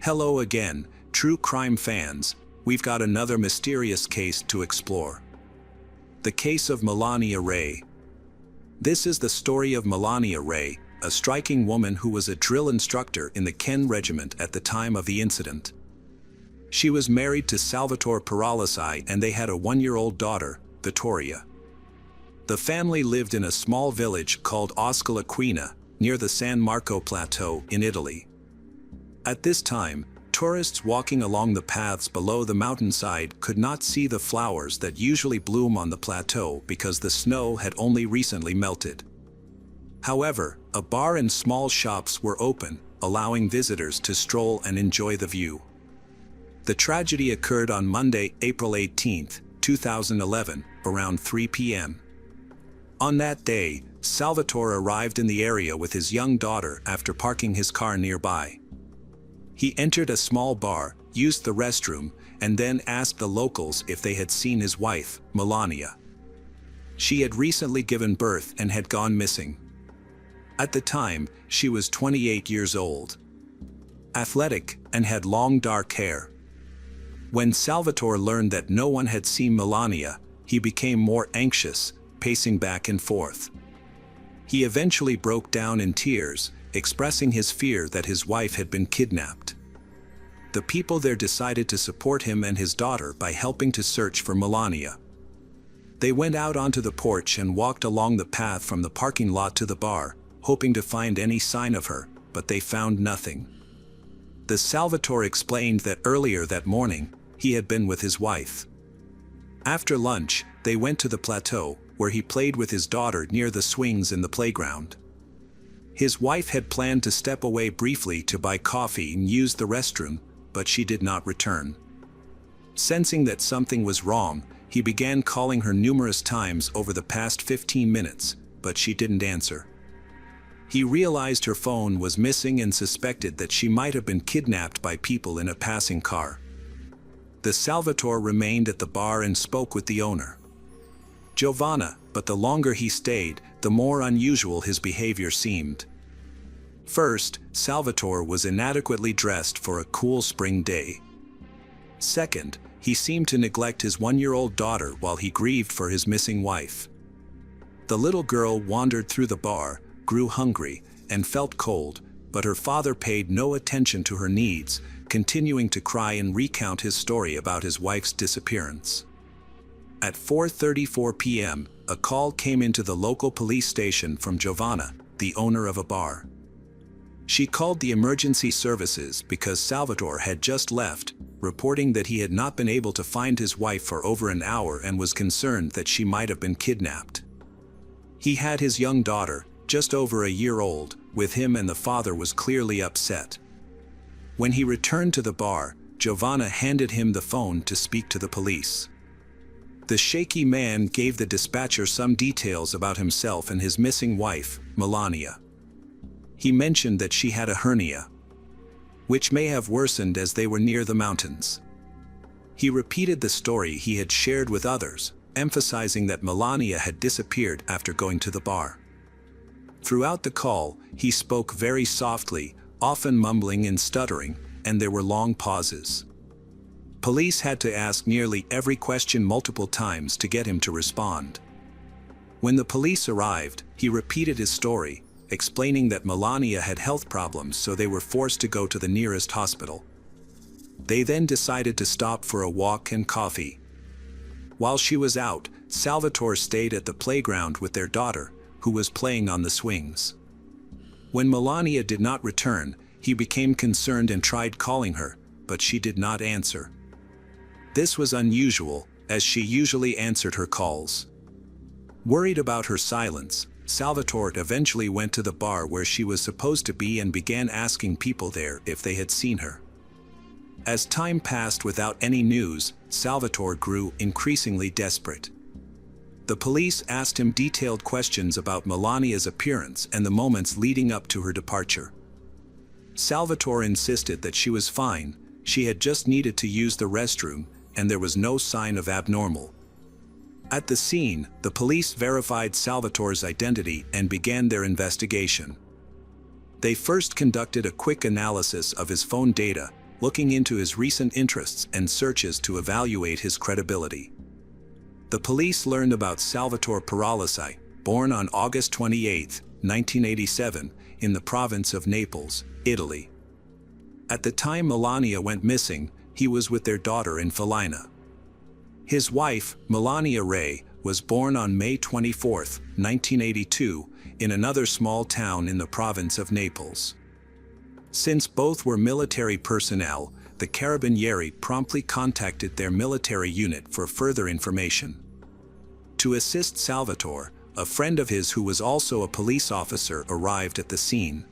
Hello again, true crime fans. We've got another mysterious case to explore. The case of Melania Ray. This is the story of Melania Ray, a striking woman who was a drill instructor in the Ken Regiment at the time of the incident. She was married to Salvatore Paralisi and they had a one-year-old daughter, Vittoria. The family lived in a small village called Oscolaquina, near the San Marco Plateau in Italy. At this time, tourists walking along the paths below the mountainside could not see the flowers that usually bloom on the plateau because the snow had only recently melted. However, a bar and small shops were open, allowing visitors to stroll and enjoy the view. The tragedy occurred on Monday, April 18, 2011, around 3 p.m. On that day, Salvatore arrived in the area with his young daughter after parking his car nearby. He entered a small bar, used the restroom, and then asked the locals if they had seen his wife, Melania. She had recently given birth and had gone missing. At the time, she was 28 years old, athletic, and had long dark hair. When Salvatore learned that no one had seen Melania, he became more anxious, pacing back and forth. He eventually broke down in tears, expressing his fear that his wife had been kidnapped. The people there decided to support him and his daughter by helping to search for Melania. They went out onto the porch and walked along the path from the parking lot to the bar, hoping to find any sign of her, but they found nothing. The Salvatore explained that earlier that morning, he had been with his wife. After lunch, they went to the plateau, where he played with his daughter near the swings in the playground. His wife had planned to step away briefly to buy coffee and use the restroom, but she did not return. Sensing that something was wrong, he began calling her numerous times over the past 15 minutes, but she didn't answer. He realized her phone was missing and suspected that she might have been kidnapped by people in a passing car. The Salvatore remained at the bar and spoke with the owner, Giovanna, but the longer he stayed, the more unusual his behavior seemed. First, Salvatore was inadequately dressed for a cool spring day. Second, he seemed to neglect his one-year-old daughter while he grieved for his missing wife. The little girl wandered through the bar, grew hungry, and felt cold, but her father paid no attention to her needs, continuing to cry and recount his story about his wife's disappearance. At 4:34 p.m., a call came into the local police station from Giovanna, the owner of a bar. She called the emergency services because Salvatore had just left, reporting that he had not been able to find his wife for over an hour and was concerned that she might have been kidnapped. He had his young daughter, just over a year old, with him and the father was clearly upset. When he returned to the bar, Giovanna handed him the phone to speak to the police. The shaky man gave the dispatcher some details about himself and his missing wife, Melania. He mentioned that she had a hernia, which may have worsened as they were near the mountains. He repeated the story he had shared with others, emphasizing that Melania had disappeared after going to the bar. Throughout the call, he spoke very softly, often mumbling and stuttering, and there were long pauses. Police had to ask nearly every question multiple times to get him to respond. When the police arrived, he repeated his story, explaining that Melania had health problems, so they were forced to go to the nearest hospital. They then decided to stop for a walk and coffee. While she was out, Salvatore stayed at the playground with their daughter, who was playing on the swings. When Melania did not return, he became concerned and tried calling her, but she did not answer. This was unusual, as she usually answered her calls. Worried about her silence, Salvatore eventually went to the bar where she was supposed to be and began asking people there if they had seen her. As time passed without any news, Salvatore grew increasingly desperate. The police asked him detailed questions about Melania's appearance and the moments leading up to her departure. Salvatore insisted that she was fine, she had just needed to use the restroom, and there was no sign of abnormal. At the scene, the police verified Salvatore's identity and began their investigation. They first conducted a quick analysis of his phone data, looking into his recent interests and searches to evaluate his credibility. The police learned about Salvatore Paralisi, born on August 28, 1987, in the province of Naples, Italy. At the time Melania went missing, he was with their daughter in Felina. His wife, Melania Ray, was born on May 24, 1982, in another small town in the province of Naples. Since both were military personnel, the Carabinieri promptly contacted their military unit for further information. To assist Salvatore, a friend of his who was also a police officer arrived at the scene.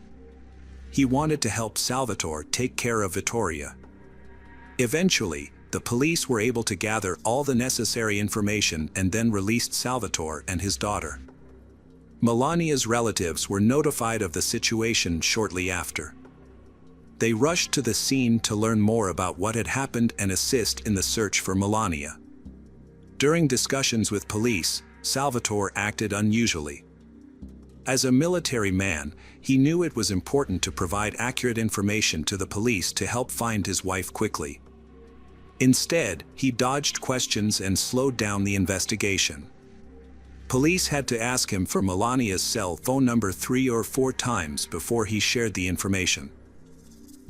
He wanted to help Salvatore take care of Vittoria. Eventually, the police were able to gather all the necessary information and then released Salvatore and his daughter. Melania's relatives were notified of the situation shortly after. They rushed to the scene to learn more about what had happened and assist in the search for Melania. During discussions with police, Salvatore acted unusually. As a military man, he knew it was important to provide accurate information to the police to help find his wife quickly. Instead, he dodged questions and slowed down the investigation. Police had to ask him for Melania's cell phone number 3 or 4 times before he shared the information.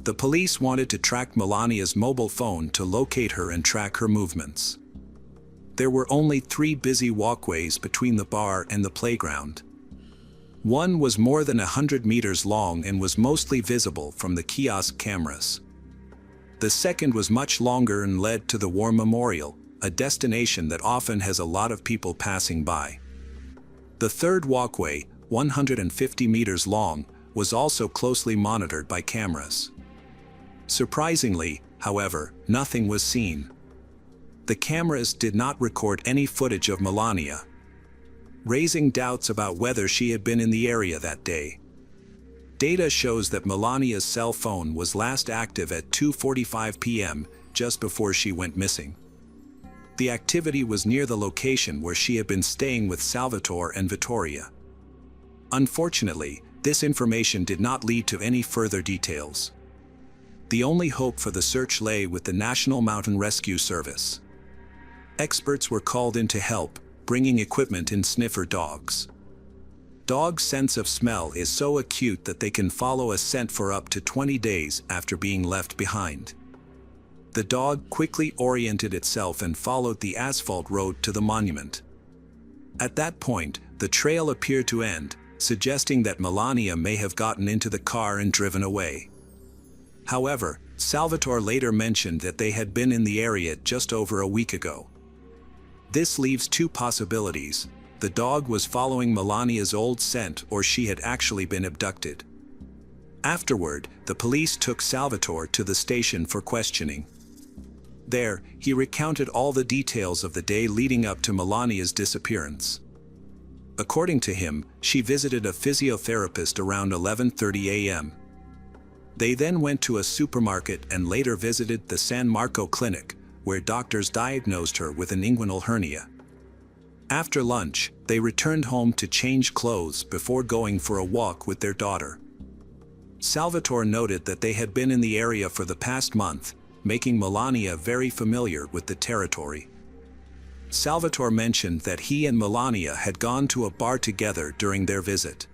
The police wanted to track Melania's mobile phone to locate her and track her movements. There were only 3 busy walkways between the bar and the playground. One was more than 100 meters long and was mostly visible from the kiosk cameras. The second was much longer and led to the War Memorial, a destination that often has a lot of people passing by. The third walkway, 150 meters long, was also closely monitored by cameras. Surprisingly, however, nothing was seen. The cameras did not record any footage of Melania, raising doubts about whether she had been in the area that day. Data shows that Melania's cell phone was last active at 2:45 p.m., just before she went missing. The activity was near the location where she had been staying with Salvatore and Vittoria. Unfortunately, this information did not lead to any further details. The only hope for the search lay with the National Mountain Rescue Service. Experts were called in to help, bringing equipment and sniffer dogs. Dogs' sense of smell is so acute that they can follow a scent for up to 20 days after being left behind. The dog quickly oriented itself and followed the asphalt road to the monument. At that point, the trail appeared to end, suggesting that Melania may have gotten into the car and driven away. However, Salvatore later mentioned that they had been in the area just over a week ago. This leaves 2 possibilities: the dog was following Melania's old scent or she had actually been abducted. Afterward, the police took Salvatore to the station for questioning. There, he recounted all the details of the day leading up to Melania's disappearance. According to him, she visited a physiotherapist around 11:30 a.m. They then went to a supermarket and later visited the San Marco clinic, where doctors diagnosed her with an inguinal hernia. After lunch, they returned home to change clothes before going for a walk with their daughter. Salvatore noted that they had been in the area for the past month, making Melania very familiar with the territory. Salvatore mentioned that he and Melania had gone to a bar together during their visit.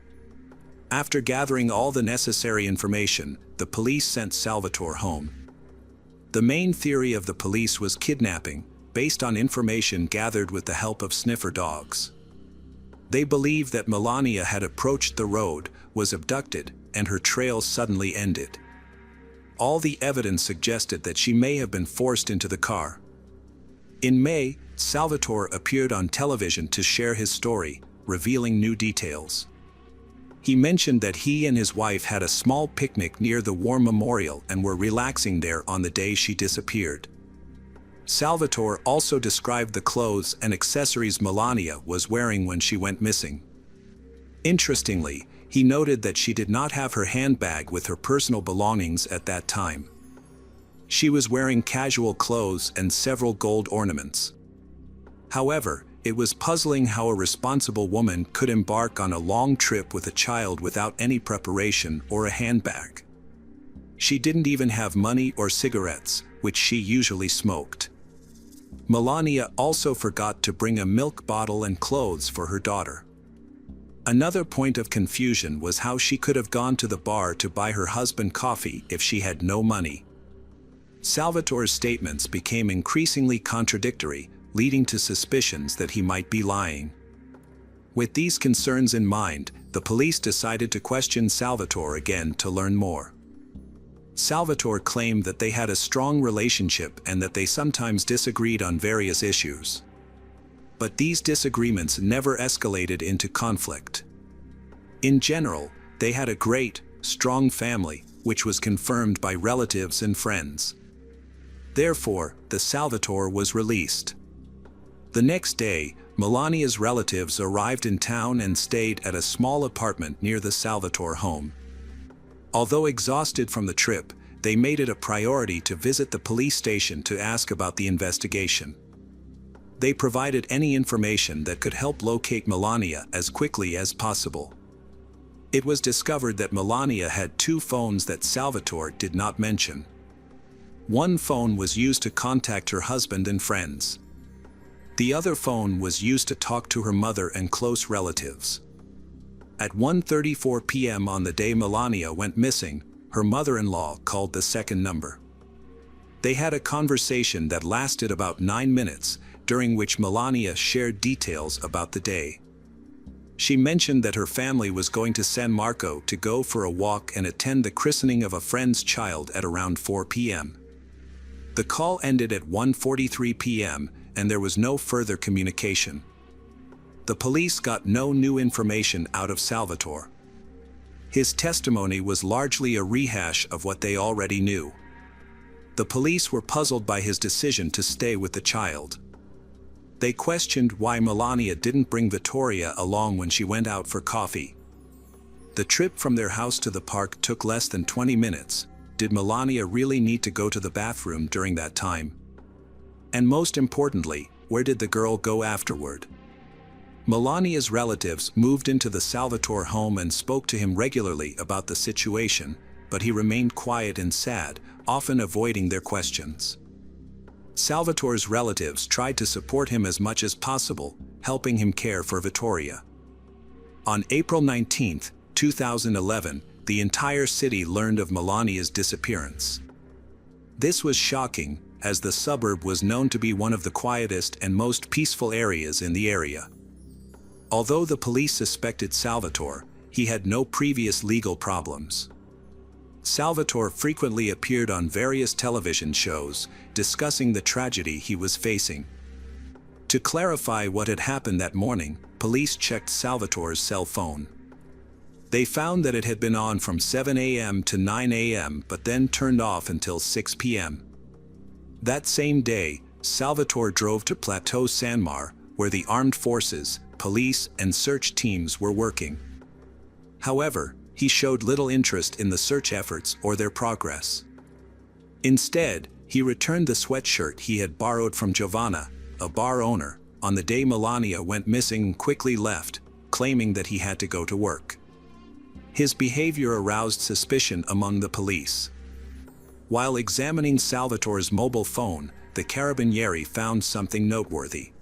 After gathering all the necessary information, the police sent Salvatore home. The main theory of the police was kidnapping, based on information gathered with the help of sniffer dogs. They believed that Melania had approached the road, was abducted, and her trail suddenly ended. All the evidence suggested that she may have been forced into the car. In May, Salvatore appeared on television to share his story, revealing new details. He mentioned that he and his wife had a small picnic near the War Memorial and were relaxing there on the day she disappeared. Salvatore also described the clothes and accessories Melania was wearing when she went missing. Interestingly, he noted that she did not have her handbag with her personal belongings at that time. She was wearing casual clothes and several gold ornaments. However, it was puzzling how a responsible woman could embark on a long trip with a child without any preparation or a handbag. She didn't even have money or cigarettes, which she usually smoked. Melania also forgot to bring a milk bottle and clothes for her daughter. Another point of confusion was how she could have gone to the bar to buy her husband coffee if she had no money. Salvatore's statements became increasingly contradictory, leading to suspicions that he might be lying. With these concerns in mind, the police decided to question Salvatore again to learn more. Salvatore claimed that they had a strong relationship and that they sometimes disagreed on various issues. But these disagreements never escalated into conflict. In general, they had a great, strong family, which was confirmed by relatives and friends. Therefore, the Salvatore was released. The next day, Melania's relatives arrived in town and stayed at a small apartment near the Salvatore home. Although exhausted from the trip, they made it a priority to visit the police station to ask about the investigation. They provided any information that could help locate Melania as quickly as possible. It was discovered that Melania had 2 phones that Salvatore did not mention. One phone was used to contact her husband and friends. The other phone was used to talk to her mother and close relatives. At 1:34 p.m. on the day Melania went missing, her mother-in-law called the second number. They had a conversation that lasted about 9 minutes, during which Melania shared details about the day. She mentioned that her family was going to San Marco to go for a walk and attend the christening of a friend's child at around 4 p.m. The call ended at 1:43 p.m., and there was no further communication. The police got no new information out of Salvatore. His testimony was largely a rehash of what they already knew. The police were puzzled by his decision to stay with the child. They questioned why Melania didn't bring Vittoria along when she went out for coffee. The trip from their house to the park took less than 20 minutes. Did Melania really need to go to the bathroom during that time? And most importantly, where did the girl go afterward? Melania's relatives moved into the Salvatore home and spoke to him regularly about the situation, but he remained quiet and sad, often avoiding their questions. Salvatore's relatives tried to support him as much as possible, helping him care for Vittoria. On April 19, 2011, the entire city learned of Melania's disappearance. This was shocking, as the suburb was known to be one of the quietest and most peaceful areas in the area. Although the police suspected Salvatore, he had no previous legal problems. Salvatore frequently appeared on various television shows, discussing the tragedy he was facing. To clarify what had happened that morning, police checked Salvatore's cell phone. They found that it had been on from 7 a.m. to 9 a.m. but then turned off until 6 p.m. That same day, Salvatore drove to Plateau San Mar, where the armed forces, police, and search teams were working. However, he showed little interest in the search efforts or their progress. Instead, he returned the sweatshirt he had borrowed from Giovanna, a bar owner, on the day Melania went missing and quickly left, claiming that he had to go to work. His behavior aroused suspicion among the police. While examining Salvatore's mobile phone, the Carabinieri found something noteworthy.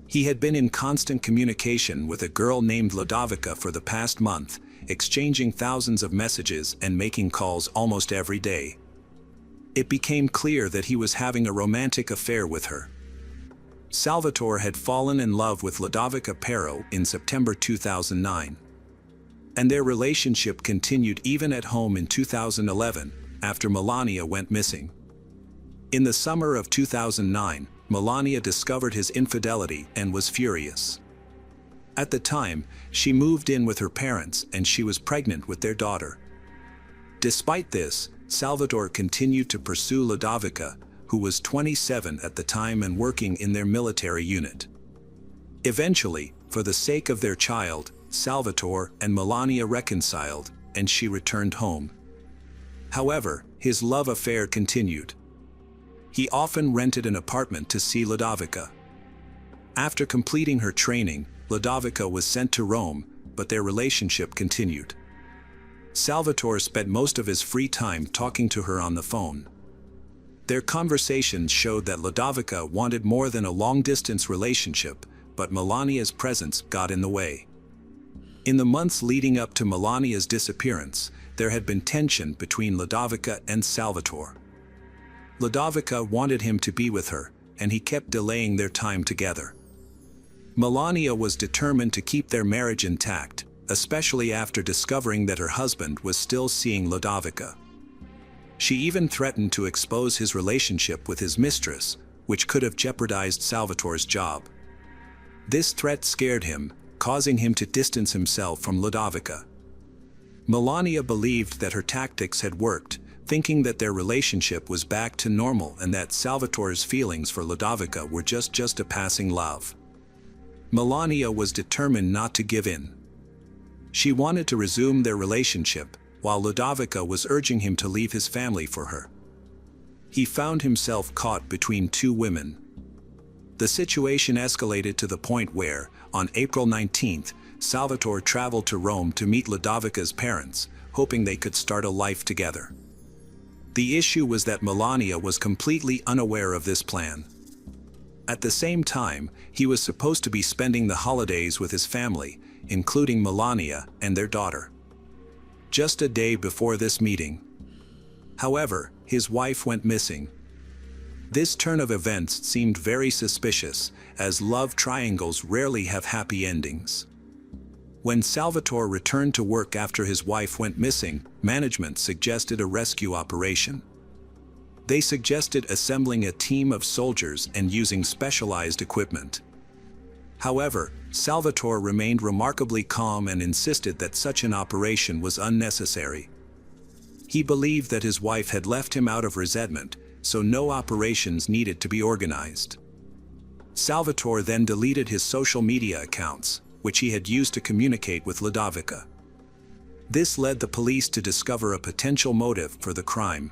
He had been in constant communication with a girl named Ludovica for the past month, exchanging thousands of messages and making calls almost every day. It became clear that he was having a romantic affair with her. Salvatore had fallen in love with Ludovica Pero in September 2009. And their relationship continued even at home in 2011, after Melania went missing. In the summer of 2009, Melania discovered his infidelity and was furious. At the time, she moved in with her parents and she was pregnant with their daughter. Despite this, Salvatore continued to pursue Ludovica, who was 27 at the time and working in their military unit. Eventually, for the sake of their child, Salvatore and Melania reconciled, and she returned home. However, his love affair continued. He often rented an apartment to see Ludovica. After completing her training, Ludovica was sent to Rome, but their relationship continued. Salvatore spent most of his free time talking to her on the phone. Their conversations showed that Ludovica wanted more than a long-distance relationship, but Melania's presence got in the way. In the months leading up to Melania's disappearance, there had been tension between Ludovica and Salvatore. Ludovica wanted him to be with her, and he kept delaying their time together. Melania was determined to keep their marriage intact, especially after discovering that her husband was still seeing Ludovica. She even threatened to expose his relationship with his mistress, which could have jeopardized Salvatore's job. This threat scared him, causing him to distance himself from Ludovica. Melania believed that her tactics had worked, thinking that their relationship was back to normal and that Salvatore's feelings for Ludovica were just a passing love. Melania was determined not to give in. She wanted to resume their relationship, while Ludovica was urging him to leave his family for her. He found himself caught between two women. The situation escalated to the point where, on April 19th, Salvatore traveled to Rome to meet Ludovica's parents, hoping they could start a life together. The issue was that Melania was completely unaware of this plan. At the same time, he was supposed to be spending the holidays with his family, including Melania and their daughter. Just a day before this meeting, however, his wife went missing. This turn of events seemed very suspicious, as love triangles rarely have happy endings. When Salvatore returned to work after his wife went missing, management suggested a rescue operation. They suggested assembling a team of soldiers and using specialized equipment. However, Salvatore remained remarkably calm and insisted that such an operation was unnecessary. He believed that his wife had left him out of resentment, so no operations needed to be organized. Salvatore then deleted his social media accounts, which he had used to communicate with Ludovica. This led the police to discover a potential motive for the crime.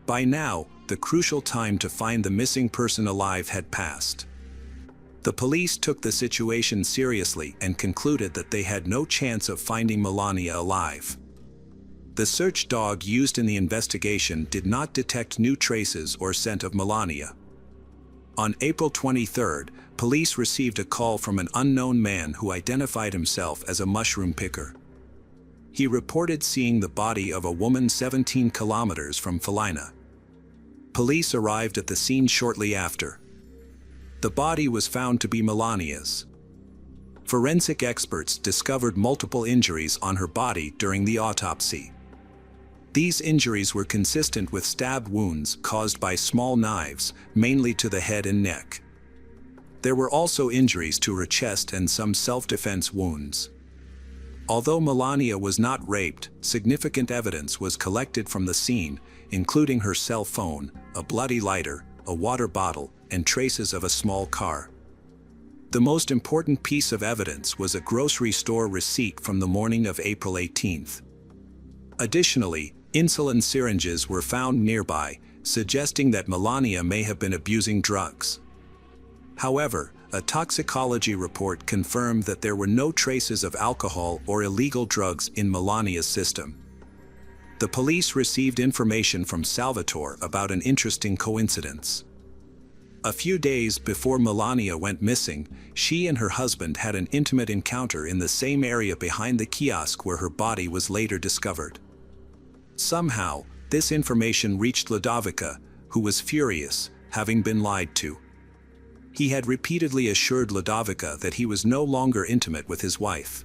By now, the crucial time to find the missing person alive had passed. The police took the situation seriously and concluded that they had no chance of finding Melania alive. The search dog used in the investigation did not detect new traces or scent of Melania. On April 23rd, police received a call from an unknown man who identified himself as a mushroom picker. He reported seeing the body of a woman 17 kilometers from Felina. Police arrived at the scene shortly after. The body was found to be Melania's. Forensic experts discovered multiple injuries on her body during the autopsy. These injuries were consistent with stab wounds caused by small knives, mainly to the head and neck. There were also injuries to her chest and some self-defense wounds. Although Melania was not raped, significant evidence was collected from the scene, including her cell phone, a bloody lighter, a water bottle, and traces of a small car. The most important piece of evidence was a grocery store receipt from the morning of April 18th. Additionally, insulin syringes were found nearby, suggesting that Melania may have been abusing drugs. However, a toxicology report confirmed that there were no traces of alcohol or illegal drugs in Melania's system. The police received information from Salvatore about an interesting coincidence. A few days before Melania went missing, she and her husband had an intimate encounter in the same area behind the kiosk where her body was later discovered. Somehow, this information reached Ludovica, who was furious, having been lied to. He had repeatedly assured Ludovica that he was no longer intimate with his wife.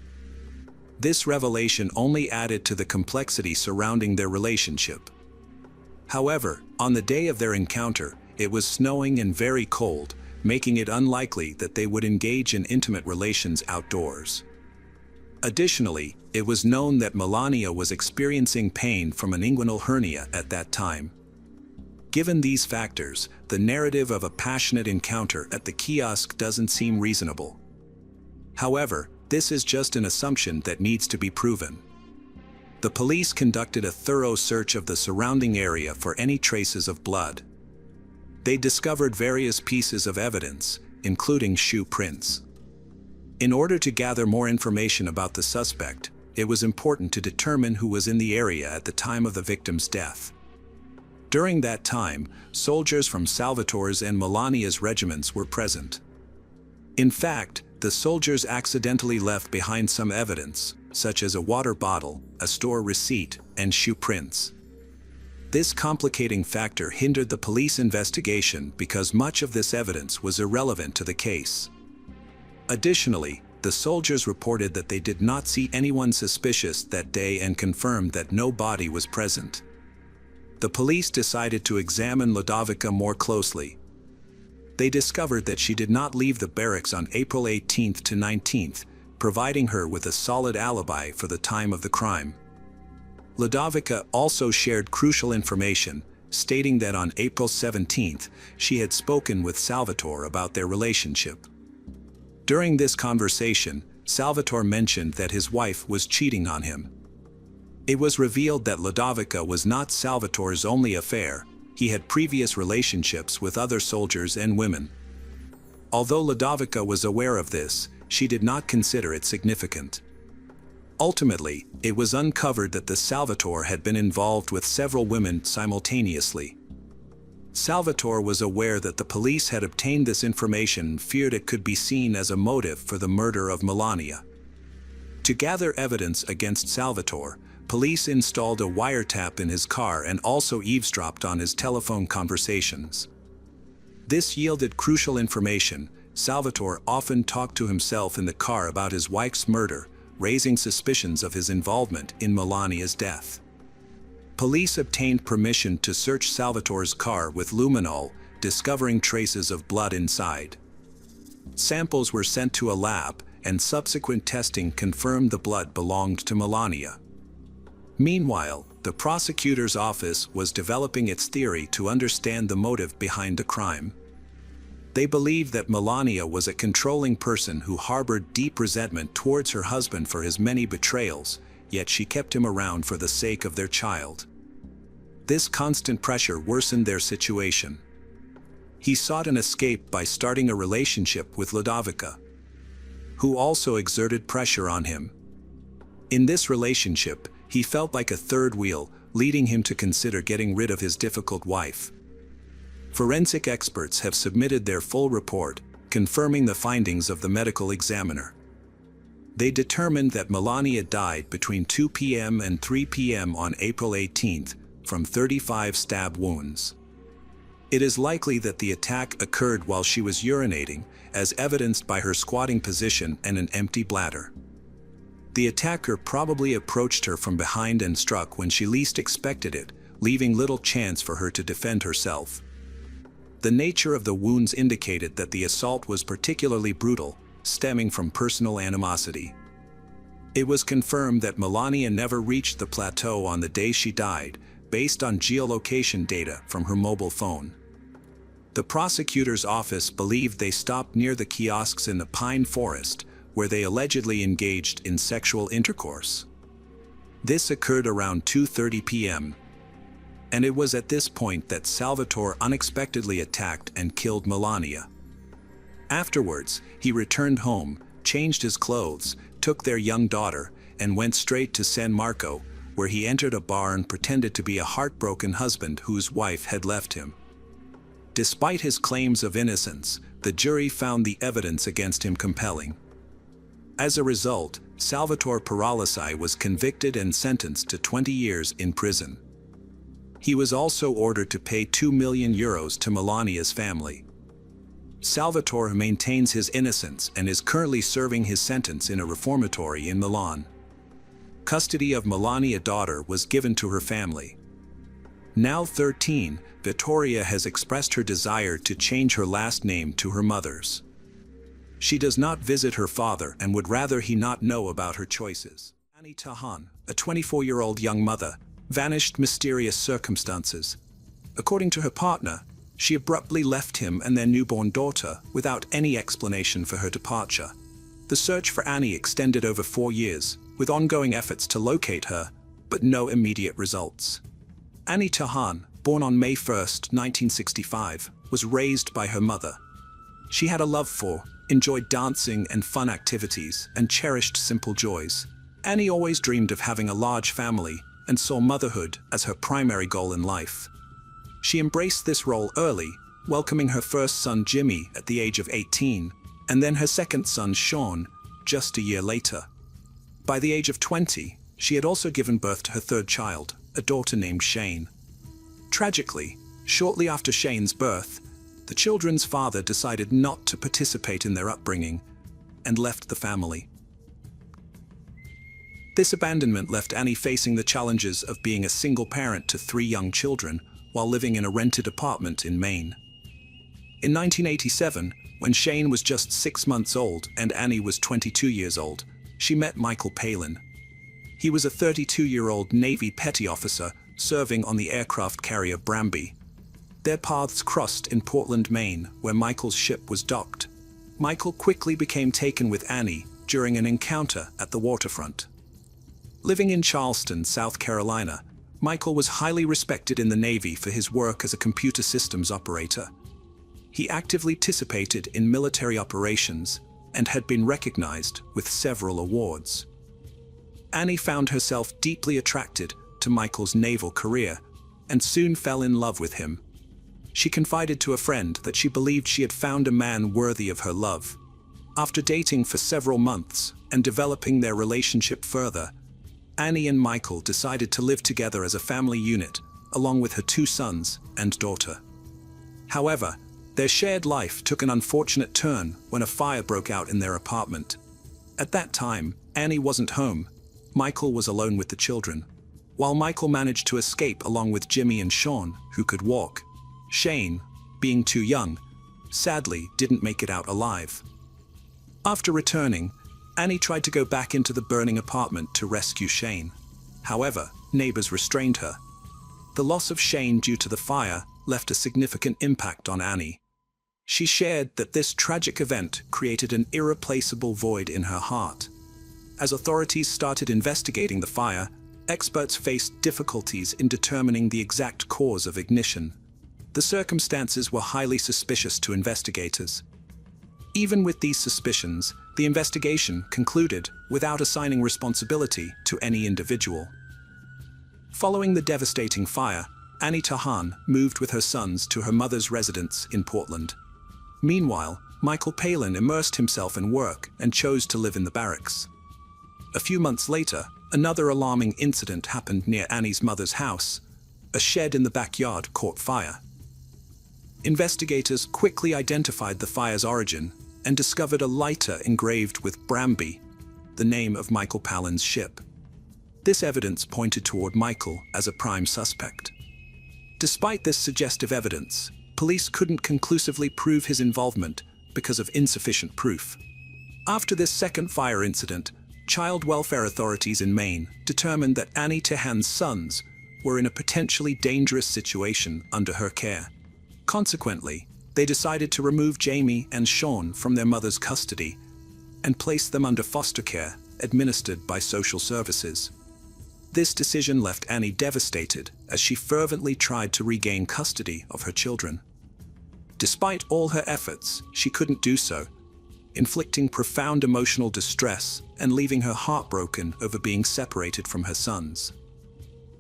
This revelation only added to the complexity surrounding their relationship. However, on the day of their encounter, it was snowing and very cold, making it unlikely that they would engage in intimate relations outdoors. Additionally, it was known that Melania was experiencing pain from an inguinal hernia at that time. Given these factors, the narrative of a passionate encounter at the kiosk doesn't seem reasonable. However, this is just an assumption that needs to be proven. The police conducted a thorough search of the surrounding area for any traces of blood. They discovered various pieces of evidence, including shoe prints. In order to gather more information about the suspect, it was important to determine who was in the area at the time of the victim's death. During that time, soldiers from Salvatore's and Melania's regiments were present. In fact, the soldiers accidentally left behind some evidence, such as a water bottle, a store receipt, and shoe prints. This complicating factor hindered the police investigation because much of this evidence was irrelevant to the case. Additionally, the soldiers reported that they did not see anyone suspicious that day and confirmed that no body was present. The police decided to examine Ludovica more closely. They discovered that she did not leave the barracks on April 18th to 19th, providing her with a solid alibi for the time of the crime. Ludovica also shared crucial information, stating that on April 17th, she had spoken with Salvatore about their relationship. During this conversation, Salvatore mentioned that his wife was cheating on him. It was revealed that Ludovica was not Salvatore's only affair. He had previous relationships with other soldiers and women. Although Ludovica was aware of this, she did not consider it significant. Ultimately, it was uncovered that the Salvatore had been involved with several women simultaneously. Salvatore was aware that the police had obtained this information and feared it could be seen as a motive for the murder of Melania. To gather evidence against Salvatore, police installed a wiretap in his car and also eavesdropped on his telephone conversations. This yielded crucial information. Salvatore often talked to himself in the car about his wife's murder, raising suspicions of his involvement in Melania's death. Police obtained permission to search Salvatore's car with luminol, discovering traces of blood inside. Samples were sent to a lab, and subsequent testing confirmed the blood belonged to Melania. Meanwhile, the prosecutor's office was developing its theory to understand the motive behind the crime. They believed that Melania was a controlling person who harbored deep resentment towards her husband for his many betrayals, yet she kept him around for the sake of their child. This constant pressure worsened their situation. He sought an escape by starting a relationship with Ludovica, who also exerted pressure on him. In this relationship, he felt like a third wheel, leading him to consider getting rid of his difficult wife. Forensic experts have submitted their full report, confirming the findings of the medical examiner. They determined that Melania died between 2 p.m. and 3 p.m. on April 18th, from 35 stab wounds. It is likely that the attack occurred while she was urinating, as evidenced by her squatting position and an empty bladder. The attacker probably approached her from behind and struck when she least expected it, leaving little chance for her to defend herself. The nature of the wounds indicated that the assault was particularly brutal, stemming from personal animosity. It was confirmed that Melania never reached the plateau on the day she died, based on geolocation data from her mobile phone. The prosecutor's office believed they stopped near the kiosks in the pine forest, where they allegedly engaged in sexual intercourse. This occurred around 2:30 p.m., and it was at this point that Salvatore unexpectedly attacked and killed Melania. Afterwards, he returned home, changed his clothes, took their young daughter, and went straight to San Marco, where he entered a bar and pretended to be a heartbroken husband whose wife had left him. Despite his claims of innocence, the jury found the evidence against him compelling. As a result, Salvatore Paralisi was convicted and sentenced to 20 years in prison. He was also ordered to pay €2 million to Melania's family. Salvatore maintains his innocence and is currently serving his sentence in a reformatory in Milan. Custody of Melania's daughter was given to her family. Now 13, Vittoria has expressed her desire to change her last name to her mother's. She does not visit her father and would rather he not know about her choices. Annie Tahan, a 24-year-old young mother, vanished mysterious circumstances. According to her partner, she abruptly left him and their newborn daughter without any explanation for her departure. The search for Annie extended over 4 years, with ongoing efforts to locate her, but no immediate results. Annie Tahan, born on May 1, 1965, was raised by her mother. She had a love for, enjoyed dancing and fun activities, and cherished simple joys. Annie always dreamed of having a large family and saw motherhood as her primary goal in life. She embraced this role early, welcoming her first son Jimmy at the age of 18, and then her second son Sean just a year later. By the age of 20, she had also given birth to her third child, a daughter named Shane. Tragically, shortly after Shane's birth, the children's father decided not to participate in their upbringing and left the family. This abandonment left Annie facing the challenges of being a single parent to 3 young children while living in a rented apartment in Maine. In 1987, when Shane was just 6 months old and Annie was 22 years old, she met Michael Palin. He was a 32-year-old Navy petty officer serving on the aircraft carrier Bramby. Their paths crossed in Portland, Maine, where Michael's ship was docked. Michael quickly became taken with Annie during an encounter at the waterfront. Living in Charleston, South Carolina, Michael was highly respected in the Navy for his work as a computer systems operator. He actively participated in military operations and had been recognized with several awards. Annie found herself deeply attracted to Michael's naval career and soon fell in love with him. She confided to a friend that she believed she had found a man worthy of her love. After dating for several months and developing their relationship further, Annie and Michael decided to live together as a family unit, along with her 2 sons and daughter. However, their shared life took an unfortunate turn when a fire broke out in their apartment. At that time, Annie wasn't home. Michael was alone with the children. While Michael managed to escape along with Jimmy and Sean, who could walk, Shane, being too young, sadly didn't make it out alive. After returning, Annie tried to go back into the burning apartment to rescue Shane. However, neighbors restrained her. The loss of Shane due to the fire left a significant impact on Annie. She shared that this tragic event created an irreplaceable void in her heart. As authorities started investigating the fire, experts faced difficulties in determining the exact cause of ignition. The circumstances were highly suspicious to investigators. Even with these suspicions, the investigation concluded without assigning responsibility to any individual. Following the devastating fire, Annie Tahan moved with her sons to her mother's residence in Portland. Meanwhile, Michael Palin immersed himself in work and chose to live in the barracks. A few months later, another alarming incident happened near Annie's mother's house. A shed in the backyard caught fire. Investigators quickly identified the fire's origin and discovered a lighter engraved with Bramby, the name of Michael Palin's ship. This evidence pointed toward Michael as a prime suspect. Despite this suggestive evidence, police couldn't conclusively prove his involvement because of insufficient proof. After this second fire incident, child welfare authorities in Maine determined that Annie Tahan's sons were in a potentially dangerous situation under her care. Consequently, they decided to remove Jamie and Sean from their mother's custody and place them under foster care administered by social services. This decision left Annie devastated as she fervently tried to regain custody of her children. Despite all her efforts, she couldn't do so, inflicting profound emotional distress and leaving her heartbroken over being separated from her sons.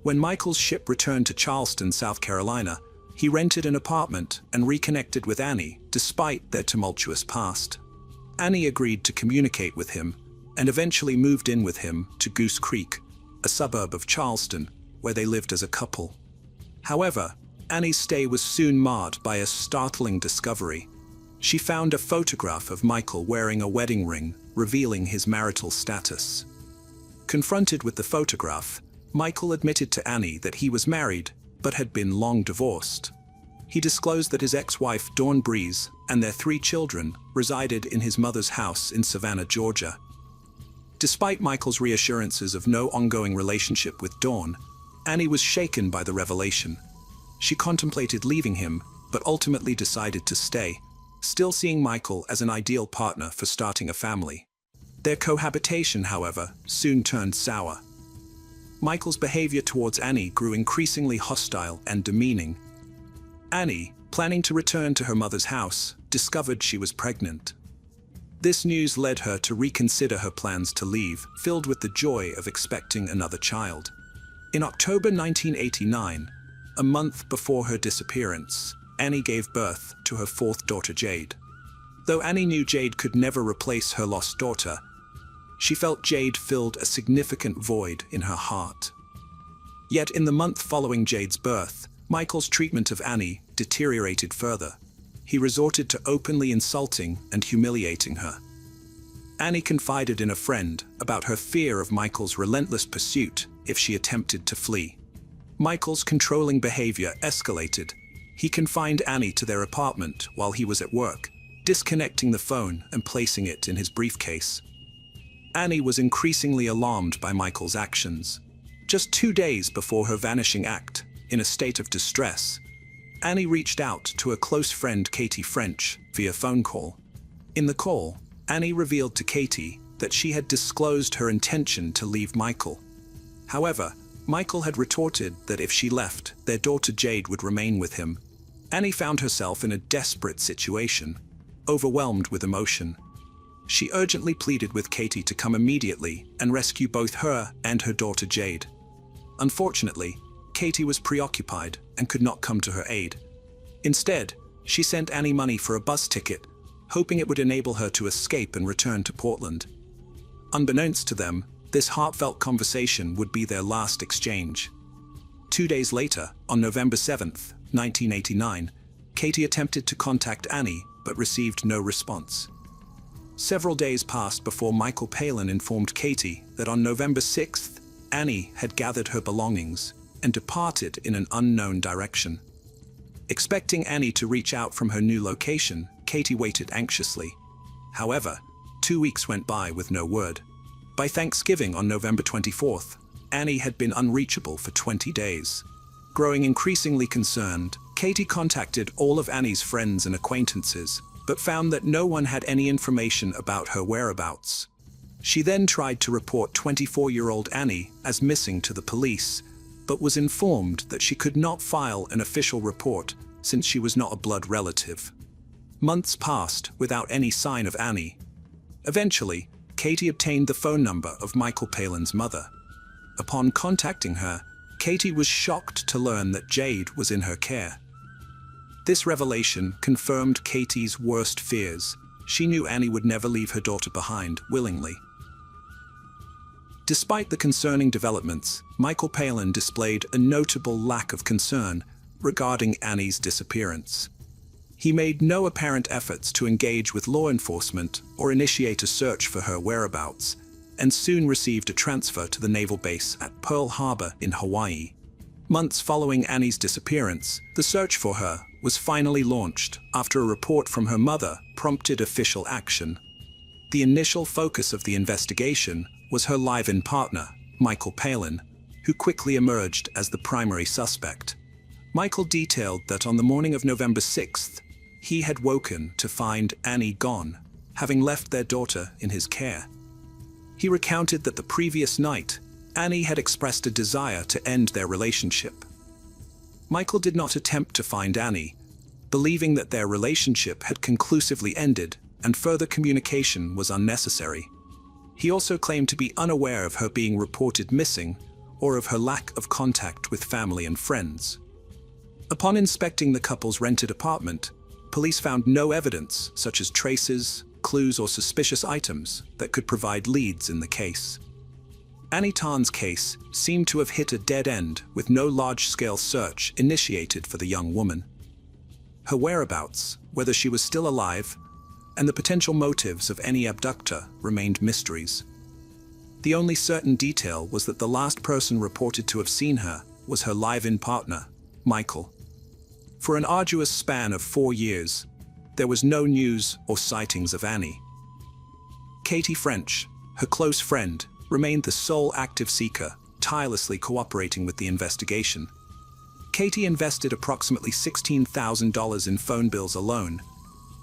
When Michael's ship returned to Charleston, South Carolina, he rented an apartment and reconnected with Annie despite their tumultuous past. Annie agreed to communicate with him and eventually moved in with him to Goose Creek, a suburb of Charleston, where they lived as a couple. However, Annie's stay was soon marred by a startling discovery. She found a photograph of Michael wearing a wedding ring, revealing his marital status. Confronted with the photograph, Michael admitted to Annie that he was married, but had been long divorced. He disclosed that his ex-wife Dawn Breeze and their 3 children resided in his mother's house in Savannah, Georgia. Despite Michael's reassurances of no ongoing relationship with Dawn, Annie was shaken by the revelation. She contemplated leaving him, but ultimately decided to stay, still seeing Michael as an ideal partner for starting a family. Their cohabitation, however, soon turned sour. Michael's behavior towards Annie grew increasingly hostile and demeaning. Annie, planning to return to her mother's house, discovered she was pregnant. This news led her to reconsider her plans to leave, filled with the joy of expecting another child. In October 1989, a month before her disappearance, Annie gave birth to her fourth daughter, Jade. Though Annie knew Jade could never replace her lost daughter, she felt Jade filled a significant void in her heart. Yet in the month following Jade's birth, Michael's treatment of Annie deteriorated further. He resorted to openly insulting and humiliating her. Annie confided in a friend about her fear of Michael's relentless pursuit if she attempted to flee. Michael's controlling behavior escalated. He confined Annie to their apartment while he was at work, disconnecting the phone and placing it in his briefcase. Annie was increasingly alarmed by Michael's actions. Just 2 days before her vanishing act, in a state of distress, Annie reached out to a close friend, Katie French, via phone call. In the call, Annie revealed to Katie that she had disclosed her intention to leave Michael. However, Michael had retorted that if she left, their daughter Jade would remain with him. Annie found herself in a desperate situation, overwhelmed with emotion. She urgently pleaded with Katie to come immediately and rescue both her and her daughter Jade. Unfortunately, Katie was preoccupied and could not come to her aid. Instead, she sent Annie money for a bus ticket, hoping it would enable her to escape and return to Portland. Unbeknownst to them, this heartfelt conversation would be their last exchange. 2 days later, on November 7th, 1989, Katie attempted to contact Annie but received no response. Several days passed before Michael Palin informed Katie that on November 6th, Annie had gathered her belongings and departed in an unknown direction. Expecting Annie to reach out from her new location, Katie waited anxiously. However, 2 weeks went by with no word. By Thanksgiving on November 24th, Annie had been unreachable for 20 days. Growing increasingly concerned, Katie contacted all of Annie's friends and acquaintances, but found that no one had any information about her whereabouts. She then tried to report 24-year-old Annie as missing to the police, but was informed that she could not file an official report since she was not a blood relative. Months passed without any sign of Annie. Eventually, Katie obtained the phone number of Michael Palin's mother. Upon contacting her, Katie was shocked to learn that Jade was in her care. This revelation confirmed Katie's worst fears. She knew Annie would never leave her daughter behind willingly. Despite the concerning developments, Michael Palin displayed a notable lack of concern regarding Annie's disappearance. He made no apparent efforts to engage with law enforcement or initiate a search for her whereabouts, and soon received a transfer to the naval base at Pearl Harbor in Hawaii. Months following Annie's disappearance, the search for her was finally launched after a report from her mother prompted official action. The initial focus of the investigation was her live-in partner, Michael Palin, who quickly emerged as the primary suspect. Michael detailed that on the morning of November 6th, he had woken to find Annie gone, having left their daughter in his care. He recounted that the previous night, Annie had expressed a desire to end their relationship. Michael did not attempt to find Annie, believing that their relationship had conclusively ended and further communication was unnecessary. He also claimed to be unaware of her being reported missing or of her lack of contact with family and friends. Upon inspecting the couple's rented apartment, police found no evidence, such as traces, clues, or suspicious items that could provide leads in the case. Annie Tarn's case seemed to have hit a dead end with no large-scale search initiated for the young woman. Her whereabouts, whether she was still alive, and the potential motives of any abductor remained mysteries. The only certain detail was that the last person reported to have seen her was her live-in partner, Michael. For an arduous span of 4 years, there was no news or sightings of Annie. Katie French, her close friend, remained the sole active seeker, tirelessly cooperating with the investigation. Katie invested approximately $16,000 in phone bills alone,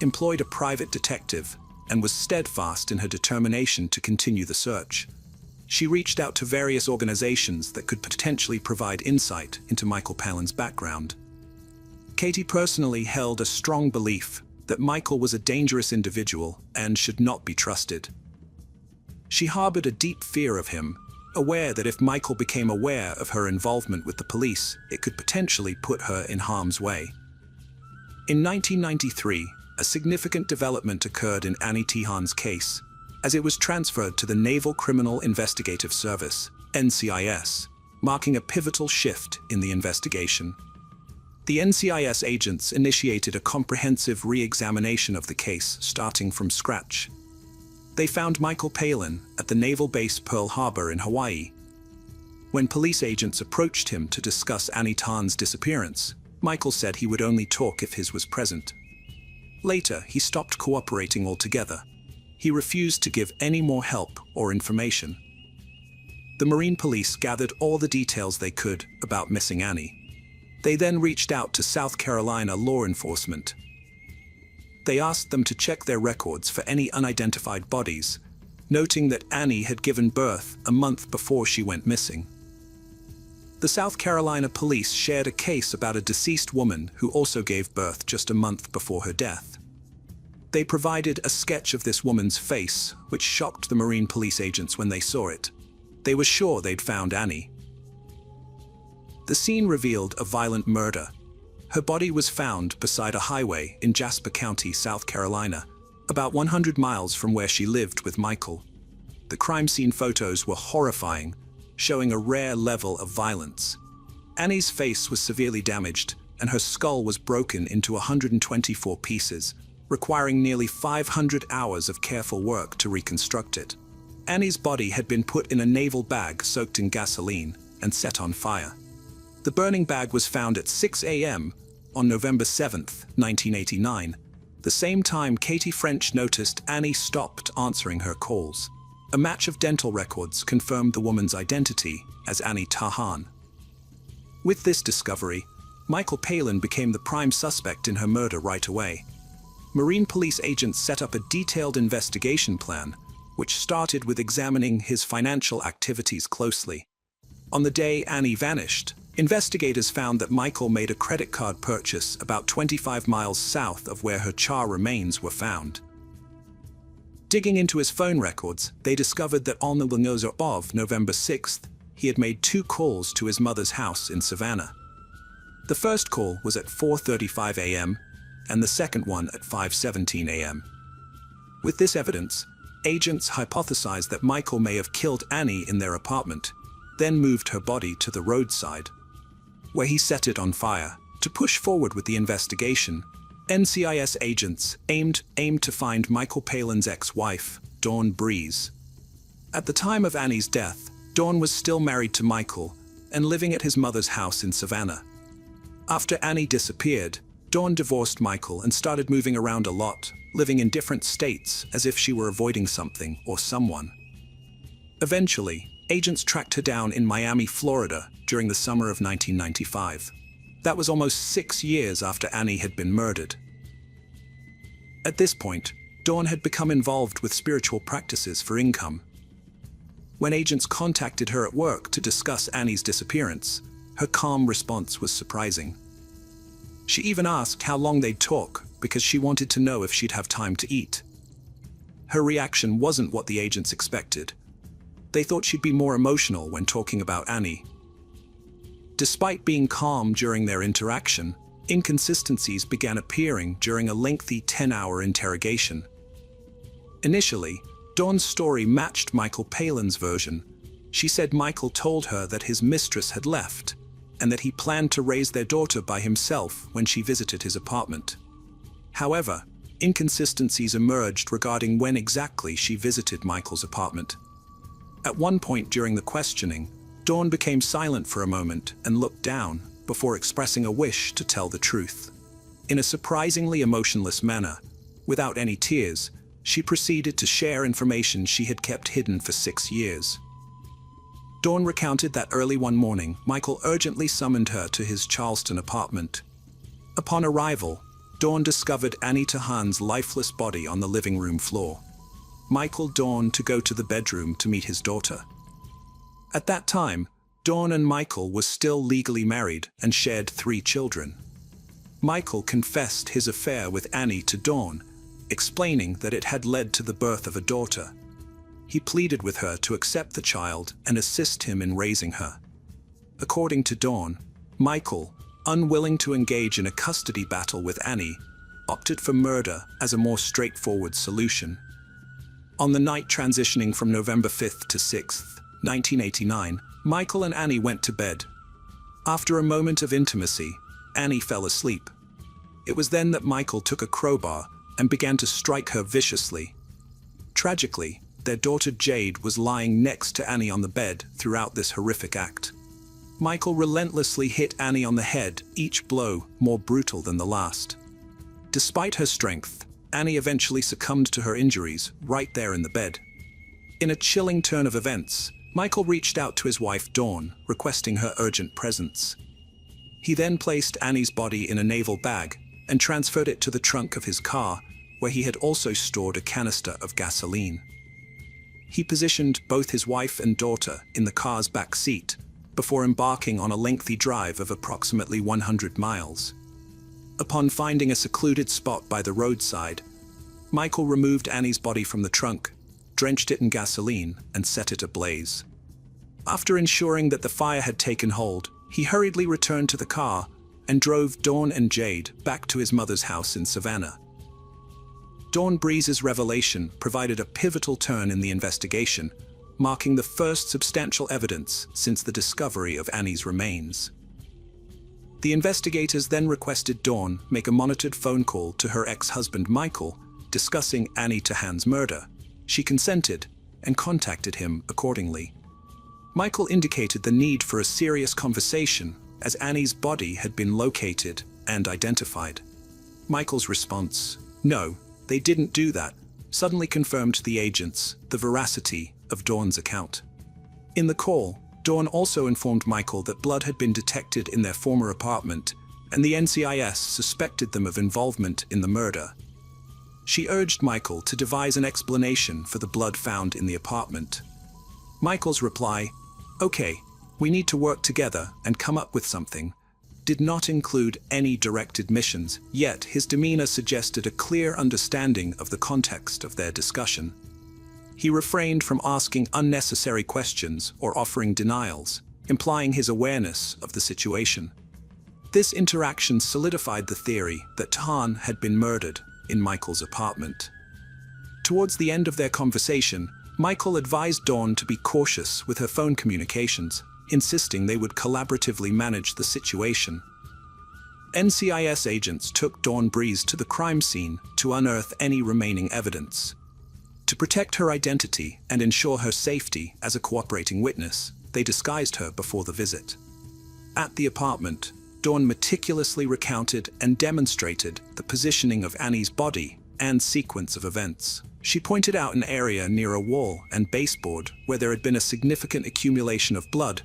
employed a private detective, and was steadfast in her determination to continue the search. She reached out to various organizations that could potentially provide insight into Michael Palin's background. Katie personally held a strong belief that Michael was a dangerous individual and should not be trusted. She harbored a deep fear of him, aware that if Michael became aware of her involvement with the police, it could potentially put her in harm's way. In 1993, a significant development occurred in Annie Tehan's case, as it was transferred to the Naval Criminal Investigative Service, NCIS, marking a pivotal shift in the investigation. The NCIS agents initiated a comprehensive re-examination of the case, starting from scratch. They found Michael Palin at the naval base Pearl Harbor in Hawaii. When police agents approached him to discuss Annie Tehan's disappearance, Michael said he would only talk if his was present. Later, he stopped cooperating altogether. He refused to give any more help or information. The Marine Police gathered all the details they could about missing Annie. They then reached out to South Carolina law enforcement. They asked them to check their records for any unidentified bodies, noting that Annie had given birth a month before she went missing. The South Carolina police shared a case about a deceased woman who also gave birth just a month before her death. They provided a sketch of this woman's face, which shocked the Marine Police agents when they saw it. They were sure they'd found Annie. The scene revealed a violent murder. Her body was found beside a highway in Jasper County, South Carolina, about 100 miles from where she lived with Michael. The crime scene photos were horrifying, showing a rare level of violence. Annie's face was severely damaged, and her skull was broken into 124 pieces, requiring nearly 500 hours of careful work to reconstruct it. Annie's body had been put in a naval bag soaked in gasoline and set on fire. The burning bag was found at 6 a.m. on November 7, 1989, the same time Katie French noticed Annie stopped answering her calls. A match of dental records confirmed the woman's identity as Annie Tehan. With this discovery, Michael Palin became the prime suspect in her murder right away. Marine Police agents set up a detailed investigation plan, which started with examining his financial activities closely. On the day Annie vanished, investigators found that Michael made a credit card purchase about 25 miles south of where her charred remains were found. Digging into his phone records, they discovered that on the morning of November 6th, he had made 2 calls to his mother's house in Savannah. The first call was at 4:35 a.m. and the second one at 5:17 a.m. With this evidence, agents hypothesized that Michael may have killed Annie in their apartment, then moved her body to the roadside, where he set it on fire. To push forward with the investigation, NCIS agents aimed to find Michael Palin's ex-wife, Dawn Breeze. At the time of Annie's death, Dawn was still married to Michael and living at his mother's house in Savannah. After Annie disappeared, Dawn divorced Michael and started moving around a lot, living in different states as if she were avoiding something or someone. Eventually, agents tracked her down in Miami, Florida, during the summer of 1995. That was almost 6 years after Annie had been murdered. At this point, Dawn had become involved with spiritual practices for income. When agents contacted her at work to discuss Annie's disappearance, her calm response was surprising. She even asked how long they'd talk because she wanted to know if she'd have time to eat. Her reaction wasn't what the agents expected. They thought she'd be more emotional when talking about Annie. Despite being calm during their interaction, inconsistencies began appearing during a lengthy 10-hour interrogation. Initially, Dawn's story matched Michael Palin's version. She said Michael told her that his mistress had left, and that he planned to raise their daughter by himself when she visited his apartment. However, inconsistencies emerged regarding when exactly she visited Michael's apartment. At one point during the questioning, Dawn became silent for a moment and looked down before expressing a wish to tell the truth. In a surprisingly emotionless manner, without any tears, she proceeded to share information she had kept hidden for 6 years. Dawn recounted that early one morning, Michael urgently summoned her to his Charleston apartment. Upon arrival, Dawn discovered Annie Tehan's lifeless body on the living room floor. Michael dawned to go to the bedroom to meet his daughter. At that time, Dawn and Michael were still legally married and shared 3 children. Michael confessed his affair with Annie to Dawn, explaining that it had led to the birth of a daughter. He pleaded with her to accept the child and assist him in raising her. According to Dawn, Michael, unwilling to engage in a custody battle with Annie, opted for murder as a more straightforward solution. On the night transitioning from November 5th to 6th, 1989, Michael and Annie went to bed. After a moment of intimacy, Annie fell asleep. It was then that Michael took a crowbar and began to strike her viciously. Tragically, their daughter Jade was lying next to Annie on the bed throughout this horrific act. Michael relentlessly hit Annie on the head, each blow more brutal than the last. Despite her strength, Annie eventually succumbed to her injuries right there in the bed. In a chilling turn of events, Michael reached out to his wife Dawn, requesting her urgent presence. He then placed Annie's body in a naval bag and transferred it to the trunk of his car, where he had also stored a canister of gasoline. He positioned both his wife and daughter in the car's back seat before embarking on a lengthy drive of approximately 100 miles. Upon finding a secluded spot by the roadside, Michael removed Annie's body from the trunk, drenched it in gasoline, and set it ablaze. After ensuring that the fire had taken hold, he hurriedly returned to the car and drove Dawn and Jade back to his mother's house in Savannah. Dawn Breeze's revelation provided a pivotal turn in the investigation, marking the first substantial evidence since the discovery of Annie's remains. The investigators then requested Dawn make a monitored phone call to her ex-husband Michael, discussing Annie Tahan's murder. She consented and contacted him accordingly. Michael indicated the need for a serious conversation as Annie's body had been located and identified. Michael's response, "No, they didn't do that," suddenly confirmed to the agents the veracity of Dawn's account. In the call, Dawn also informed Michael that blood had been detected in their former apartment, and the NCIS suspected them of involvement in the murder. She urged Michael to devise an explanation for the blood found in the apartment. Michael's reply, "Okay, we need to work together and come up with something," did not include any direct admissions, yet his demeanor suggested a clear understanding of the context of their discussion. He refrained from asking unnecessary questions or offering denials, implying his awareness of the situation. This interaction solidified the theory that Tahan had been murdered in Michael's apartment. Towards the end of their conversation, Michael advised Dawn to be cautious with her phone communications, insisting they would collaboratively manage the situation. NCIS agents took Dawn Breeze to the crime scene to unearth any remaining evidence. To protect her identity and ensure her safety as a cooperating witness, they disguised her before the visit. At the apartment, Dawn meticulously recounted and demonstrated the positioning of Annie's body and sequence of events. She pointed out an area near a wall and baseboard where there had been a significant accumulation of blood,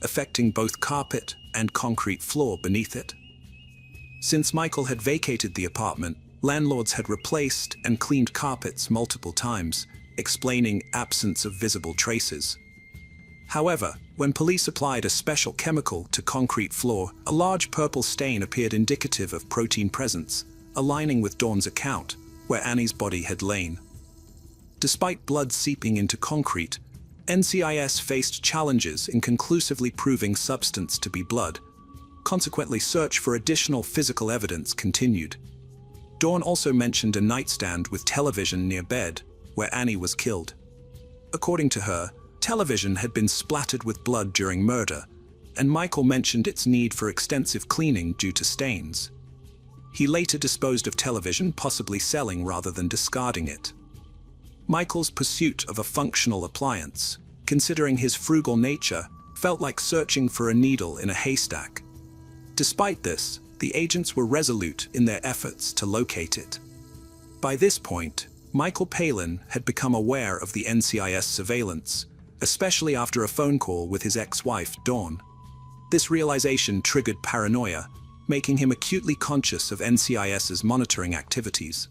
affecting both carpet and concrete floor beneath it. Since Michael had vacated the apartment, landlords had replaced and cleaned carpets multiple times, explaining absence of visible traces. However, when police applied a special chemical to concrete floor, a large purple stain appeared indicative of protein presence, aligning with Dawn's account, where Annie's body had lain. Despite blood seeping into concrete, NCIS faced challenges in conclusively proving substance to be blood. Consequently, search for additional physical evidence continued. Dawn also mentioned a nightstand with television near bed, where Annie was killed. According to her, television had been splattered with blood during murder, and Michael mentioned its need for extensive cleaning due to stains. He later disposed of television, possibly selling rather than discarding it. Michael's pursuit of a functional appliance, considering his frugal nature, felt like searching for a needle in a haystack. Despite this, the agents were resolute in their efforts to locate it. By this point, Michael Palin had become aware of the NCIS surveillance, especially after a phone call with his ex-wife, Dawn. This realization triggered paranoia, making him acutely conscious of NCIS's monitoring activities.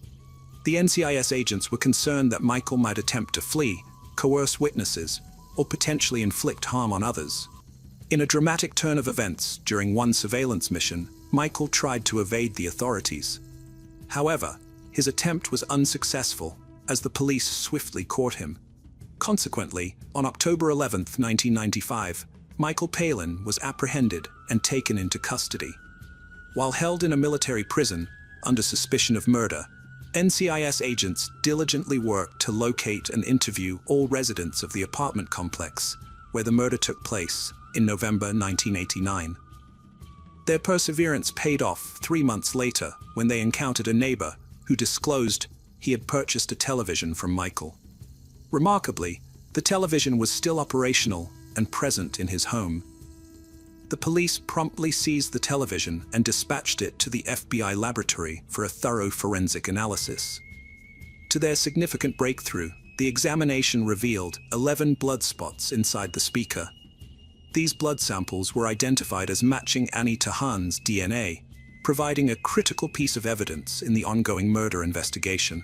The NCIS agents were concerned that Michael might attempt to flee, coerce witnesses, or potentially inflict harm on others. In a dramatic turn of events during one surveillance mission, Michael tried to evade the authorities. However, his attempt was unsuccessful, as the police swiftly caught him. Consequently, on October 11, 1995, Michael Palin was apprehended and taken into custody. While held in a military prison, under suspicion of murder, NCIS agents diligently worked to locate and interview all residents of the apartment complex where the murder took place in November 1989. Their perseverance paid off 3 months later when they encountered a neighbor who disclosed he had purchased a television from Michael. Remarkably, the television was still operational and present in his home. The police promptly seized the television and dispatched it to the FBI laboratory for a thorough forensic analysis. To their significant breakthrough, the examination revealed 11 blood spots inside the speaker. These blood samples were identified as matching Annie Tahan's DNA, providing a critical piece of evidence in the ongoing murder investigation.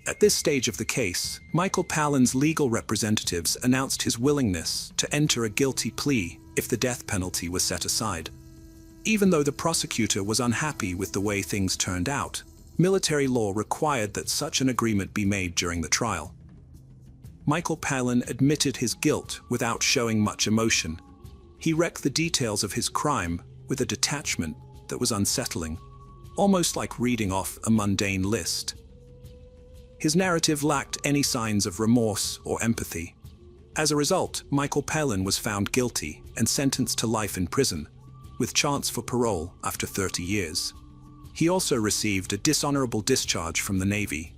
At this stage of the case, Michael Palin's legal representatives announced his willingness to enter a guilty plea if the death penalty was set aside. Even though the prosecutor was unhappy with the way things turned out, military law required that such an agreement be made during the trial. Michael Palin admitted his guilt without showing much emotion. He recounted the details of his crime with a detachment that was unsettling, almost like reading off a mundane list. His narrative lacked any signs of remorse or empathy. As a result, Michael Palin was found guilty and sentenced to life in prison, with chance for parole after 30 years. He also received a dishonorable discharge from the Navy.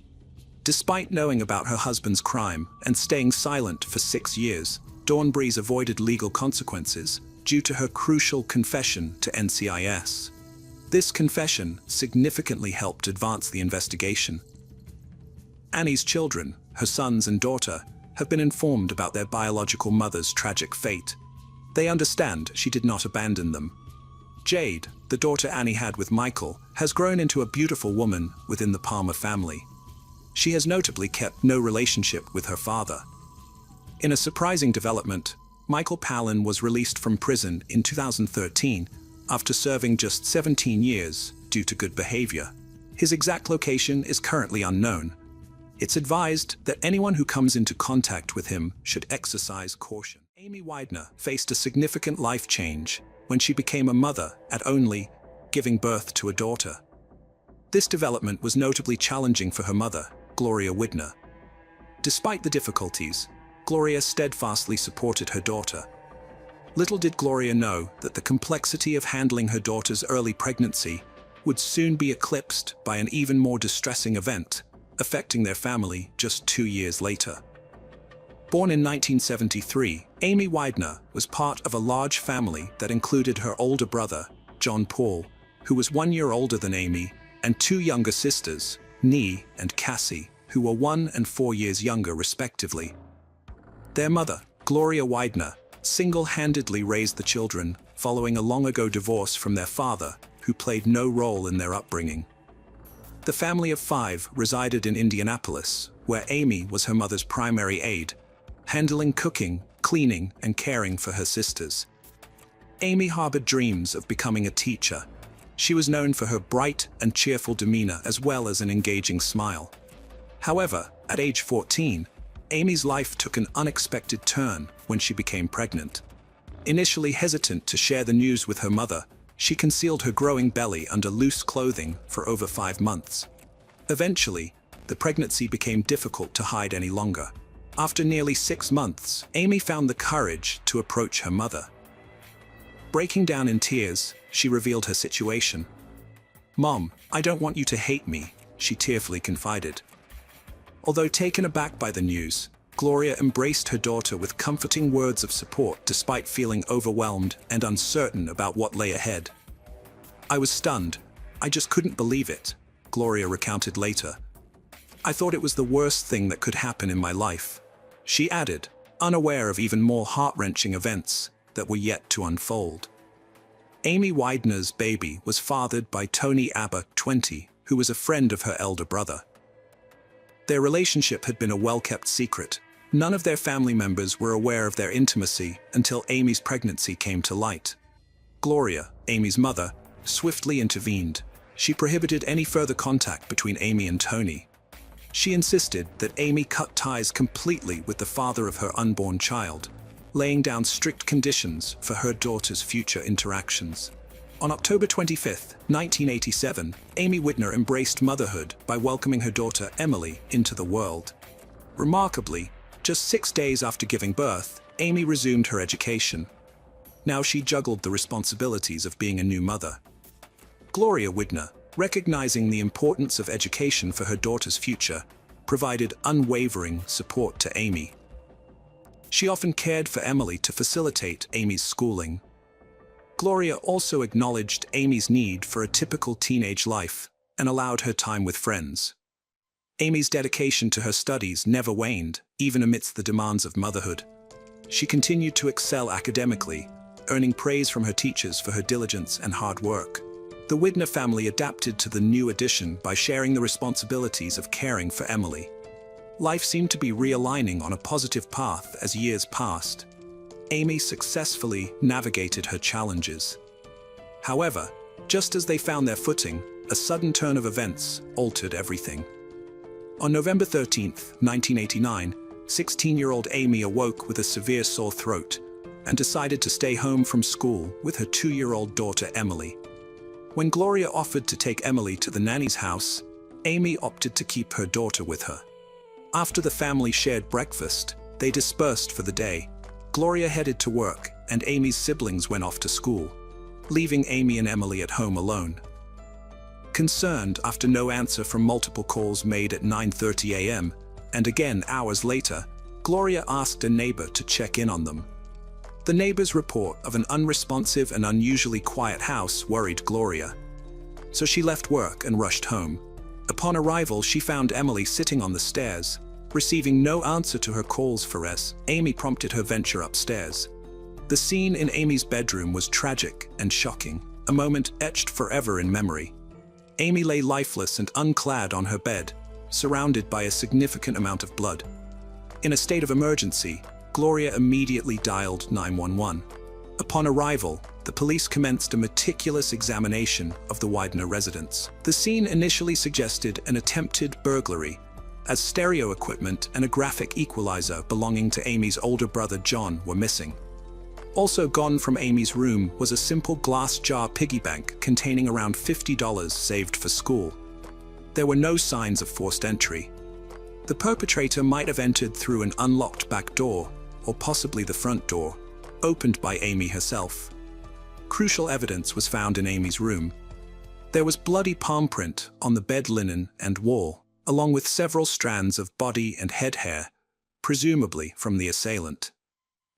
Despite knowing about her husband's crime and staying silent for 6 years, Dawn Breeze avoided legal consequences due to her crucial confession to NCIS. This confession significantly helped advance the investigation. Annie's children, her sons and daughter, have been informed about their biological mother's tragic fate. They understand she did not abandon them. Jade, the daughter Annie had with Michael, has grown into a beautiful woman within the Palmer family. She has notably kept no relationship with her father. In a surprising development, Michael Palin was released from prison in 2013 after serving just 17 years due to good behavior. His exact location is currently unknown. It's advised that anyone who comes into contact with him should exercise caution. Amy Widener faced a significant life change when she became a mother at only giving birth to a daughter. This development was notably challenging for her mother, Gloria Widener. Despite the difficulties, Gloria steadfastly supported her daughter. Little did Gloria know that the complexity of handling her daughter's early pregnancy would soon be eclipsed by an even more distressing event, affecting their family just 2 years later. Born in 1973, Amy Widener was part of a large family that included her older brother, John Paul, who was 1 year older than Amy, and 2 younger sisters, Nee and Cassie, who were 1 and 4 years younger respectively. Their mother, Gloria Widener, single-handedly raised the children following a long-ago divorce from their father, who played no role in their upbringing. The family of 5 resided in Indianapolis, where Amy was her mother's primary aide, handling cooking, cleaning, and caring for her sisters. Amy harbored dreams of becoming a teacher. She was known for her bright and cheerful demeanor as well as an engaging smile. However, at age 14, Amy's life took an unexpected turn when she became pregnant. Initially hesitant to share the news with her mother, she concealed her growing belly under loose clothing for over 5 months. Eventually, the pregnancy became difficult to hide any longer. After nearly 6 months, Amy found the courage to approach her mother. Breaking down in tears, she revealed her situation. "Mom, I don't want you to hate me," she tearfully confided. Although taken aback by the news, Gloria embraced her daughter with comforting words of support despite feeling overwhelmed and uncertain about what lay ahead. "I was stunned. I just couldn't believe it," Gloria recounted later. "I thought it was the worst thing that could happen in my life," she added, unaware of even more heart-wrenching events that were yet to unfold. Amy Widener's baby was fathered by Tony Abba, 20, who was a friend of her elder brother. Their relationship had been a well-kept secret. None of their family members were aware of their intimacy until Amy's pregnancy came to light. Gloria, Amy's mother, swiftly intervened. She prohibited any further contact between Amy and Tony. She insisted that Amy cut ties completely with the father of her unborn child, laying down strict conditions for her daughter's future interactions. On October 25, 1987, Amy Whitner embraced motherhood by welcoming her daughter Emily into the world. Remarkably, just 6 days after giving birth, Amy resumed her education. Now she juggled the responsibilities of being a new mother. Gloria Whitner, recognizing the importance of education for her daughter's future, provided unwavering support to Amy. She often cared for Emily to facilitate Amy's schooling. Gloria also acknowledged Amy's need for a typical teenage life and allowed her time with friends. Amy's dedication to her studies never waned, even amidst the demands of motherhood. She continued to excel academically, earning praise from her teachers for her diligence and hard work. The Whitner family adapted to the new addition by sharing the responsibilities of caring for Emily. Life seemed to be realigning on a positive path as years passed. Amy successfully navigated her challenges. However, just as they found their footing, a sudden turn of events altered everything. On November 13, 1989, 16-year-old Amy awoke with a severe sore throat and decided to stay home from school with her 2-year-old daughter Emily. When Gloria offered to take Emily to the nanny's house, Amy opted to keep her daughter with her. After the family shared breakfast, they dispersed for the day. Gloria headed to work, and Amy's siblings went off to school, leaving Amy and Emily at home alone. Concerned after no answer from multiple calls made at 9:30 a.m., and again hours later, Gloria asked a neighbor to check in on them. The neighbor's report of an unresponsive and unusually quiet house worried Gloria. So she left work and rushed home. Upon arrival, she found Emily sitting on the stairs. Receiving no answer to her calls Amy prompted her venture upstairs. The scene in Amy's bedroom was tragic and shocking, a moment etched forever in memory. Amy lay lifeless and unclad on her bed, surrounded by a significant amount of blood. In a state of emergency, Gloria immediately dialed 911. Upon arrival, the police commenced a meticulous examination of the Whitner residence. The scene initially suggested an attempted burglary, as stereo equipment and a graphic equalizer belonging to Amy's older brother John were missing. Also gone from Amy's room was a simple glass jar piggy bank containing around $50 saved for school. There were no signs of forced entry. The perpetrator might have entered through an unlocked back door, or possibly the front door, opened by Amy herself. Crucial evidence was found in Amy's room. There was bloody palm print on the bed linen and wall, along with several strands of body and head hair, presumably from the assailant.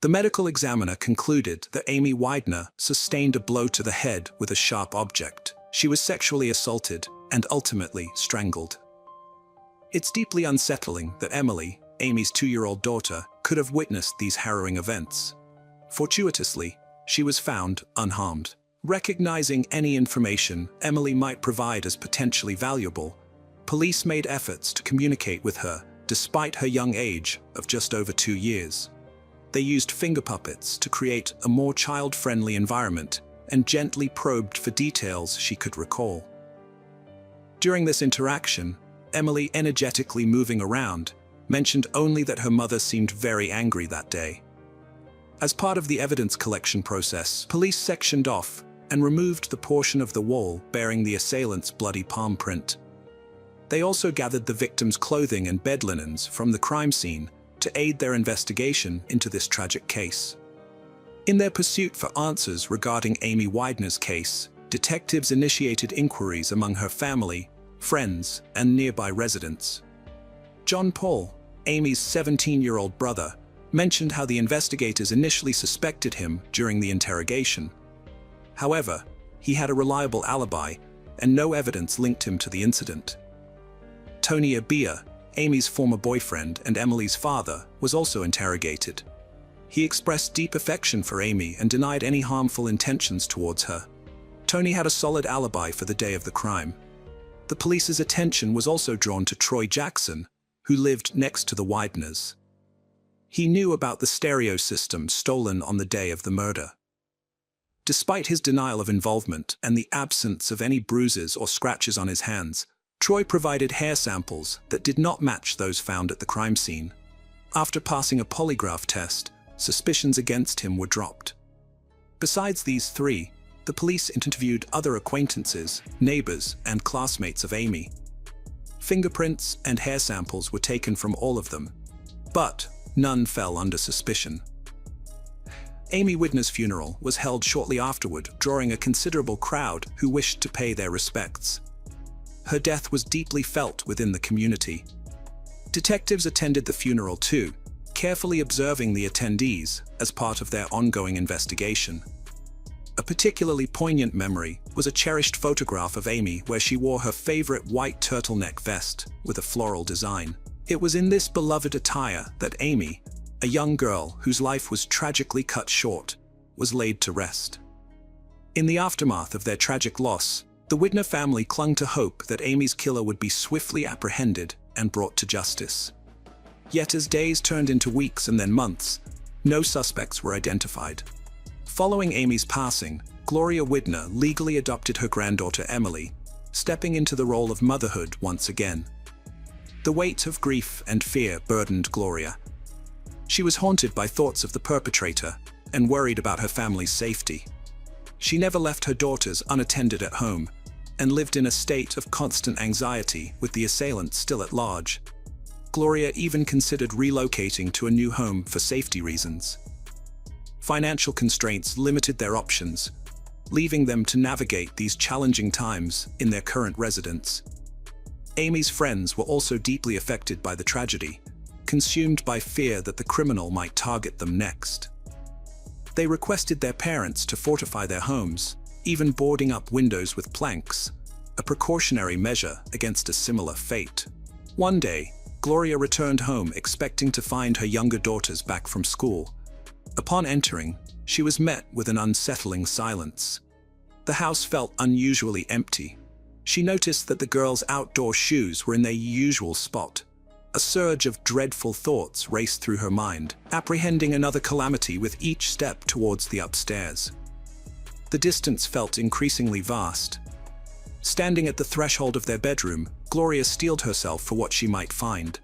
The medical examiner concluded that Amy Whitner sustained a blow to the head with a sharp object. She was sexually assaulted and ultimately strangled. It's deeply unsettling that Emily, Amy's 2-year-old daughter, could have witnessed these harrowing events. Fortuitously, she was found unharmed. Recognizing any information Emily might provide as potentially valuable, police made efforts to communicate with her despite her young age of just over 2 years. They used finger puppets to create a more child-friendly environment and gently probed for details she could recall. During this interaction, Emily, energetically moving around, mentioned only that her mother seemed very angry that day. As part of the evidence collection process, police sectioned off and removed the portion of the wall bearing the assailant's bloody palm print. They also gathered the victim's clothing and bed linens from the crime scene to aid their investigation into this tragic case. In their pursuit for answers regarding Amy Whitner's case, detectives initiated inquiries among her family, friends, and nearby residents. John Paul, Amy's 17-year-old brother, mentioned how the investigators initially suspected him during the interrogation. However, he had a reliable alibi, and no evidence linked him to the incident. Tony Abia, Amy's former boyfriend and Emily's father, was also interrogated. He expressed deep affection for Amy and denied any harmful intentions towards her. Tony had a solid alibi for the day of the crime. The police's attention was also drawn to Troy Jackson, who lived next to the Whitners. He knew about the stereo system stolen on the day of the murder. Despite his denial of involvement and the absence of any bruises or scratches on his hands, Troy provided hair samples that did not match those found at the crime scene. After passing a polygraph test, suspicions against him were dropped. Besides these three, the police interviewed other acquaintances, neighbors, and classmates of Amy. Fingerprints and hair samples were taken from all of them, but none fell under suspicion. Amy Widner's funeral was held shortly afterward, drawing a considerable crowd who wished to pay their respects. Her death was deeply felt within the community. Detectives attended the funeral too, carefully observing the attendees as part of their ongoing investigation. A particularly poignant memory was a cherished photograph of Amy where she wore her favorite white turtleneck vest with a floral design. It was in this beloved attire that Amy, a young girl whose life was tragically cut short, was laid to rest. In the aftermath of their tragic loss, the Widner family clung to hope that Amy's killer would be swiftly apprehended and brought to justice. Yet as days turned into weeks and then months, no suspects were identified. Following Amy's passing, Gloria Widner legally adopted her granddaughter Emily, stepping into the role of motherhood once again. The weight of grief and fear burdened Gloria. She was haunted by thoughts of the perpetrator and worried about her family's safety. She never left her daughters unattended at home and lived in a state of constant anxiety with the assailant still at large. Gloria even considered relocating to a new home for safety reasons. Financial constraints limited their options, leaving them to navigate these challenging times in their current residence. Amy's friends were also deeply affected by the tragedy, consumed by fear that the criminal might target them next. They requested their parents to fortify their homes, even boarding up windows with planks, a precautionary measure against a similar fate. One day, Gloria returned home expecting to find her younger daughters back from school. Upon entering, she was met with an unsettling silence. The house felt unusually empty. She noticed that the girls' outdoor shoes were in their usual spot. A surge of dreadful thoughts raced through her mind, apprehending another calamity with each step towards the upstairs. The distance felt increasingly vast. Standing at the threshold of their bedroom, Gloria steeled herself for what she might find.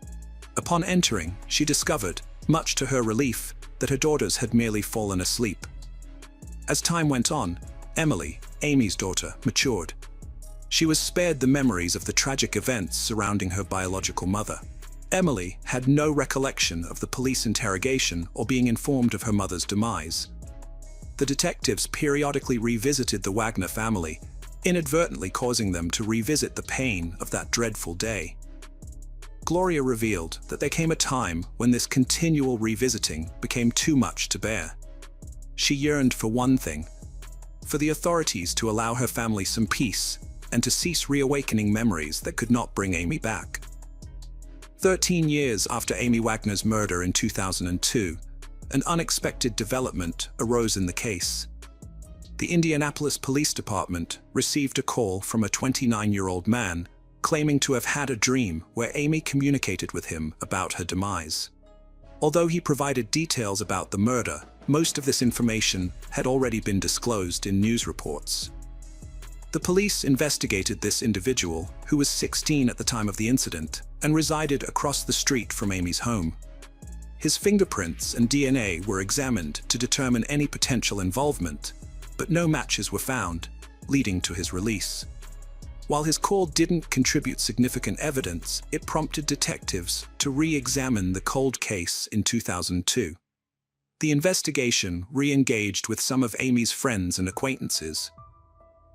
Upon entering, she discovered, much to her relief, that her daughters had merely fallen asleep. As time went on, Emily, Amy's daughter, matured. She was spared the memories of the tragic events surrounding her biological mother. Emily had no recollection of the police interrogation or being informed of her mother's demise. The detectives periodically revisited the Wagner family, inadvertently causing them to revisit the pain of that dreadful day. Gloria revealed that there came a time when this continual revisiting became too much to bear. She yearned for one thing: for the authorities to allow her family some peace and to cease reawakening memories that could not bring Amy back. 13 years after Amy Wagner's murder in 2002, an unexpected development arose in the case. The Indianapolis Police Department received a call from a 29-year-old man claiming to have had a dream where Amy communicated with him about her demise. Although he provided details about the murder, most of this information had already been disclosed in news reports. The police investigated this individual, who was 16 at the time of the incident, and resided across the street from Amy's home. His fingerprints and DNA were examined to determine any potential involvement, but no matches were found, leading to his release. While his call didn't contribute significant evidence, it prompted detectives to re-examine the cold case in 2002. The investigation re-engaged with some of Amy's friends and acquaintances,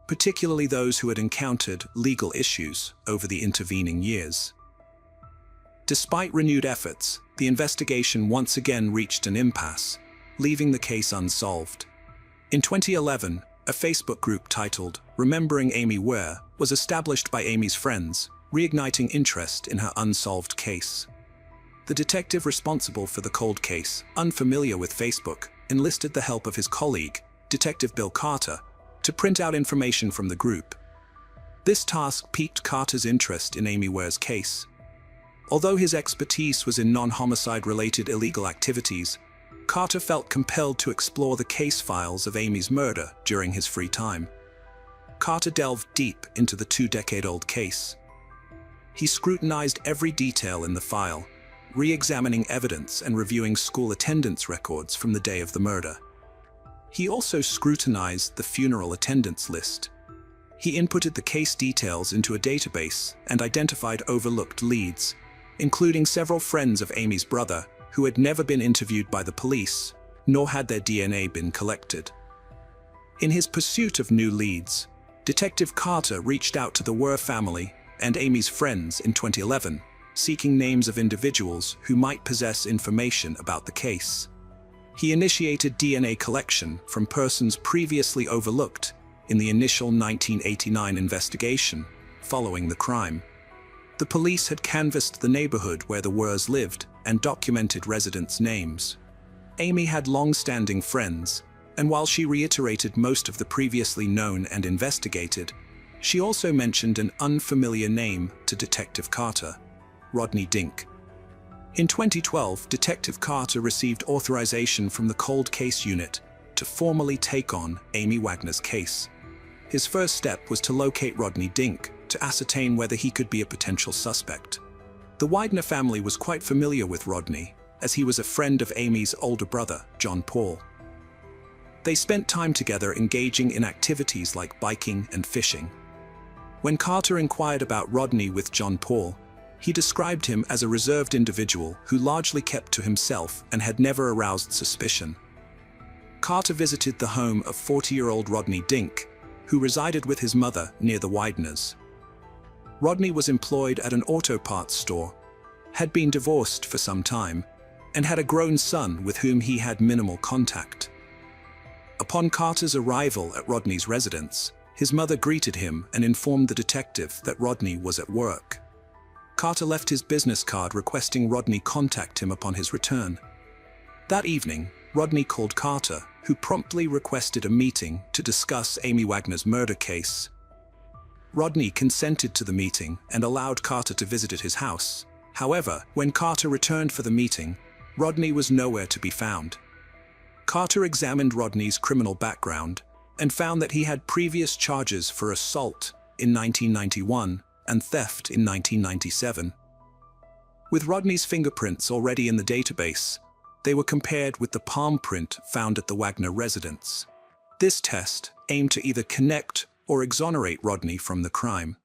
particularly those who had encountered legal issues over the intervening years. Despite renewed efforts, the investigation once again reached an impasse, leaving the case unsolved. In 2011, a Facebook group titled "Remembering Amy Ware" was established by Amy's friends, reigniting interest in her unsolved case. The detective responsible for the cold case, unfamiliar with Facebook, enlisted the help of his colleague, Detective Bill Carter, to print out information from the group. This task piqued Carter's interest in Amy Ware's case. Although his expertise was in non-homicide-related illegal activities, Carter felt compelled to explore the case files of Amy's murder during his free time. Carter delved deep into the 2-decade-old case. He scrutinized every detail in the file, re-examining evidence and reviewing school attendance records from the day of the murder. He also scrutinized the funeral attendance list. He inputted the case details into a database and identified overlooked leads, including several friends of Amy's brother who had never been interviewed by the police, nor had their DNA been collected. In his pursuit of new leads, Detective Carter reached out to the Were family and Amy's friends in 2011, seeking names of individuals who might possess information about the case. He initiated DNA collection from persons previously overlooked in the initial 1989 investigation following the crime. The police had canvassed the neighborhood where the Wers lived and documented residents' names. Amy had long-standing friends, and while she reiterated most of the previously known and investigated, she also mentioned an unfamiliar name to Detective Carter: Rodney Dink. In 2012, Detective Carter received authorization from the Cold Case Unit to formally take on Amy Wagner's case. His first step was to locate Rodney Dink to ascertain whether he could be a potential suspect. The Wagner family was quite familiar with Rodney, as he was a friend of Amy's older brother, John Paul. They spent time together engaging in activities like biking and fishing. When Carter inquired about Rodney with John Paul, he described him as a reserved individual who largely kept to himself and had never aroused suspicion. Carter visited the home of 40-year-old Rodney Dink, who resided with his mother near the Wideners. Rodney was employed at an auto parts store, had been divorced for some time, and had a grown son with whom he had minimal contact. Upon Carter's arrival at Rodney's residence, his mother greeted him and informed the detective that Rodney was at work. Carter left his business card requesting Rodney contact him upon his return. That evening, Rodney called Carter, who promptly requested a meeting to discuss Amy Wagner's murder case. Rodney consented to the meeting and allowed Carter to visit at his house. However, when Carter returned for the meeting, Rodney was nowhere to be found. Carter examined Rodney's criminal background and found that he had previous charges for assault in 1991 and theft in 1997. With Rodney's fingerprints already in the database, they were compared with the palm print found at the Wagner residence. This test aimed to either connect or exonerate Rodney from the crime.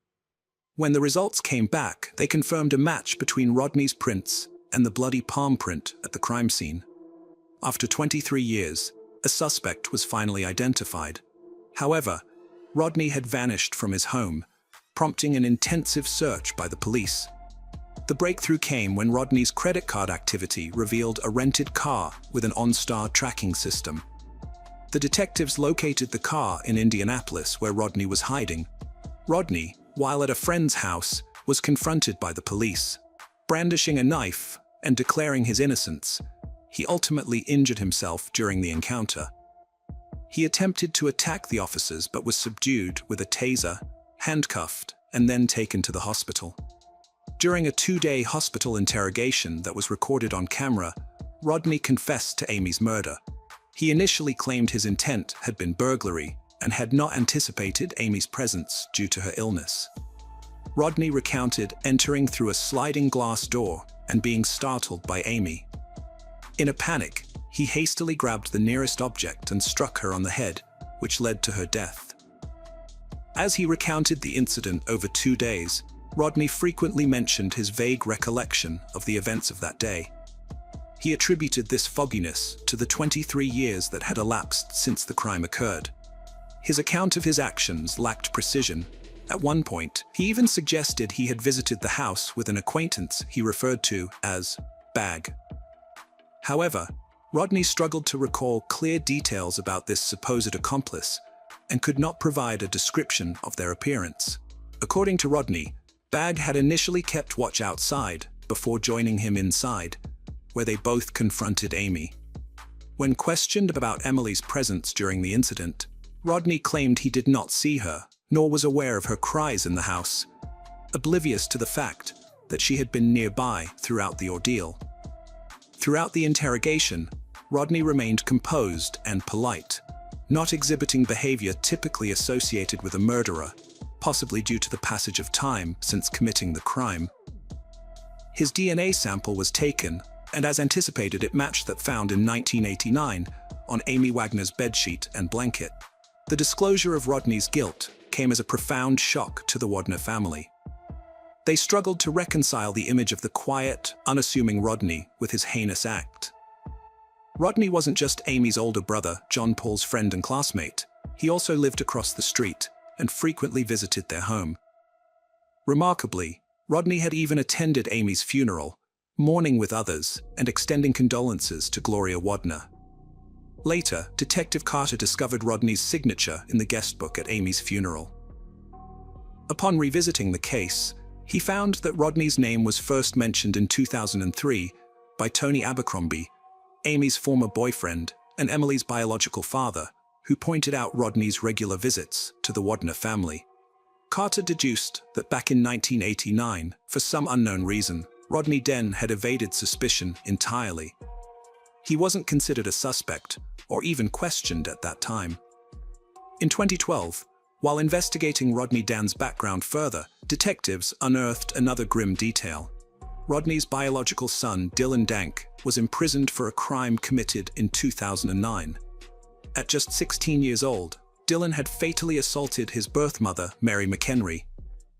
When the results came back, they confirmed a match between Rodney's prints and the bloody palm print at the crime scene. After 23 years, a suspect was finally identified. However, Rodney had vanished from his home, prompting an intensive search by the police. The breakthrough came when Rodney's credit card activity revealed a rented car with an OnStar tracking system. The detectives located the car in Indianapolis where Rodney was hiding. Rodney, while at a friend's house, was confronted by the police. Brandishing a knife and declaring his innocence, he ultimately injured himself during the encounter. He attempted to attack the officers but was subdued with a taser, handcuffed, and then taken to the hospital. During a 2-day hospital interrogation that was recorded on camera, Rodney confessed to Amy's murder. He initially claimed his intent had been burglary and had not anticipated Amy's presence due to her illness. Rodney recounted entering through a sliding glass door and being startled by Amy. In a panic, he hastily grabbed the nearest object and struck her on the head, which led to her death. As he recounted the incident over 2 days, Rodney frequently mentioned his vague recollection of the events of that day. He attributed this fogginess to the 23 years that had elapsed since the crime occurred. His account of his actions lacked precision. At one point, he even suggested he had visited the house with an acquaintance he referred to as Bag. However, Rodney struggled to recall clear details about this supposed accomplice and could not provide a description of their appearance. According to Rodney, Bag had initially kept watch outside before joining him inside, where they both confronted Amy. When questioned about Emily's presence during the incident, Rodney claimed he did not see her, nor was aware of her cries in the house, oblivious to the fact that she had been nearby throughout the ordeal. Throughout the interrogation, Rodney remained composed and polite, not exhibiting behavior typically associated with a murderer, possibly due to the passage of time since committing the crime. His DNA sample was taken, and as anticipated, it matched that found in 1989 on Amy Wagner's bedsheet and blanket. The disclosure of Rodney's guilt came as a profound shock to the Wagner family. They struggled to reconcile the image of the quiet, unassuming Rodney with his heinous act. Rodney wasn't just Amy's older brother, John Paul's friend and classmate. He also lived across the street and frequently visited their home. Remarkably, Rodney had even attended Amy's funeral, mourning with others and extending condolences to Gloria Wagner. Later, Detective Carter discovered Rodney's signature in the guest book at Amy's funeral. Upon revisiting the case, he found that Rodney's name was first mentioned in 2003 by Tony Abercrombie, Amy's former boyfriend and Emily's biological father, who pointed out Rodney's regular visits to the Wagner family. Carter deduced that back in 1989, for some unknown reason, Rodney Den had evaded suspicion entirely. He wasn't considered a suspect or even questioned at that time. In 2012, while investigating Rodney Dan's background further, detectives unearthed another grim detail. Rodney's biological son, Dylan Dank, was imprisoned for a crime committed in 2009. At just 16 years old, Dylan had fatally assaulted his birth mother, Mary McHenry.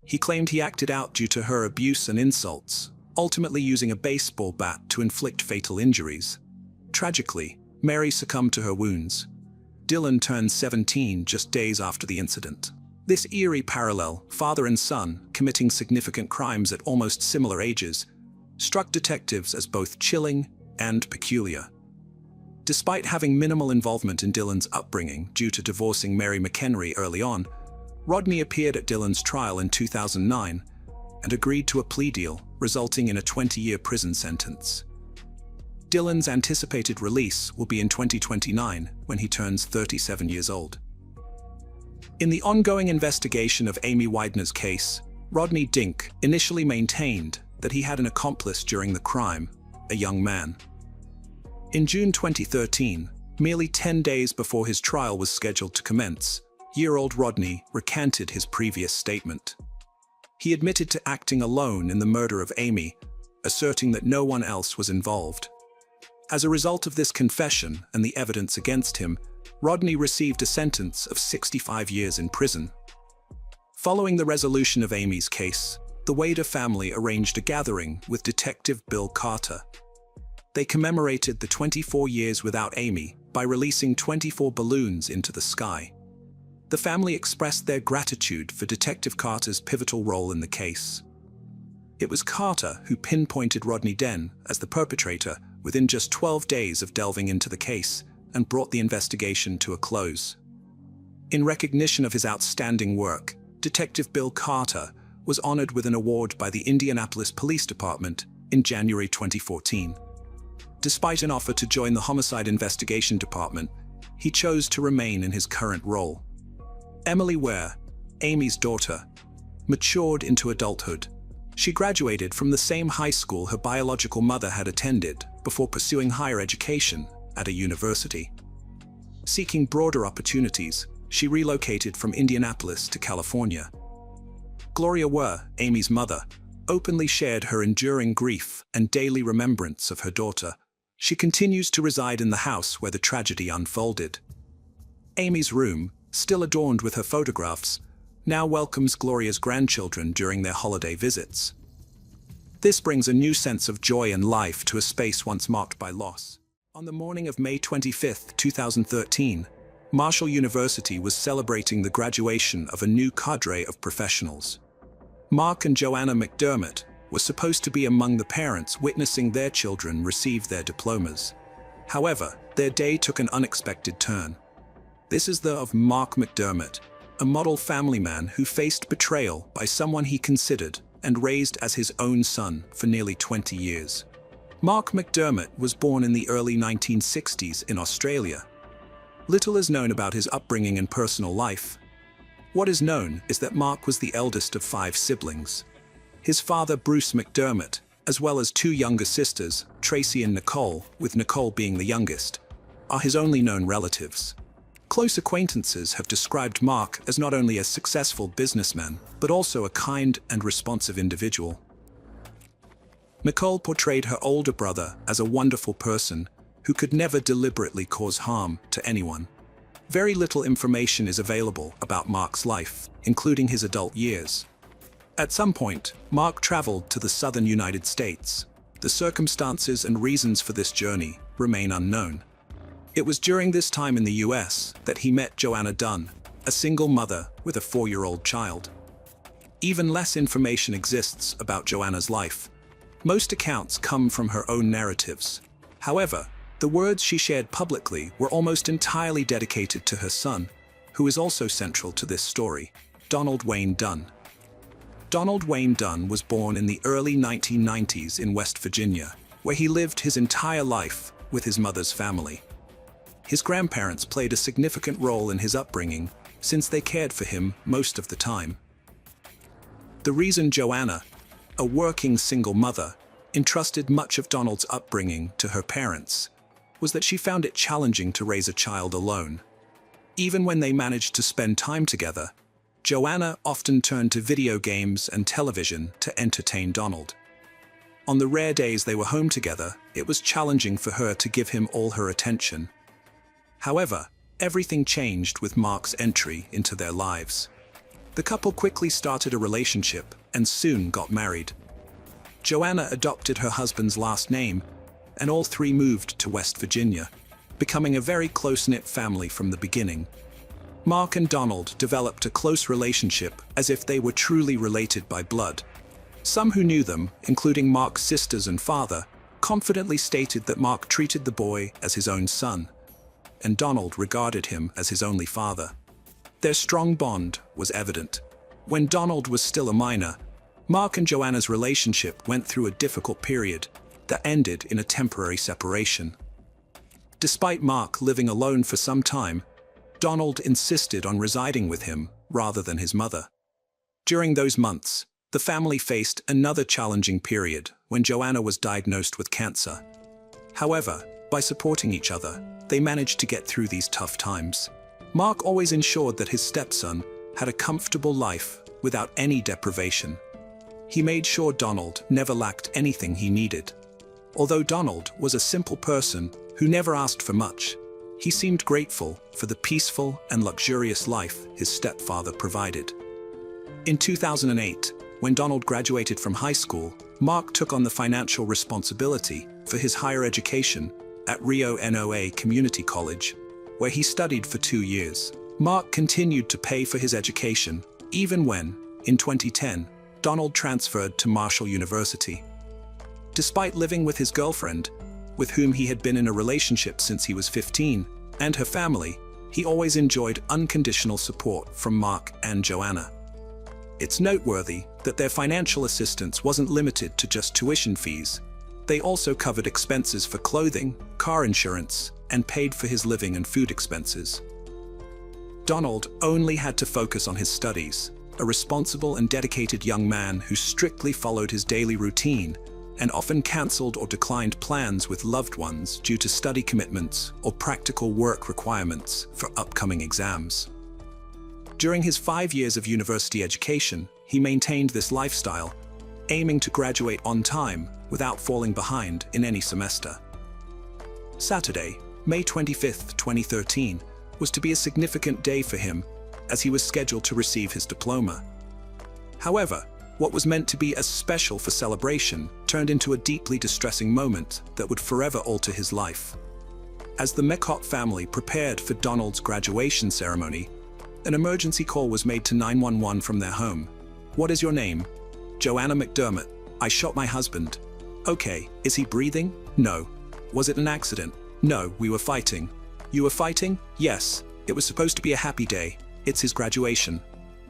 He claimed he acted out due to her abuse and insults, ultimately using a baseball bat to inflict fatal injuries. Tragically, Mary succumbed to her wounds. Dylan turned 17 just days after the incident. This eerie parallel, father and son committing significant crimes at almost similar ages, struck detectives as both chilling and peculiar. Despite having minimal involvement in Dylan's upbringing due to divorcing Mary McHenry early on, Rodney appeared at Dylan's trial in 2009 and agreed to a plea deal, resulting in a 20-year prison sentence. Dylan's anticipated release will be in 2029 when he turns 37 years old. In the ongoing investigation of Amy Wagner's case, Rodney Dink initially maintained that he had an accomplice during the crime, a young man. In June 2013, merely 10 days before his trial was scheduled to commence, year-old Rodney recanted his previous statement. He admitted to acting alone in the murder of Amy, asserting that no one else was involved. As a result of this confession and the evidence against him, Rodney received a sentence of 65 years in prison. Following the resolution of Amy's case, the Wagner family arranged a gathering with Detective Bill Carter. They commemorated the 24 years without Amy by releasing 24 balloons into the sky. The family expressed their gratitude for Detective Carter's pivotal role in the case. It was Carter who pinpointed Rodney Den as the perpetrator within just 12 days of delving into the case and brought the investigation to a close. In recognition of his outstanding work, Detective Bill Carter was honored with an award by the Indianapolis Police Department in January 2014. Despite an offer to join the Homicide Investigation Department, he chose to remain in his current role. Emily Ware, Amy's daughter, matured into adulthood. She graduated from the same high school her biological mother had attended before pursuing higher education at a university. Seeking broader opportunities, she relocated from Indianapolis to California. Gloria Ware, Amy's mother, openly shared her enduring grief and daily remembrance of her daughter. She continues to reside in the house where the tragedy unfolded. Amy's room, still adorned with her photographs, now welcomes Gloria's grandchildren during their holiday visits. This brings a new sense of joy and life to a space once marked by loss. On the morning of May 25, 2013, Marshall University was celebrating the graduation of a new cadre of professionals. Mark and Joanna McDermott were supposed to be among the parents witnessing their children receive their diplomas. However, their day took an unexpected turn. This is the of Mark McDermott, a model family man who faced betrayal by someone he considered and raised as his own son for nearly 20 years. Mark McDermott was born in the early 1960s in Australia. Little is known about his upbringing and personal life. What is known is that Mark was the eldest of 5 siblings. His father, Bruce McDermott, as well as 2 younger sisters, Tracy and Nicole, with Nicole being the youngest, are his only known relatives. Close acquaintances have described Mark as not only a successful businessman, but also a kind and responsive individual. Nicole portrayed her older brother as a wonderful person who could never deliberately cause harm to anyone. Very little information is available about Mark's life, including his adult years. At some point, Mark traveled to the southern United States. The circumstances and reasons for this journey remain unknown. It was during this time in the US that he met Joanna Dunn, a single mother with a 4-year-old child. Even less information exists about Joanna's life. Most accounts come from her own narratives. However, the words she shared publicly were almost entirely dedicated to her son, who is also central to this story, Donald Wayne Dunn. Donald Wayne Dunn was born in the early 1990s in West Virginia, where he lived his entire life with his mother's family. His grandparents played a significant role in his upbringing, since they cared for him most of the time. The reason Joanna, a working single mother, entrusted much of Donald's upbringing to her parents was that she found it challenging to raise a child alone. Even when they managed to spend time together, Joanna often turned to video games and television to entertain Donald. On the rare days they were home together, it was challenging for her to give him all her attention. However, everything changed with Mark's entry into their lives. The couple quickly started a relationship and soon got married. Joanna adopted her husband's last name, and all three moved to West Virginia, becoming a very close-knit family from the beginning. Mark and Donald developed a close relationship as if they were truly related by blood. Some who knew them, including Mark's sisters and father, confidently stated that Mark treated the boy as his own son, and Donald regarded him as his only father. Their strong bond was evident. When Donald was still a minor, Mark and Joanna's relationship went through a difficult period that ended in a temporary separation. Despite Mark living alone for some time, Donald insisted on residing with him rather than his mother. During those months, the family faced another challenging period when Joanna was diagnosed with cancer. However, by supporting each other, they managed to get through these tough times. Mark always ensured that his stepson had a comfortable life without any deprivation. He made sure Donald never lacked anything he needed. Although Donald was a simple person who never asked for much, he seemed grateful for the peaceful and luxurious life his stepfather provided. In 2008, when Donald graduated from high school, Mark took on the financial responsibility for his higher education at Rio Noa Community College, where he studied for 2 years. Mark continued to pay for his education, even when, in 2010, Donald transferred to Marshall University. Despite living with his girlfriend, with whom he had been in a relationship since he was 15, and her family, he always enjoyed unconditional support from Mark and Joanna. It's noteworthy that their financial assistance wasn't limited to just tuition fees. They also covered expenses for clothing, car insurance, and paid for his living and food expenses. Donald only had to focus on his studies, a responsible and dedicated young man who strictly followed his daily routine and often cancelled or declined plans with loved ones due to study commitments or practical work requirements for upcoming exams. During his 5 years of university education, he maintained this lifestyle, aiming to graduate on time without falling behind in any semester. Saturday, May 25, 2013, was to be a significant day for him as he was scheduled to receive his diploma. However, what was meant to be as special for celebration turned into a deeply distressing moment that would forever alter his life. As the McCott family prepared for Donald's graduation ceremony, an emergency call was made to 911 from their home. "What is your name?" "Joanna McDermott. I shot my husband." "Okay, is he breathing?" "No." "Was it an accident?" "No, we were fighting." "You were fighting?" "Yes. It was supposed to be a happy day. It's his graduation."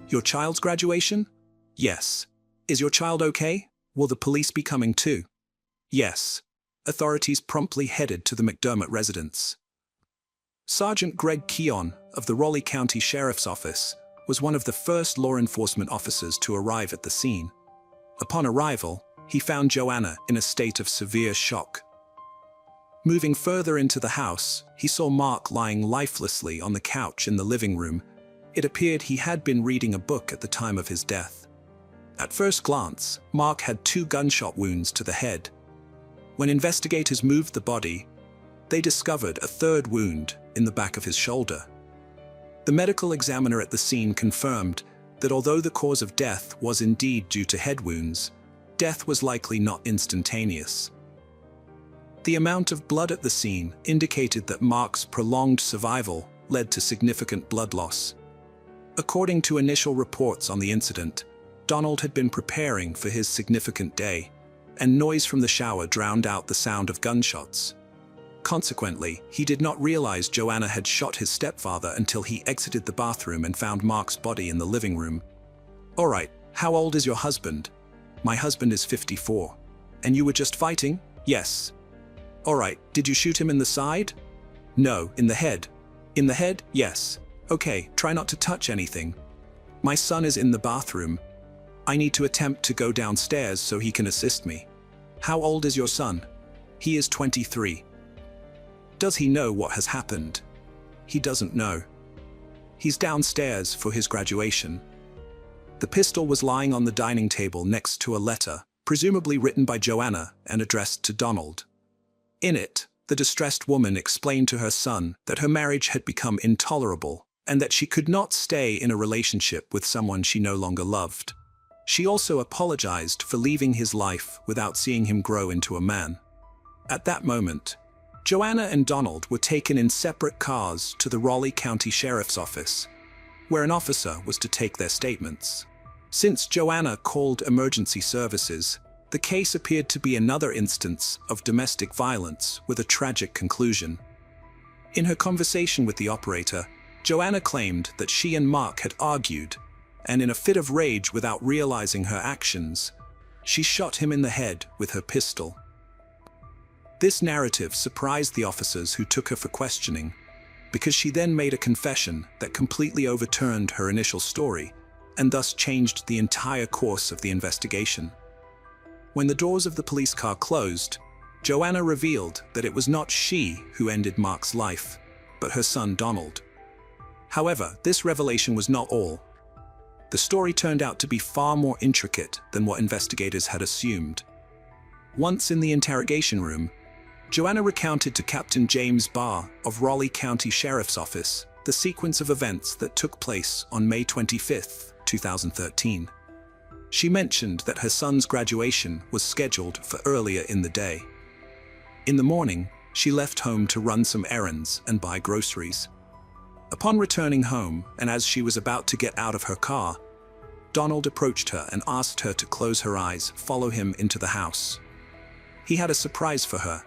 "Your child's graduation?" "Yes." "Is your child okay? Will the police be coming too?" "Yes." Authorities promptly headed to the McDermott residence. Sergeant Greg Keon of the Raleigh County Sheriff's Office was one of the first law enforcement officers to arrive at the scene. Upon arrival, he found Joanna in a state of severe shock. Moving further into the house, he saw Mark lying lifelessly on the couch in the living room. It appeared he had been reading a book at the time of his death. At first glance, Mark had 2 gunshot wounds to the head. When investigators moved the body, they discovered a 3rd wound in the back of his shoulder. The medical examiner at the scene confirmed that although the cause of death was indeed due to head wounds, death was likely not instantaneous. The amount of blood at the scene indicated that Mark's prolonged survival led to significant blood loss. According to initial reports on the incident, Donald had been preparing for his significant day, and noise from the shower drowned out the sound of gunshots. Consequently, he did not realize Joanna had shot his stepfather until he exited the bathroom and found Mark's body in the living room. "All right, how old is your husband?" "My husband is 54. "And you were just fighting?" "Yes." "All right, did you shoot him in the side?" "No, in the head." "In the head?" "Yes." "Okay, try not to touch anything." "My son is in the bathroom. I need to attempt to go downstairs so he can assist me." "How old is your son?" "He is 23. "Does he know what has happened?" "He doesn't know. He's downstairs for his graduation." The pistol was lying on the dining table next to a letter, presumably written by Joanna and addressed to Donald. In it, the distressed woman explained to her son that her marriage had become intolerable and that she could not stay in a relationship with someone she no longer loved. She also apologized for leaving his life without seeing him grow into a man. At that moment, Joanna and Donald were taken in separate cars to the Raleigh County Sheriff's Office, where an officer was to take their statements. Since Joanna called emergency services, the case appeared to be another instance of domestic violence with a tragic conclusion. In her conversation with the operator, Joanna claimed that she and Mark had argued, and in a fit of rage without realizing her actions, she shot him in the head with her pistol. This narrative surprised the officers who took her for questioning, because she then made a confession that completely overturned her initial story, and thus changed the entire course of the investigation. When the doors of the police car closed, Joanna revealed that it was not she who ended Mark's life, but her son Donald. However, this revelation was not all. The story turned out to be far more intricate than what investigators had assumed. Once in the interrogation room, Joanna recounted to Captain James Barr of Raleigh County Sheriff's Office the sequence of events that took place on May 25, 2013. She mentioned that her son's graduation was scheduled for earlier in the day. In the morning, she left home to run some errands and buy groceries. Upon returning home, and as she was about to get out of her car, Donald approached her and asked her to close her eyes, follow him into the house. He had a surprise for her.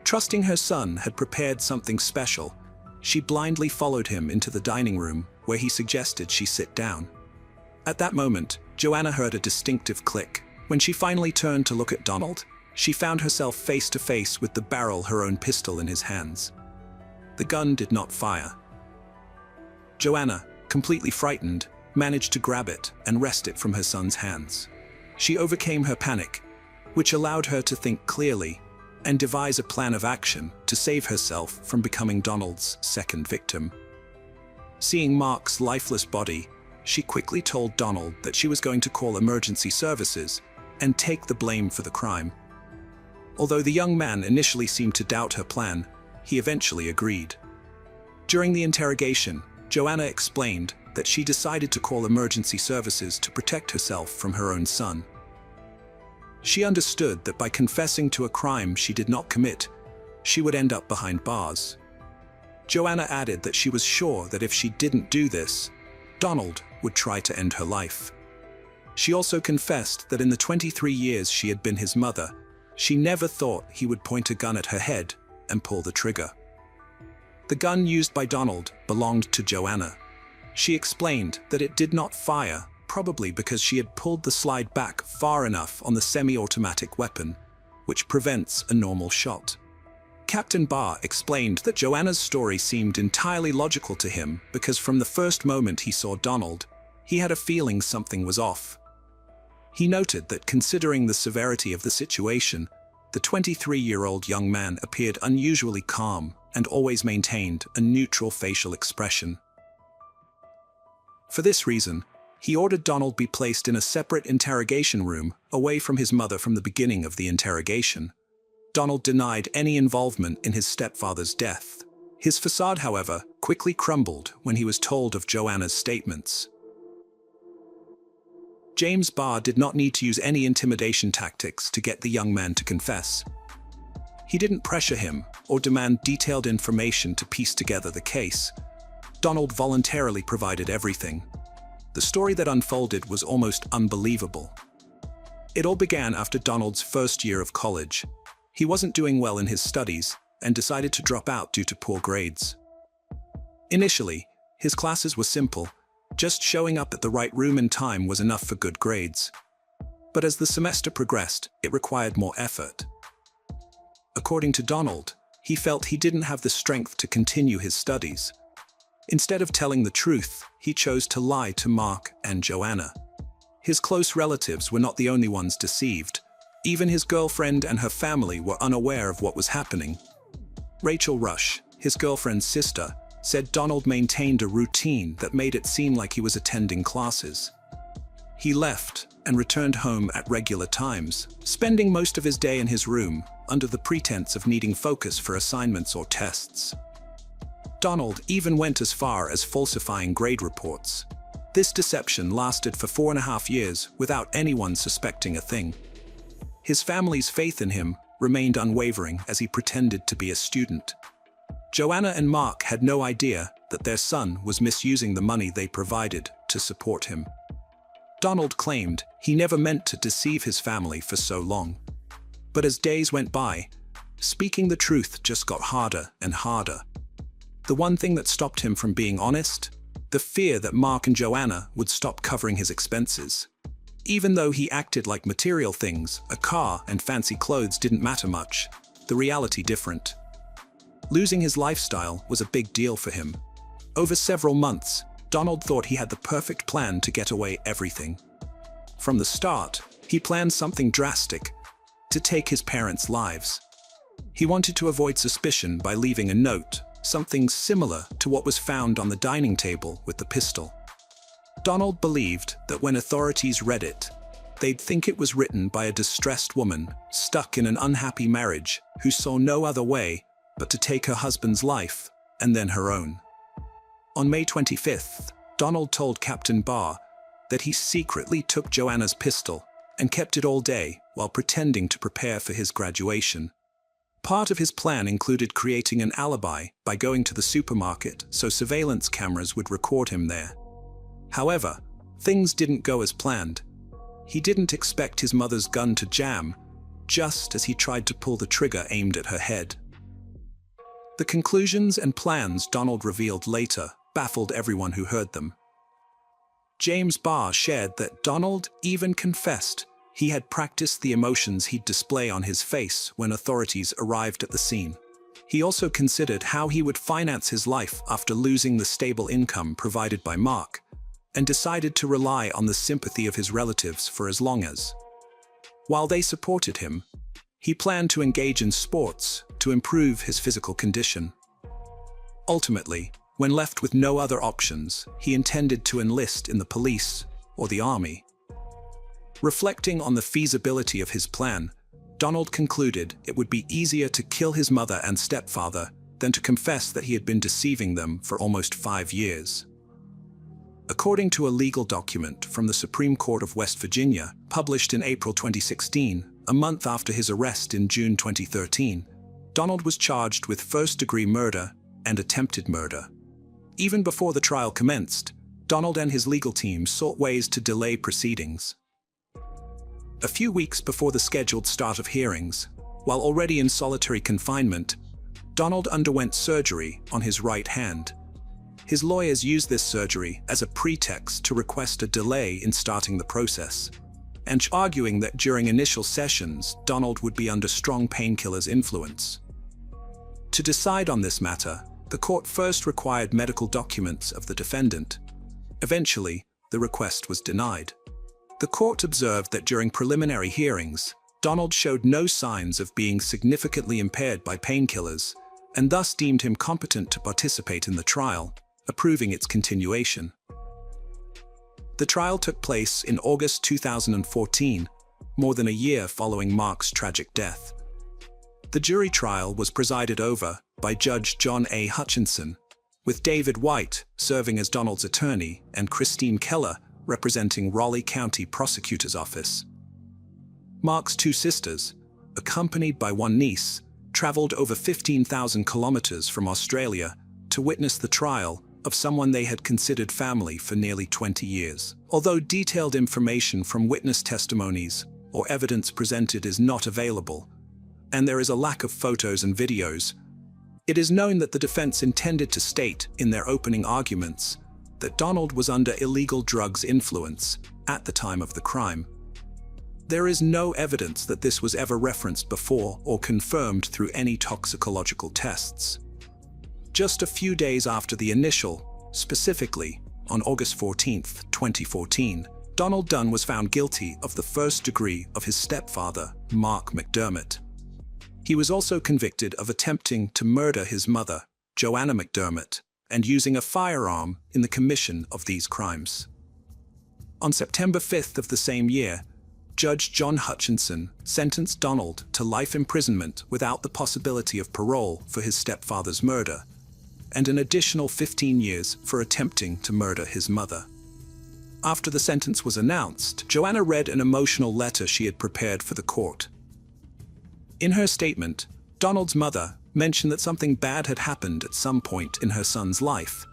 Trusting her son had prepared something special, she blindly followed him into the dining room, where he suggested she sit down. At that moment, Joanna heard a distinctive click. When she finally turned to look at Donald, she found herself face to face with the barrel of her own pistol in his hands. The gun did not fire. Joanna, completely frightened, managed to grab it and wrest it from her son's hands. She overcame her panic, which allowed her to think clearly and devise a plan of action to save herself from becoming Donald's second victim. Seeing Mark's lifeless body, she quickly told Donald that she was going to call emergency services and take the blame for the crime. Although the young man initially seemed to doubt her plan, he eventually agreed. During the interrogation, Joanna explained that she decided to call emergency services to protect herself from her own son. She understood that by confessing to a crime she did not commit, she would end up behind bars. Joanna added that she was sure that if she didn't do this, Donald would try to end her life. She also confessed that in the 23 years she had been his mother, she never thought he would point a gun at her head and pull the trigger. The gun used by Donald belonged to Joanna. She explained that it did not fire, probably because she had pulled the slide back far enough on the semi-automatic weapon, which prevents a normal shot. Captain Barr explained that Joanna's story seemed entirely logical to him because from the first moment he saw Donald, he had a feeling something was off. He noted that considering the severity of the situation, the 23-year-old young man appeared unusually calm and always maintained a neutral facial expression. For this reason, he ordered Donald be placed in a separate interrogation room away from his mother from the beginning of the interrogation. Donald denied any involvement in his stepfather's death. His facade, however, quickly crumbled when he was told of Joanna's statements. James Barr did not need to use any intimidation tactics to get the young man to confess. He didn't pressure him or demand detailed information to piece together the case. Donald voluntarily provided everything. The story that unfolded was almost unbelievable. It all began after Donald's first year of college. He wasn't doing well in his studies and decided to drop out due to poor grades. Initially, his classes were simple. Just showing up at the right room and time was enough for good grades. But as the semester progressed, it required more effort. According to Donald, he felt he didn't have the strength to continue his studies. Instead of telling the truth, he chose to lie to Mark and Joanna. His close relatives were not the only ones deceived. Even his girlfriend and her family were unaware of what was happening. Rachel Rush, his girlfriend's sister, said Donald maintained a routine that made it seem like he was attending classes. He left and returned home at regular times, spending most of his day in his room under the pretense of needing focus for assignments or tests. Donald even went as far as falsifying grade reports. This deception lasted for 4.5 years without anyone suspecting a thing. His family's faith in him remained unwavering as he pretended to be a student. Joanna and Mark had no idea that their son was misusing the money they provided to support him. Donald claimed he never meant to deceive his family for so long. But as days went by, speaking the truth just got harder and harder. The one thing that stopped him from being honest? The fear that Mark and Joanna would stop covering his expenses. Even though he acted like material things, a car and fancy clothes didn't matter much, the reality different. Losing his lifestyle was a big deal for him. Over several months, Donald thought he had the perfect plan to get away everything. From the start, he planned something drastic: to take his parents' lives. He wanted to avoid suspicion by leaving a note, something similar to what was found on the dining table with the pistol. Donald believed that when authorities read it, they'd think it was written by a distressed woman stuck in an unhappy marriage who saw no other way but to take her husband's life and then her own. On May 25th, Donald told Captain Barr that he secretly took Joanna's pistol and kept it all day while pretending to prepare for his graduation. Part of his plan included creating an alibi by going to the supermarket so surveillance cameras would record him there. However, things didn't go as planned. He didn't expect his mother's gun to jam just as he tried to pull the trigger aimed at her head. The conclusions and plans Donald revealed later baffled everyone who heard them. James Barr shared that Donald even confessed he had practiced the emotions he'd display on his face when authorities arrived at the scene. He also considered how he would finance his life after losing the stable income provided by Mark, and decided to rely on the sympathy of his relatives for as long as. While they supported him, he planned to engage in sports to improve his physical condition. Ultimately, when left with no other options, he intended to enlist in the police or the army. Reflecting on the feasibility of his plan, Donald concluded it would be easier to kill his mother and stepfather than to confess that he had been deceiving them for almost 5 years. According to a legal document from the Supreme Court of West Virginia, published in April 2016, a month after his arrest in June 2013, Donald was charged with first-degree murder and attempted murder. Even before the trial commenced, Donald and his legal team sought ways to delay proceedings. A few weeks before the scheduled start of hearings, while already in solitary confinement, Donald underwent surgery on his right hand. His lawyers used this surgery as a pretext to request a delay in starting the process, and arguing that during initial sessions, Donald would be under strong painkillers' influence. To decide on this matter, the court first required medical documents of the defendant. Eventually, the request was denied. The court observed that during preliminary hearings, Donald showed no signs of being significantly impaired by painkillers, and thus deemed him competent to participate in the trial, approving its continuation. The trial took place in August 2014, more than a year following Mark's tragic death. The jury trial was presided over by Judge John A. Hutchinson, with David White serving as Donald's attorney and Christine Keller representing Raleigh County Prosecutor's Office. Mark's two sisters, accompanied by one niece, traveled over 15,000 kilometers from Australia to witness the trial of someone they had considered family for nearly 20 years. Although detailed information from witness testimonies or evidence presented is not available, and there is a lack of photos and videos, it is known that the defense intended to state in their opening arguments that Donald was under illegal drugs influence at the time of the crime. There is no evidence that this was ever referenced before or confirmed through any toxicological tests. Just a few days after the initial, specifically on August 14, 2014, Donald Dunn was found guilty of the first degree of his stepfather, Mark McDermott. He was also convicted of attempting to murder his mother, Joanna McDermott, and using a firearm in the commission of these crimes. On September 5th of the same year, Judge John Hutchinson sentenced Donald to life imprisonment without the possibility of parole for his stepfather's murder, and an additional 15 years for attempting to murder his mother. After the sentence was announced, Joanna read an emotional letter she had prepared for the court. In her statement, Donald's mother mentioned that something bad had happened at some point in her son's life,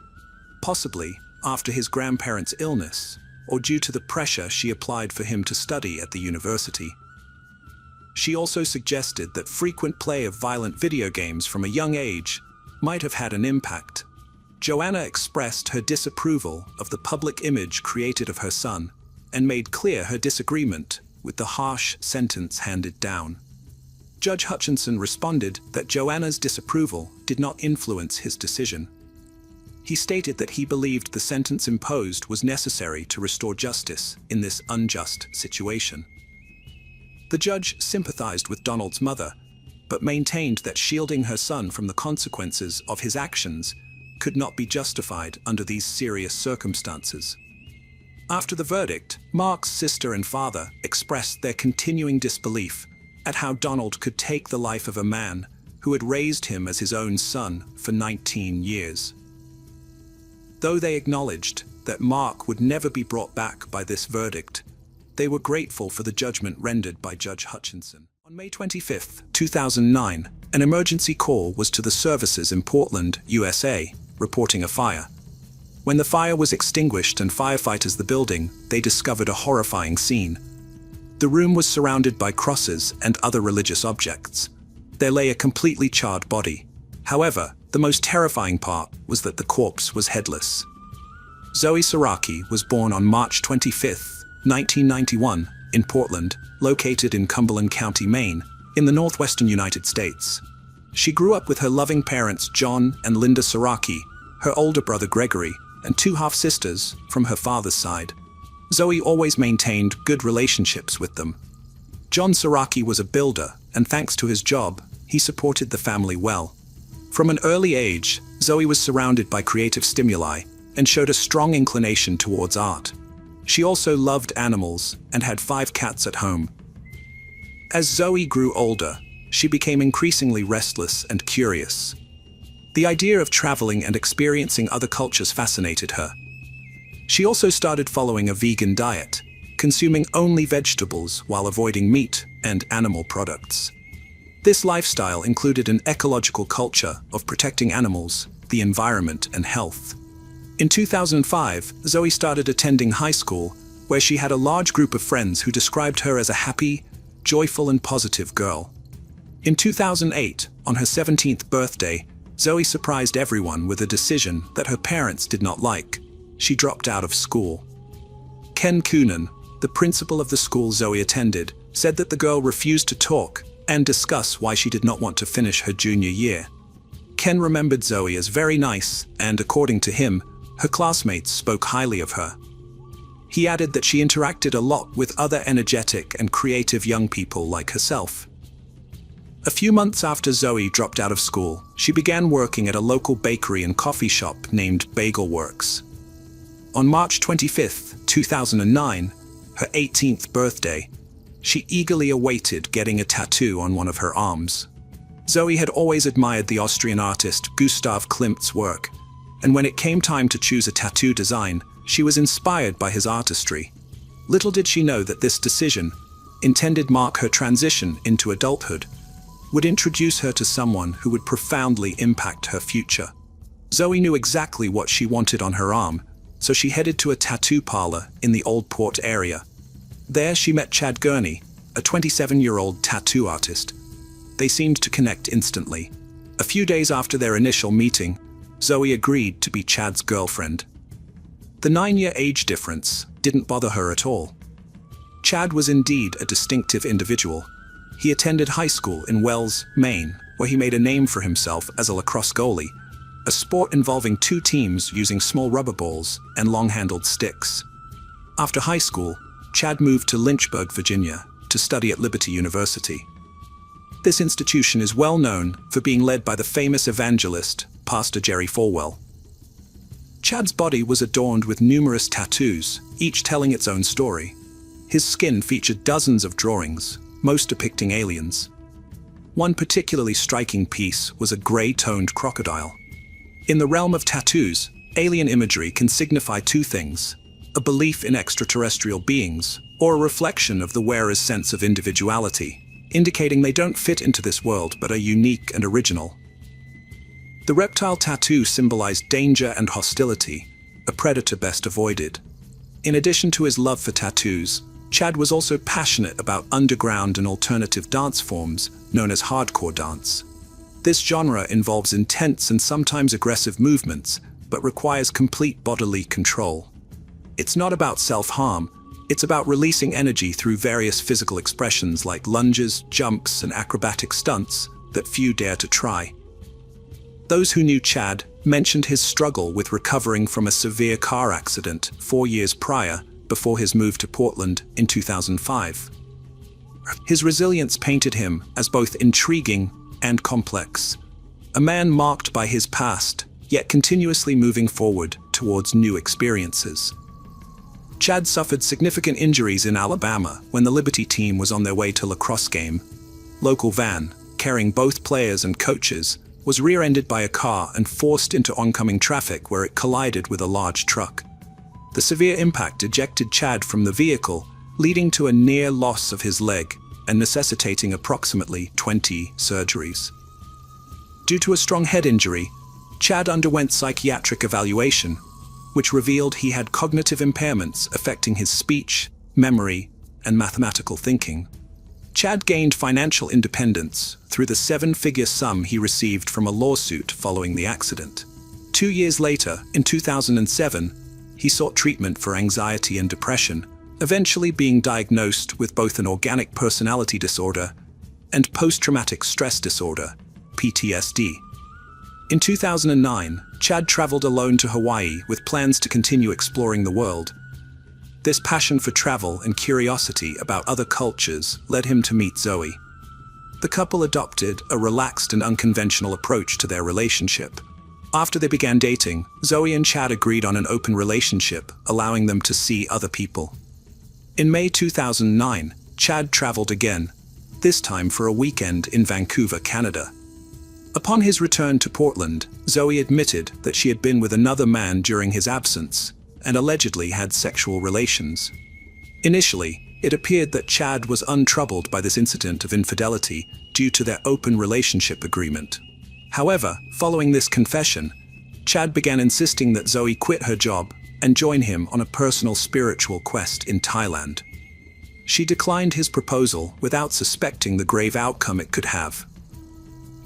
possibly after his grandparents' illness, or due to the pressure she applied for him to study at the university. She also suggested that frequent play of violent video games from a young age might have had an impact. Joanna expressed her disapproval of the public image created of her son and made clear her disagreement with the harsh sentence handed down. Judge Hutchinson responded that Joanna's disapproval did not influence his decision. He stated that he believed the sentence imposed was necessary to restore justice in this unjust situation. The judge sympathized with Donald's mother, but maintained that shielding her son from the consequences of his actions could not be justified under these serious circumstances. After the verdict, Mark's sister and father expressed their continuing disbelief at how Donald could take the life of a man who had raised him as his own son for 19 years. Though they acknowledged that Mark would never be brought back by this verdict, they were grateful for the judgment rendered by Judge Hutchinson. On May 25, 2009, an emergency call was to the services in Portland, USA, reporting a fire. When the fire was extinguished and firefighters the building, they discovered a horrifying scene. The room was surrounded by crosses and other religious objects. There lay a completely charred body. However, the most terrifying part was that the corpse was headless. Zoe Saraki was born on March 25, 1991, in Portland, located in Cumberland County, Maine, in the northwestern United States. She grew up with her loving parents John and Linda Saraki, her older brother Gregory, and two half-sisters from her father's side. Zoe always maintained good relationships with them. John Saraki was a builder, and thanks to his job, he supported the family well. From an early age, Zoe was surrounded by creative stimuli and showed a strong inclination towards art. She also loved animals and had 5 cats at home. As Zoe grew older, she became increasingly restless and curious. The idea of traveling and experiencing other cultures fascinated her. She also started following a vegan diet, consuming only vegetables while avoiding meat and animal products. This lifestyle included an ecological culture of protecting animals, the environment, and health. In 2005, Zoe started attending high school, where she had a large group of friends who described her as a happy, joyful, and positive girl. In 2008, on her 17th birthday, Zoe surprised everyone with a decision that her parents did not like. She dropped out of school. Ken Coonan, the principal of the school Zoe attended, said that the girl refused to talk and discuss why she did not want to finish her junior year. Ken remembered Zoe as very nice, and according to him, her classmates spoke highly of her. He added that she interacted a lot with other energetic and creative young people like herself. A few months after Zoe dropped out of school, she began working at a local bakery and coffee shop named Bagel Works. On March 25, 2009, her 18th birthday, she eagerly awaited getting a tattoo on one of her arms. Zoe had always admired the Austrian artist Gustav Klimt's work, and when it came time to choose a tattoo design, she was inspired by his artistry. Little did she know that this decision, intended to mark her transition into adulthood, would introduce her to someone who would profoundly impact her future. Zoe knew exactly what she wanted on her arm, so she headed to a tattoo parlor in the Old Port area. There she met Chad Gurney, a 27-year-old tattoo artist. They seemed to connect instantly. A few days after their initial meeting, Zoe agreed to be Chad's girlfriend. The 9-year age difference didn't bother her at all. Chad was indeed a distinctive individual. He attended high school in Wells, Maine, where he made a name for himself as a lacrosse goalie, a sport involving two teams using small rubber balls and long-handled sticks. After high school, Chad moved to Lynchburg, Virginia, to study at Liberty University. This institution is well known for being led by the famous evangelist, Pastor Jerry Falwell. Chad's body was adorned with numerous tattoos, each telling its own story. His skin featured dozens of drawings, most depicting aliens. One particularly striking piece was a gray-toned crocodile. In the realm of tattoos, alien imagery can signify two things: a belief in extraterrestrial beings, or a reflection of the wearer's sense of individuality, indicating they don't fit into this world but are unique and original. The reptile tattoo symbolized danger and hostility, a predator best avoided. In addition to his love for tattoos, Chad was also passionate about underground and alternative dance forms known as hardcore dance. This genre involves intense and sometimes aggressive movements, but requires complete bodily control. It's not about self-harm, it's about releasing energy through various physical expressions like lunges, jumps, and acrobatic stunts that few dare to try. Those who knew Chad mentioned his struggle with recovering from a severe car accident 4 years prior, before his move to Portland in 2005. His resilience painted him as both intriguing and complex, a man marked by his past, yet continuously moving forward towards new experiences. Chad suffered significant injuries in Alabama when the Liberty team was on their way to lacrosse game. Local van, carrying both players and coaches, was rear-ended by a car and forced into oncoming traffic where it collided with a large truck. The severe impact ejected Chad from the vehicle, leading to a near loss of his leg and necessitating approximately 20 surgeries. Due to a strong head injury, Chad underwent psychiatric evaluation, which revealed he had cognitive impairments affecting his speech, memory, and mathematical thinking. Chad gained financial independence through the 7-figure sum he received from a lawsuit following the accident. 2 years later, in 2007, he sought treatment for anxiety and depression, eventually being diagnosed with both an organic personality disorder and post-traumatic stress disorder, PTSD. In 2009, Chad traveled alone to Hawaii with plans to continue exploring the world. This passion for travel and curiosity about other cultures led him to meet Zoe. The couple adopted a relaxed and unconventional approach to their relationship. After they began dating, Zoe and Chad agreed on an open relationship, allowing them to see other people. In May 2009, Chad traveled again, this time for a weekend in Vancouver, Canada. Upon his return to Portland, Zoe admitted that she had been with another man during his absence and allegedly had sexual relations. Initially, it appeared that Chad was untroubled by this incident of infidelity due to their open relationship agreement. However, following this confession, Chad began insisting that Zoe quit her job and join him on a personal spiritual quest in Thailand. She declined his proposal without suspecting the grave outcome it could have.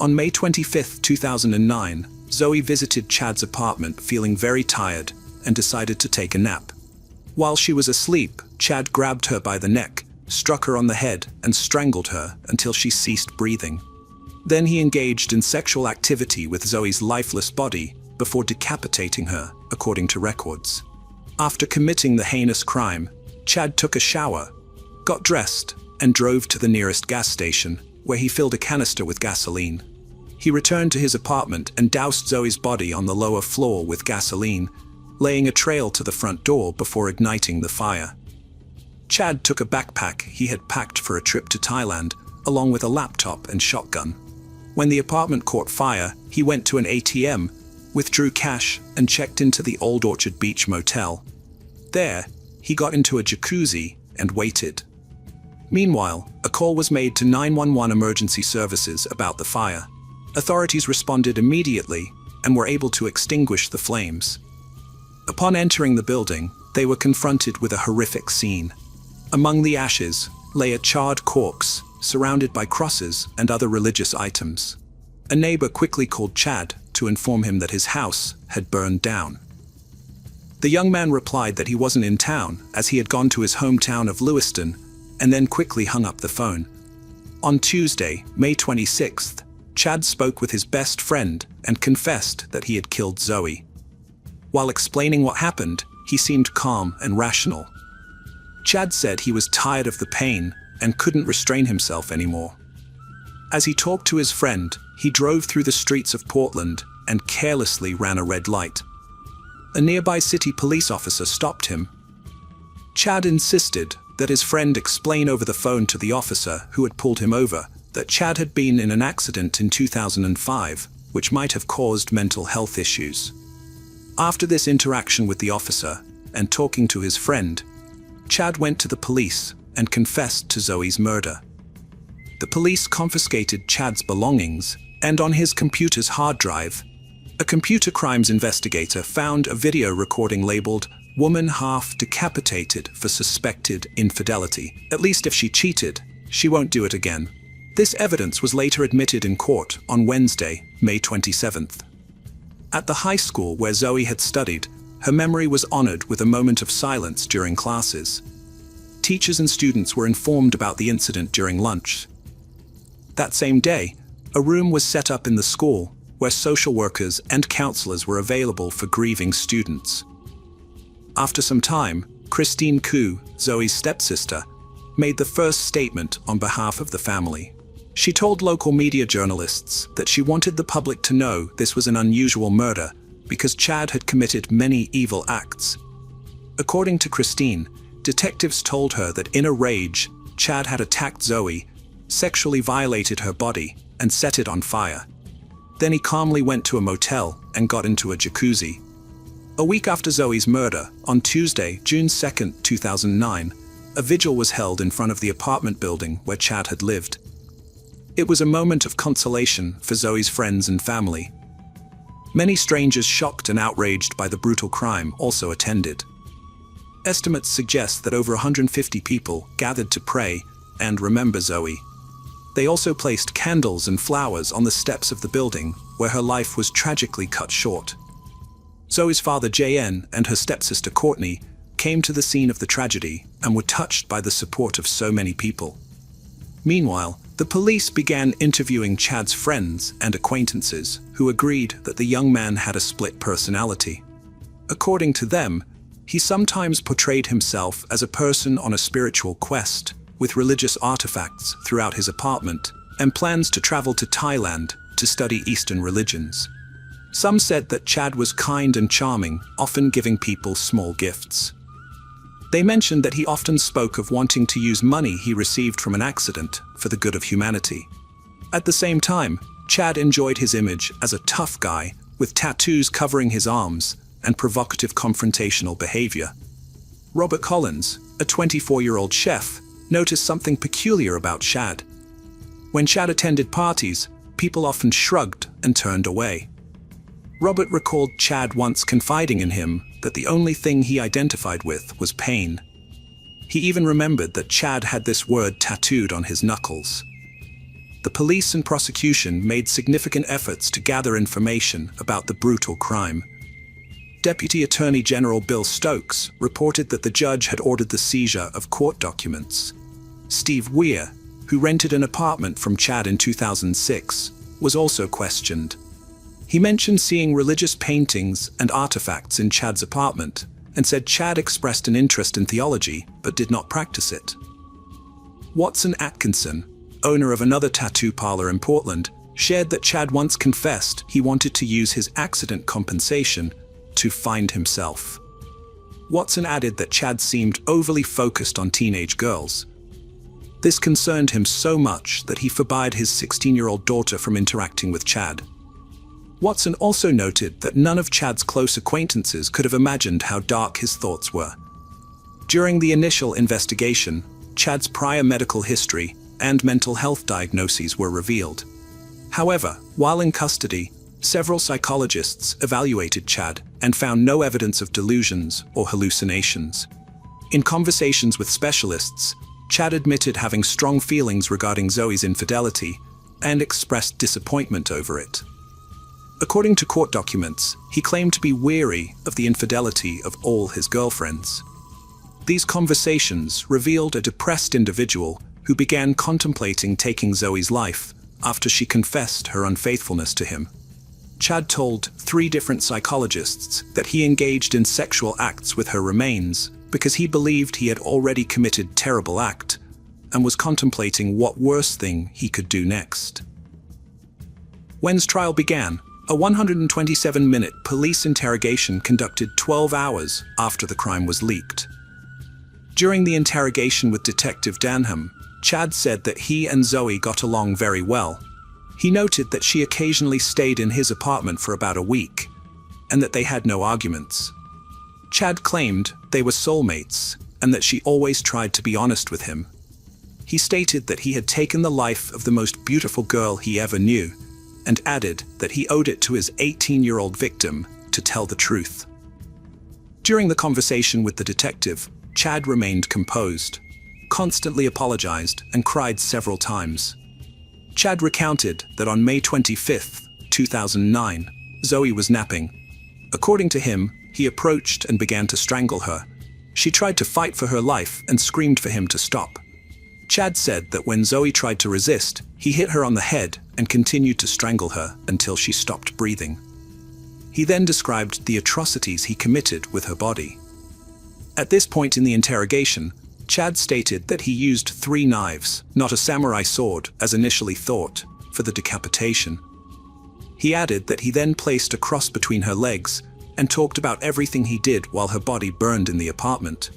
On May 25, 2009, Zoe visited Chad's apartment feeling very tired and decided to take a nap. While she was asleep, Chad grabbed her by the neck, struck her on the head, and strangled her until she ceased breathing. Then he engaged in sexual activity with Zoe's lifeless body before decapitating her, according to records. After committing the heinous crime, Chad took a shower, got dressed, and drove to the nearest gas station, where he filled a canister with gasoline. He returned to his apartment and doused Zoe's body on the lower floor with gasoline, laying a trail to the front door before igniting the fire. Chad took a backpack he had packed for a trip to Thailand, along with a laptop and shotgun. When the apartment caught fire, he went to an ATM, withdrew cash, and checked into the Old Orchard Beach motel. There, he got into a jacuzzi and waited. Meanwhile, a call was made to 911 emergency services about the fire. Authorities responded immediately and were able to extinguish the flames. Upon entering the building, they were confronted with a horrific scene. Among the ashes lay a charred corpse, surrounded by crosses and other religious items. A neighbor quickly called Chad to inform him that his house had burned down. The young man replied that he wasn't in town, as he had gone to his hometown of Lewiston, and then quickly hung up the phone. On Tuesday, May 26th, Chad spoke with his best friend and confessed that he had killed Zoe. While explaining what happened, he seemed calm and rational. Chad said he was tired of the pain and couldn't restrain himself anymore. As he talked to his friend, he drove through the streets of Portland and carelessly ran a red light. A nearby city police officer stopped him. Chad insisted that his friend explain over the phone to the officer who had pulled him over that Chad had been in an accident in 2005, which might have caused mental health issues. After this interaction with the officer and talking to his friend, Chad went to the police and confessed to Zoe's murder. The police confiscated Chad's belongings, and on his computer's hard drive, a computer crimes investigator found a video recording labeled "Woman Half Decapitated for Suspected Infidelity. At least if she cheated, she won't do it again." This evidence was later admitted in court on Wednesday, May 27th. At the high school where Zoe had studied, her memory was honored with a moment of silence during classes. Teachers and students were informed about the incident during lunch. That same day, a room was set up in the school where social workers and counselors were available for grieving students. After some time, Christine Koo, Zoe's stepsister, made the first statement on behalf of the family. She told local media journalists that she wanted the public to know this was an unusual murder because Chad had committed many evil acts. According to Christine, detectives told her that in a rage, Chad had attacked Zoe, sexually violated her body, and set it on fire. Then he calmly went to a motel and got into a jacuzzi. A week after Zoe's murder, on Tuesday, June 2, 2009, a vigil was held in front of the apartment building where Chad had lived. It was a moment of consolation for Zoe's friends and family. Many strangers shocked and outraged by the brutal crime also attended. Estimates suggest that over 150 people gathered to pray and remember Zoe. They also placed candles and flowers on the steps of the building where her life was tragically cut short. Zoe's father J.N. and her stepsister Courtney came to the scene of the tragedy and were touched by the support of so many people. Meanwhile, the police began interviewing Chad's friends and acquaintances, who agreed that the young man had a split personality. According to them, he sometimes portrayed himself as a person on a spiritual quest, with religious artifacts throughout his apartment, and plans to travel to Thailand to study Eastern religions. Some said that Chad was kind and charming, often giving people small gifts. They mentioned that he often spoke of wanting to use money he received from an accident for the good of humanity. At the same time, Chad enjoyed his image as a tough guy, with tattoos covering his arms and provocative confrontational behavior. Robert Collins, a 24-year-old chef, noticed something peculiar about Chad. When Chad attended parties, people often shrugged and turned away. Robert recalled Chad once confiding in him that the only thing he identified with was pain. He even remembered that Chad had this word tattooed on his knuckles. The police and prosecution made significant efforts to gather information about the brutal crime. Deputy Attorney General Bill Stokes reported that the judge had ordered the seizure of court documents. Steve Weir, who rented an apartment from Chad in 2006, was also questioned. He mentioned seeing religious paintings and artifacts in Chad's apartment and said Chad expressed an interest in theology but did not practice it. Watson Atkinson, owner of another tattoo parlor in Portland, shared that Chad once confessed he wanted to use his accident compensation to find himself. Watson added that Chad seemed overly focused on teenage girls. This concerned him so much that he forbade his 16-year-old daughter from interacting with Chad. Watson also noted that none of Chad's close acquaintances could have imagined how dark his thoughts were. During the initial investigation, Chad's prior medical history and mental health diagnoses were revealed. However, while in custody, several psychologists evaluated Chad and found no evidence of delusions or hallucinations. In conversations with specialists, Chad admitted having strong feelings regarding Zoe's infidelity and expressed disappointment over it. According to court documents, he claimed to be weary of the infidelity of all his girlfriends. These conversations revealed a depressed individual who began contemplating taking Zoe's life after she confessed her unfaithfulness to him. Chad told 3 different psychologists that he engaged in sexual acts with her remains because he believed he had already committed terrible act and was contemplating what worse thing he could do next. When's trial began, a 127-minute police interrogation conducted 12 hours after the crime was leaked. During the interrogation with Detective Danham, Chad said that he and Zoe got along very well. He noted that she occasionally stayed in his apartment for about a week, and that they had no arguments. Chad claimed they were soulmates, and that she always tried to be honest with him. He stated that he had taken the life of the most beautiful girl he ever knew, and added that he owed it to his 18-year-old victim to tell the truth. During the conversation with the detective, Chad remained composed, constantly apologized, and cried several times. Chad recounted that on May 25, 2009, Zoe was napping. According to him, he approached and began to strangle her. She tried to fight for her life and screamed for him to stop. Chad said that when Zoe tried to resist, he hit her on the head and continued to strangle her until she stopped breathing. He then described the atrocities he committed with her body. At this point in the interrogation, Chad stated that he used 3 knives, not a samurai sword as initially thought, for the decapitation. He added that he then placed a cross between her legs and talked about everything he did while her body burned in the apartment.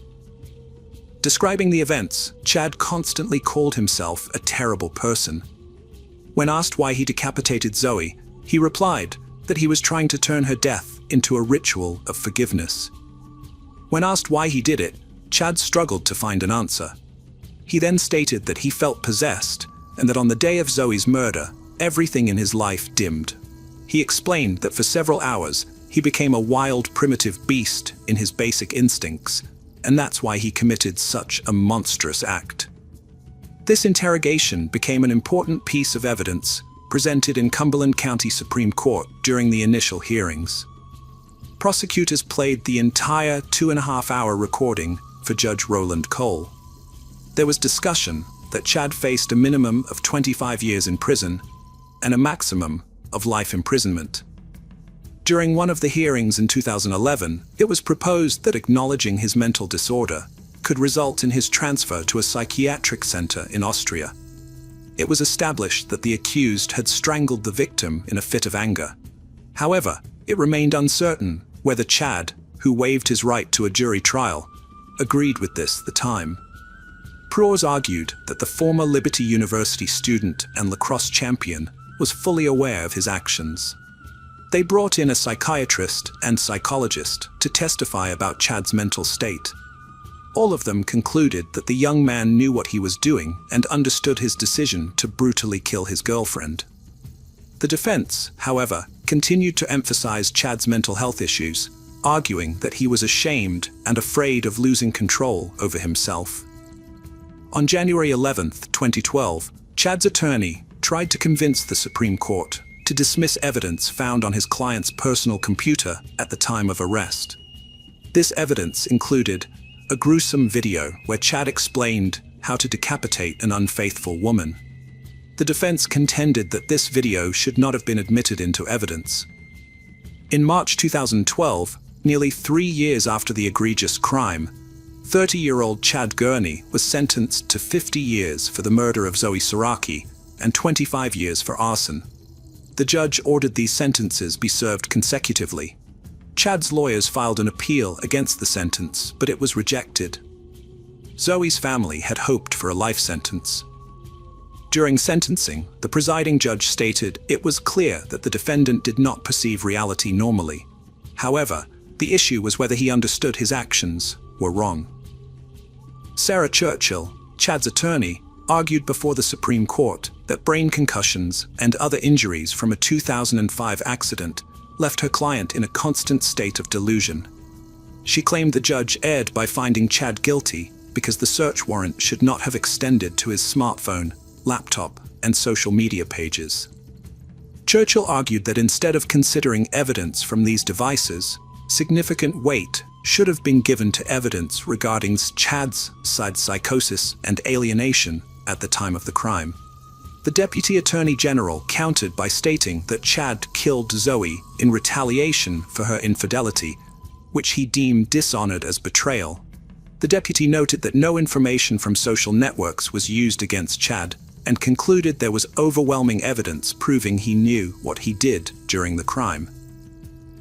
Describing the events, Chad constantly called himself a terrible person. When asked why he decapitated Zoe, he replied that he was trying to turn her death into a ritual of forgiveness. When asked why he did it, Chad struggled to find an answer. He then stated that he felt possessed and that on the day of Zoe's murder, everything in his life dimmed. He explained that for several hours, he became a wild, primitive beast in his basic instincts, and that's why he committed such a monstrous act. This interrogation became an important piece of evidence presented in Cumberland County Supreme Court during the initial hearings. Prosecutors played the entire 2.5-hour recording for Judge Roland Cole. There was discussion that Chad faced a minimum of 25 years in prison and a maximum of life imprisonment. During one of the hearings in 2011, it was proposed that acknowledging his mental disorder could result in his transfer to a psychiatric center in Austria. It was established that the accused had strangled the victim in a fit of anger. However, it remained uncertain whether Chad, who waived his right to a jury trial, agreed with this at the time. Proers argued that the former Liberty University student and lacrosse champion was fully aware of his actions. They brought in a psychiatrist and psychologist to testify about Chad's mental state. All of them concluded that the young man knew what he was doing and understood his decision to brutally kill his girlfriend. The defense, however, continued to emphasize Chad's mental health issues, arguing that he was ashamed and afraid of losing control over himself. On January 11, 2012, Chad's attorney tried to convince the Supreme Court to dismiss evidence found on his client's personal computer at the time of arrest. This evidence included a gruesome video where Chad explained how to decapitate an unfaithful woman. The defense contended that this video should not have been admitted into evidence. In March 2012, nearly 3 years after the egregious crime, 30-year-old Chad Gurney was sentenced to 50 years for the murder of Zoe Saraki and 25 years for arson. The judge ordered these sentences be served consecutively. Chad's lawyers filed an appeal against the sentence, but it was rejected. Zoe's family had hoped for a life sentence. During sentencing, the presiding judge stated it was clear that the defendant did not perceive reality normally. However, the issue was whether he understood his actions were wrong. Sarah Churchill, Chad's attorney, argued before the Supreme Court that brain concussions and other injuries from a 2005 accident left her client in a constant state of delusion. She claimed the judge erred by finding Chad guilty because the search warrant should not have extended to his smartphone, laptop, and social media pages. Churchill argued that instead of considering evidence from these devices, significant weight should have been given to evidence regarding Chad's psychosis and alienation at the time of the crime. The Deputy Attorney General countered by stating that Chad killed Zoe in retaliation for her infidelity, which he deemed dishonored as betrayal. The deputy noted that no information from social networks was used against Chad and concluded there was overwhelming evidence proving he knew what he did during the crime.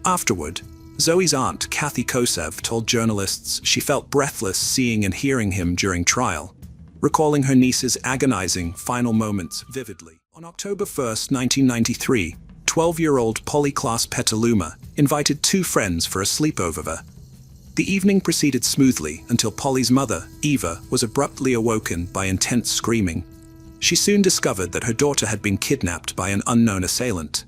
Afterward, Zoe's aunt, Kathy Kosev, told journalists she felt breathless seeing and hearing him during trial, recalling her niece's agonizing final moments vividly. On October 1, 1993, 12-year-old Polly Klaas Petaluma invited 2 friends for a sleepover. The evening proceeded smoothly until Polly's mother, Eva, was abruptly awoken by intense screaming. She soon discovered that her daughter had been kidnapped by an unknown assailant.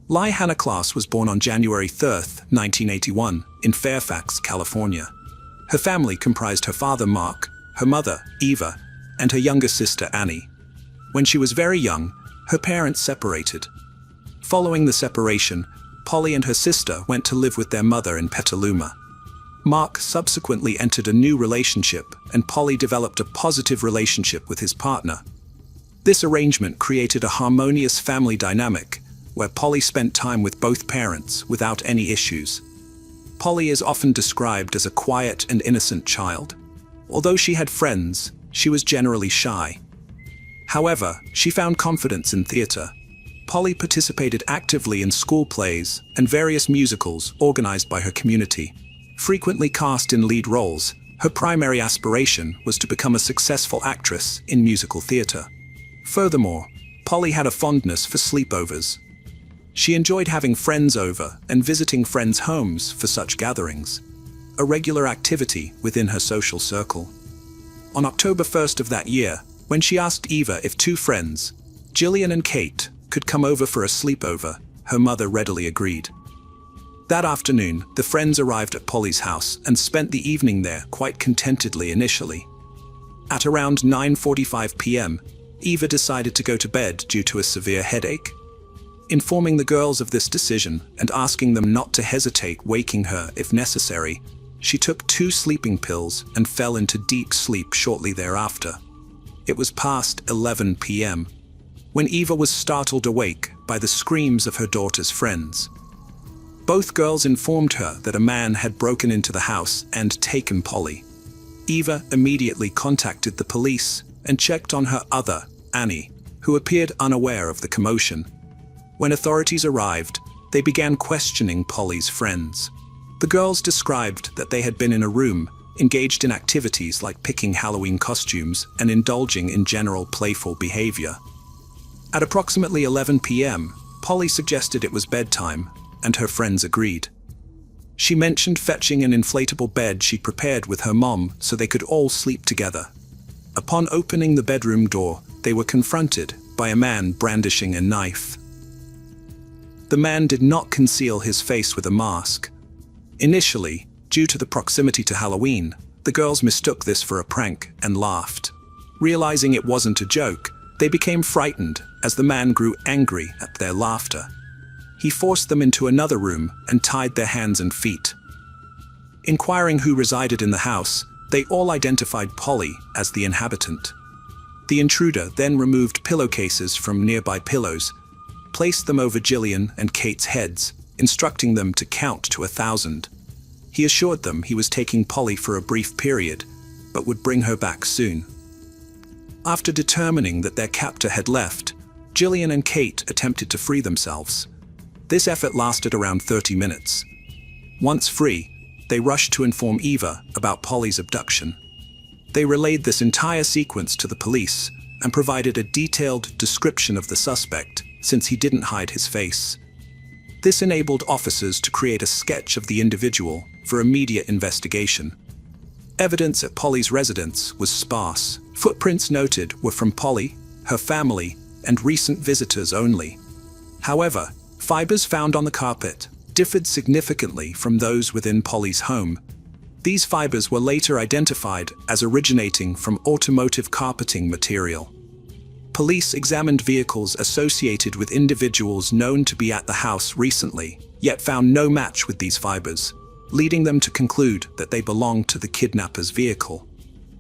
Lai Hannah Klaas was born on January 3, 1981, in Fairfax, California. Her family comprised her father, Mark, her mother, Eva, and her younger sister, Annie. When she was very young, her parents separated. Following the separation, Polly and her sister went to live with their mother in Petaluma. Mark subsequently entered a new relationship, and Polly developed a positive relationship with his partner. This arrangement created a harmonious family dynamic, where Polly spent time with both parents without any issues. Polly is often described as a quiet and innocent child. Although she had friends, she was generally shy. However, she found confidence in theater. Polly participated actively in school plays and various musicals organized by her community. Frequently cast in lead roles, her primary aspiration was to become a successful actress in musical theater. Furthermore, Polly had a fondness for sleepovers. She enjoyed having friends over and visiting friends' homes for such gatherings, a regular activity within her social circle. On October 1st of that year, when she asked Eva if 2 friends, Jillian and Kate, could come over for a sleepover, her mother readily agreed. That afternoon, the friends arrived at Polly's house and spent the evening there quite contentedly initially. At around 9:45 p.m., Eva decided to go to bed due to a severe headache. Informing the girls of this decision and asking them not to hesitate waking her if necessary, she took 2 sleeping pills and fell into deep sleep shortly thereafter. It was past 11 p.m. when Eva was startled awake by the screams of her daughter's friends. Both girls informed her that a man had broken into the house and taken Polly. Eva immediately contacted the police and checked on her other, Annie, who appeared unaware of the commotion. When authorities arrived, they began questioning Polly's friends. The girls described that they had been in a room, engaged in activities like picking Halloween costumes and indulging in general playful behavior. At approximately 11 p.m., Polly suggested it was bedtime, and her friends agreed. She mentioned fetching an inflatable bed she prepared with her mom so they could all sleep together. Upon opening the bedroom door, they were confronted by a man brandishing a knife. The man did not conceal his face with a mask. Initially, due to the proximity to Halloween, the girls mistook this for a prank and laughed. Realizing it wasn't a joke, they became frightened as the man grew angry at their laughter. He forced them into another room and tied their hands and feet. Inquiring who resided in the house, they all identified Polly as the inhabitant. The intruder then removed pillowcases from nearby pillows, placed them over Jillian and Kate's heads, instructing them to count to 1,000. He assured them he was taking Polly for a brief period, but would bring her back soon. After determining that their captor had left, Gillian and Kate attempted to free themselves. This effort lasted around 30 minutes. Once free, they rushed to inform Eva about Polly's abduction. They relayed this entire sequence to the police and provided a detailed description of the suspect, since he didn't hide his face. This enabled officers to create a sketch of the individual for immediate investigation. Evidence at Polly's residence was sparse. Footprints noted were from Polly, her family, and recent visitors only. However, fibers found on the carpet differed significantly from those within Polly's home. These fibers were later identified as originating from automotive carpeting material. Police examined vehicles associated with individuals known to be at the house recently, yet found no match with these fibers, leading them to conclude that they belonged to the kidnapper's vehicle.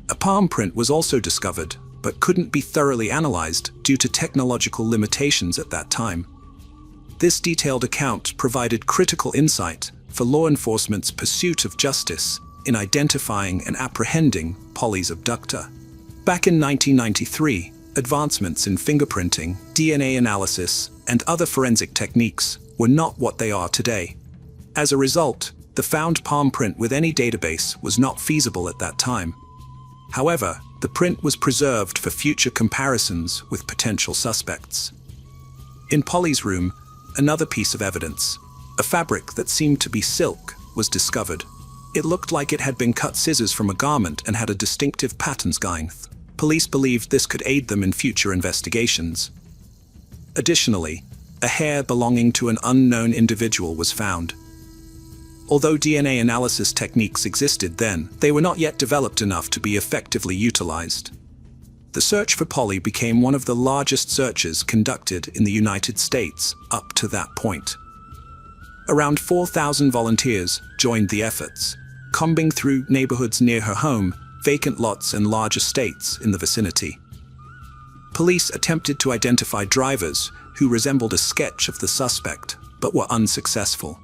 A palm print was also discovered, but couldn't be thoroughly analyzed due to technological limitations at that time. This detailed account provided critical insight for law enforcement's pursuit of justice in identifying and apprehending Polly's abductor. Back in 1993, advancements in fingerprinting, DNA analysis, and other forensic techniques were not what they are today. As a result, the found palm print with any database was not feasible at that time. However, the print was preserved for future comparisons with potential suspects. In Polly's room, another piece of evidence, a fabric that seemed to be silk, was discovered. It looked like it had been cut scissors from a garment and had a distinctive pattern scheme. Police believed this could aid them in future investigations. Additionally, a hair belonging to an unknown individual was found. Although DNA analysis techniques existed then, they were not yet developed enough to be effectively utilized. The search for Polly became one of the largest searches conducted in the United States up to that point. Around 4,000 volunteers joined the efforts, combing through neighborhoods near her home, vacant lots and large estates in the vicinity. Police attempted to identify drivers who resembled a sketch of the suspect, but were unsuccessful.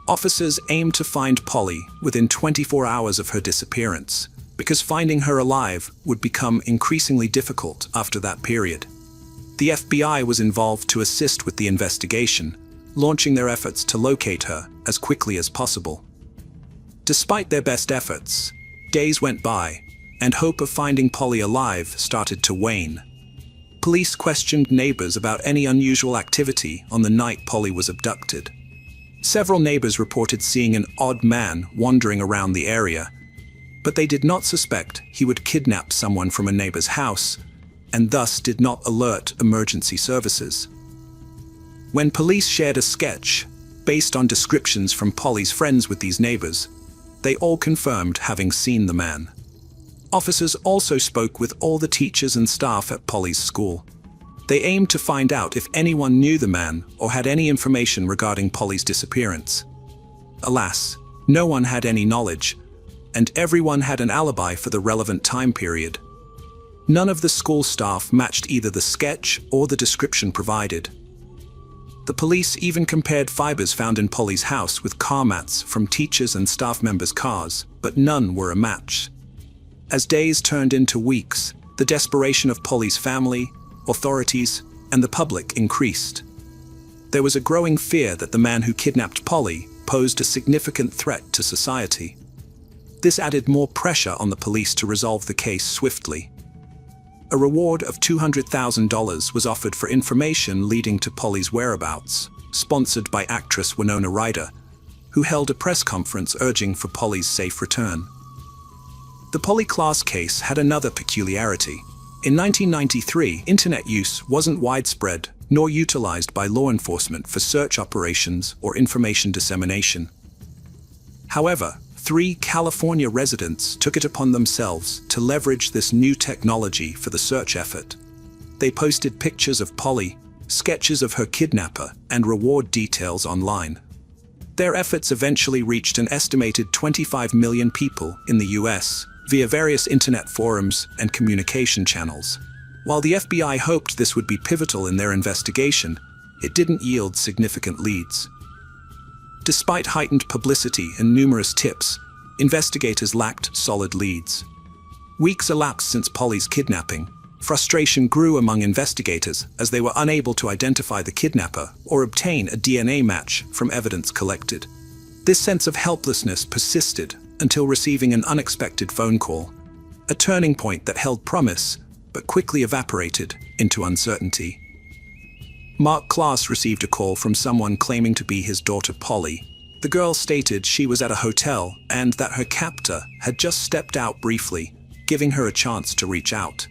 Officers aimed to find Polly within 24 hours of her disappearance, because finding her alive would become increasingly difficult after that period. The FBI was involved to assist with the investigation, launching their efforts to locate her as quickly as possible. Despite their best efforts, days went by, and hope of finding Polly alive started to wane. Police questioned neighbors about any unusual activity on the night Polly was abducted. Several neighbors reported seeing an odd man wandering around the area, but they did not suspect he would kidnap someone from a neighbor's house, and thus did not alert emergency services. When police shared a sketch, based on descriptions from Polly's friends with these neighbors, they all confirmed having seen the man. Officers also spoke with all the teachers and staff at Polly's school. They aimed to find out if anyone knew the man or had any information regarding Polly's disappearance. Alas, no one had any knowledge, and everyone had an alibi for the relevant time period. None of the school staff matched either the sketch or the description provided. The police even compared fibers found in Polly's house with car mats from teachers' and staff members' cars, but none were a match. As days turned into weeks, the desperation of Polly's family, authorities, and the public increased. There was a growing fear that the man who kidnapped Polly posed a significant threat to society. This added more pressure on the police to resolve the case swiftly. A reward of $200,000 was offered for information leading to Polly's whereabouts, sponsored by actress Winona Ryder, who held a press conference urging for Polly's safe return. The Polly Klaas case had another peculiarity. In 1993, internet use wasn't widespread nor utilized by law enforcement for search operations or information dissemination. However, 3 California residents took it upon themselves to leverage this new technology for the search effort. They posted pictures of Polly, sketches of her kidnapper, and reward details online. Their efforts eventually reached an estimated 25 million people in the US via various internet forums and communication channels. While the FBI hoped this would be pivotal in their investigation, it didn't yield significant leads. Despite heightened publicity and numerous tips, investigators lacked solid leads. Weeks elapsed since Polly's kidnapping. Frustration grew among investigators as they were unable to identify the kidnapper or obtain a DNA match from evidence collected. This sense of helplessness persisted until receiving an unexpected phone call, a turning point that held promise but quickly evaporated into uncertainty. Mark Klaas received a call from someone claiming to be his daughter Polly. The girl stated she was at a hotel and that her captor had just stepped out briefly, giving her a chance to reach out.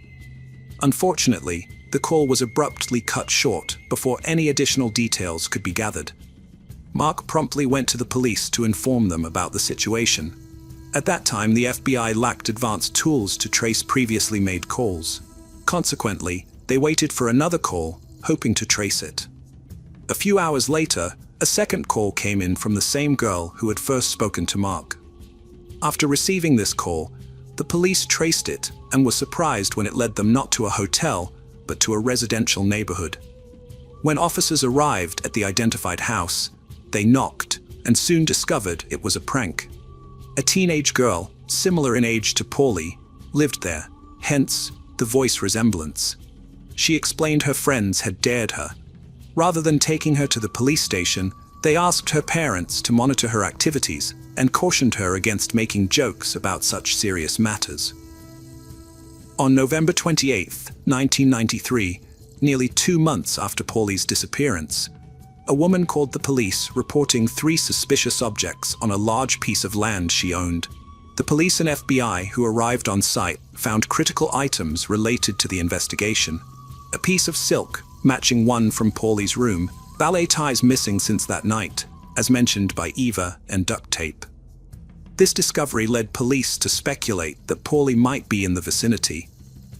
Unfortunately, the call was abruptly cut short before any additional details could be gathered. Mark promptly went to the police to inform them about the situation. At that time, the FBI lacked advanced tools to trace previously made calls. Consequently, they waited for another call, hoping to trace it. A few hours later, a second call came in from the same girl who had first spoken to Mark. After receiving this call, the police traced it and were surprised when it led them not to a hotel, but to a residential neighborhood. When officers arrived at the identified house, they knocked and soon discovered it was a prank. A teenage girl, similar in age to Polly, lived there, hence the voice resemblance. She explained her friends had dared her. Rather than taking her to the police station, they asked her parents to monitor her activities and cautioned her against making jokes about such serious matters. On November 28, 1993, nearly 2 months after Polly's disappearance, a woman called the police reporting 3 suspicious objects on a large piece of land she owned. The police and FBI who arrived on site found critical items related to the investigation. A piece of silk, matching one from Polly's room, ballet ties missing since that night, as mentioned by Eva, and duct tape. This discovery led police to speculate that Polly might be in the vicinity.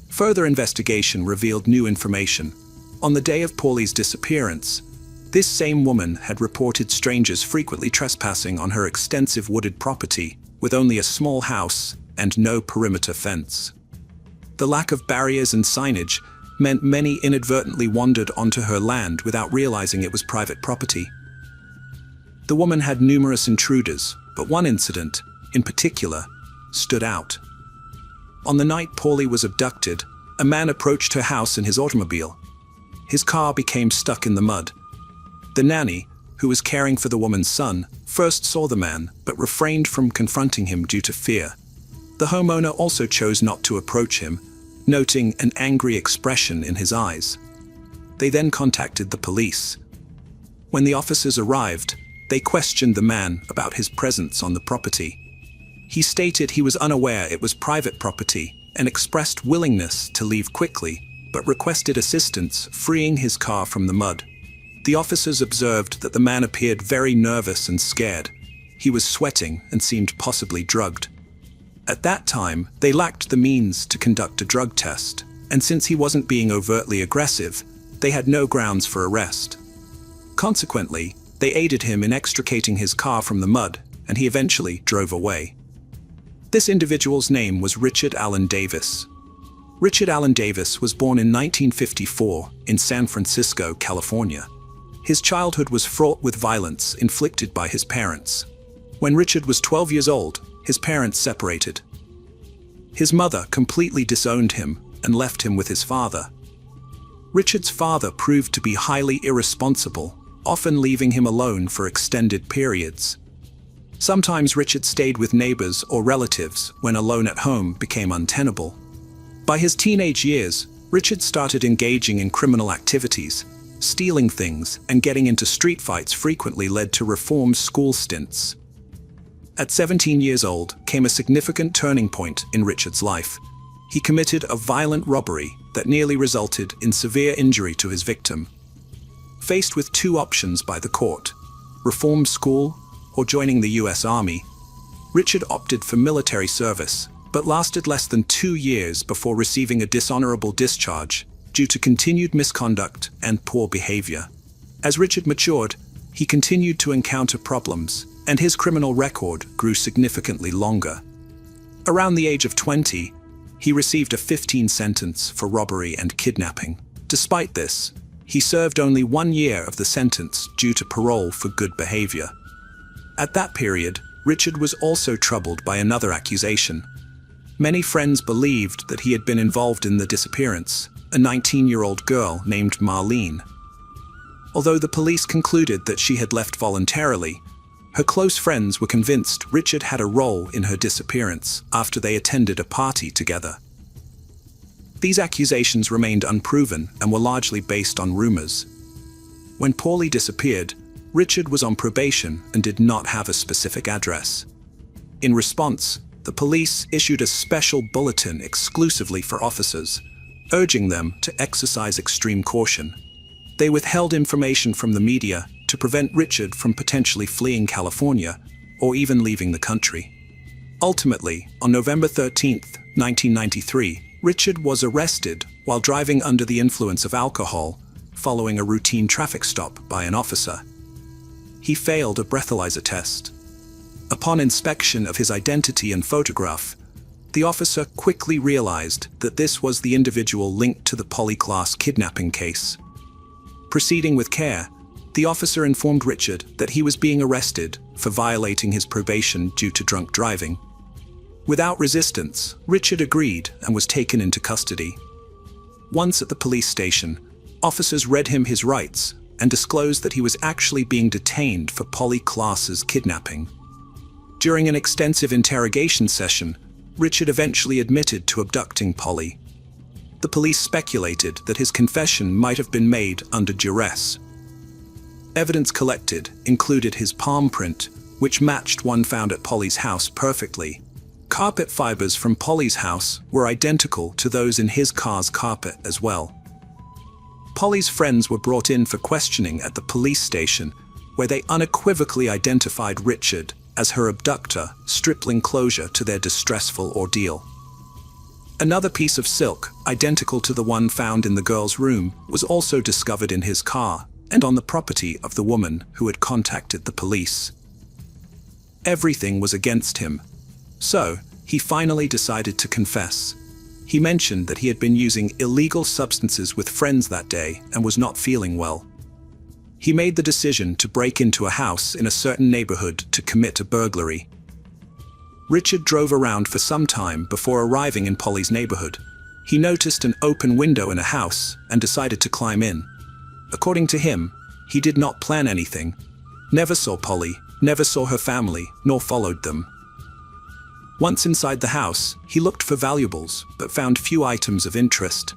Further investigation revealed new information. On the day of Polly's disappearance, this same woman had reported strangers frequently trespassing on her extensive wooded property, with only a small house and no perimeter fence. The lack of barriers and signage meant many inadvertently wandered onto her land without realizing it was private property. The woman had numerous intruders, but one incident, in particular, stood out. On the night Polly was abducted, a man approached her house in his automobile. His car became stuck in the mud. The nanny, who was caring for the woman's son, first saw the man, but refrained from confronting him due to fear. The homeowner also chose not to approach him, noting an angry expression in his eyes. They then contacted the police. When the officers arrived, they questioned the man about his presence on the property. He stated he was unaware it was private property and expressed willingness to leave quickly, but requested assistance freeing his car from the mud. The officers observed that the man appeared very nervous and scared. He was sweating and seemed possibly drugged. At that time, they lacked the means to conduct a drug test, and since he wasn't being overtly aggressive, they had no grounds for arrest. Consequently, they aided him in extricating his car from the mud, and he eventually drove away. This individual's name was Richard Allen Davis. Richard Allen Davis was born in 1954 in San Francisco, California. His childhood was fraught with violence inflicted by his parents. When Richard was 12 years old, his parents separated. His mother completely disowned him and left him with his father. Richard's father proved to be highly irresponsible, often leaving him alone for extended periods. Sometimes Richard stayed with neighbors or relatives when alone at home became untenable. By his teenage years, Richard started engaging in criminal activities. Stealing things and getting into street fights frequently led to reformed school stints. At 17 years old came a significant turning point in Richard's life. He committed a violent robbery that nearly resulted in severe injury to his victim. Faced with 2 options by the court, reform school or joining the U.S. Army, Richard opted for military service, but lasted less than 2 years before receiving a dishonorable discharge due to continued misconduct and poor behavior. As Richard matured, he continued to encounter problems, and his criminal record grew significantly longer. Around the age of 20, he received a 15 sentence for robbery and kidnapping. Despite this, he served only 1 year of the sentence due to parole for good behavior. At that period, Richard was also troubled by another accusation. Many friends believed that he had been involved in the disappearance, a 19-year-old girl named Marlene. Although the police concluded that she had left voluntarily, her close friends were convinced Richard had a role in her disappearance after they attended a party together. These accusations remained unproven and were largely based on rumors. When Paulie disappeared, Richard was on probation and did not have a specific address. In response, the police issued a special bulletin exclusively for officers, urging them to exercise extreme caution. They withheld information from the media to prevent Richard from potentially fleeing California or even leaving the country. Ultimately, on November 13, 1993, Richard was arrested while driving under the influence of alcohol, following a routine traffic stop by an officer. He failed a breathalyzer test. Upon inspection of his identity and photograph, the officer quickly realized that this was the individual linked to the Polly Klaas kidnapping case. Proceeding with care, the officer informed Richard that he was being arrested for violating his probation due to drunk driving. Without resistance, Richard agreed and was taken into custody. Once at the police station, officers read him his rights and disclosed that he was actually being detained for Polly Klaas's kidnapping. During an extensive interrogation session, Richard eventually admitted to abducting Polly. The police speculated that his confession might have been made under duress. Evidence collected included his palm print, which matched one found at Polly's house perfectly. Carpet fibers from Polly's house were identical to those in his car's carpet as well. Polly's friends were brought in for questioning at the police station, where they unequivocally identified Richard as her abductor, stripling closure to their distressful ordeal. Another piece of silk, identical to the one found in the girl's room, was also discovered in his car and on the property of the woman who had contacted the police. Everything was against him, so he finally decided to confess. He mentioned that he had been using illegal substances with friends that day and was not feeling well. He made the decision to break into a house in a certain neighborhood to commit a burglary. Richard drove around for some time before arriving in Polly's neighborhood. He noticed an open window in a house and decided to climb in. According to him, he did not plan anything, never saw Polly, never saw her family, nor followed them. Once inside the house, he looked for valuables, but found few items of interest.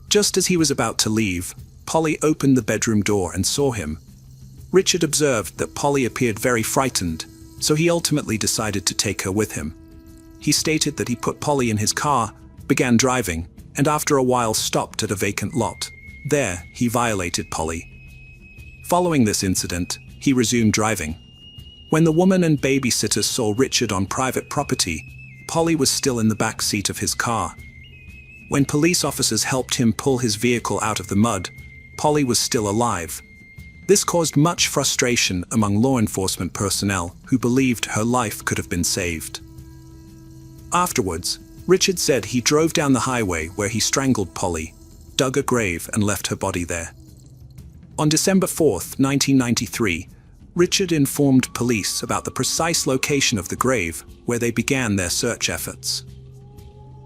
Just as he was about to leave, Polly opened the bedroom door and saw him. Richard observed that Polly appeared very frightened, so he ultimately decided to take her with him. He stated that he put Polly in his car, began driving, and after a while stopped at a vacant lot. There, he violated Polly. Following this incident, he resumed driving. When the woman and babysitter saw Richard on private property, Polly was still in the back seat of his car. When police officers helped him pull his vehicle out of the mud, Polly was still alive. This caused much frustration among law enforcement personnel who believed her life could have been saved. Afterwards, Richard said he drove down the highway where he strangled Polly, dug a grave and left her body there. On December 4, 1993, Richard informed police about the precise location of the grave where they began their search efforts.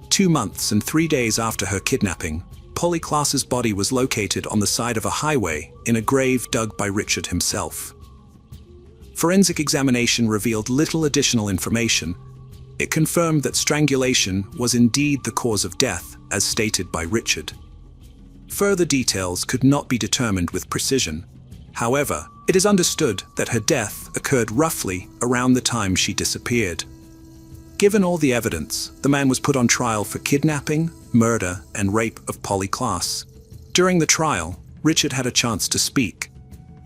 2 months and 3 days after her kidnapping, Polly Klaas's body was located on the side of a highway in a grave dug by Richard himself. Forensic examination revealed little additional information. It confirmed that strangulation was indeed the cause of death, as stated by Richard. Further details could not be determined with precision. However, it is understood that her death occurred roughly around the time she disappeared. Given all the evidence, the man was put on trial for kidnapping, murder, and rape of Polly Klaas. During the trial, Richard had a chance to speak.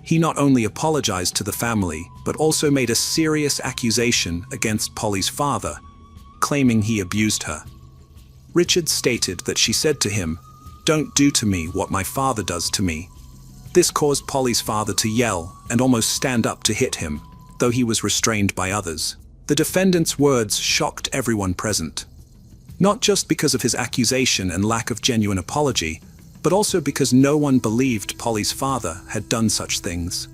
He not only apologized to the family, but also made a serious accusation against Polly's father, claiming he abused her. Richard stated that she said to him, "Don't do to me what my father does to me." This caused Polly's father to yell and almost stand up to hit him, though he was restrained by others. The defendant's words shocked everyone present. Not just because of his accusation and lack of genuine apology, but also because no one believed Polly's father had done such things.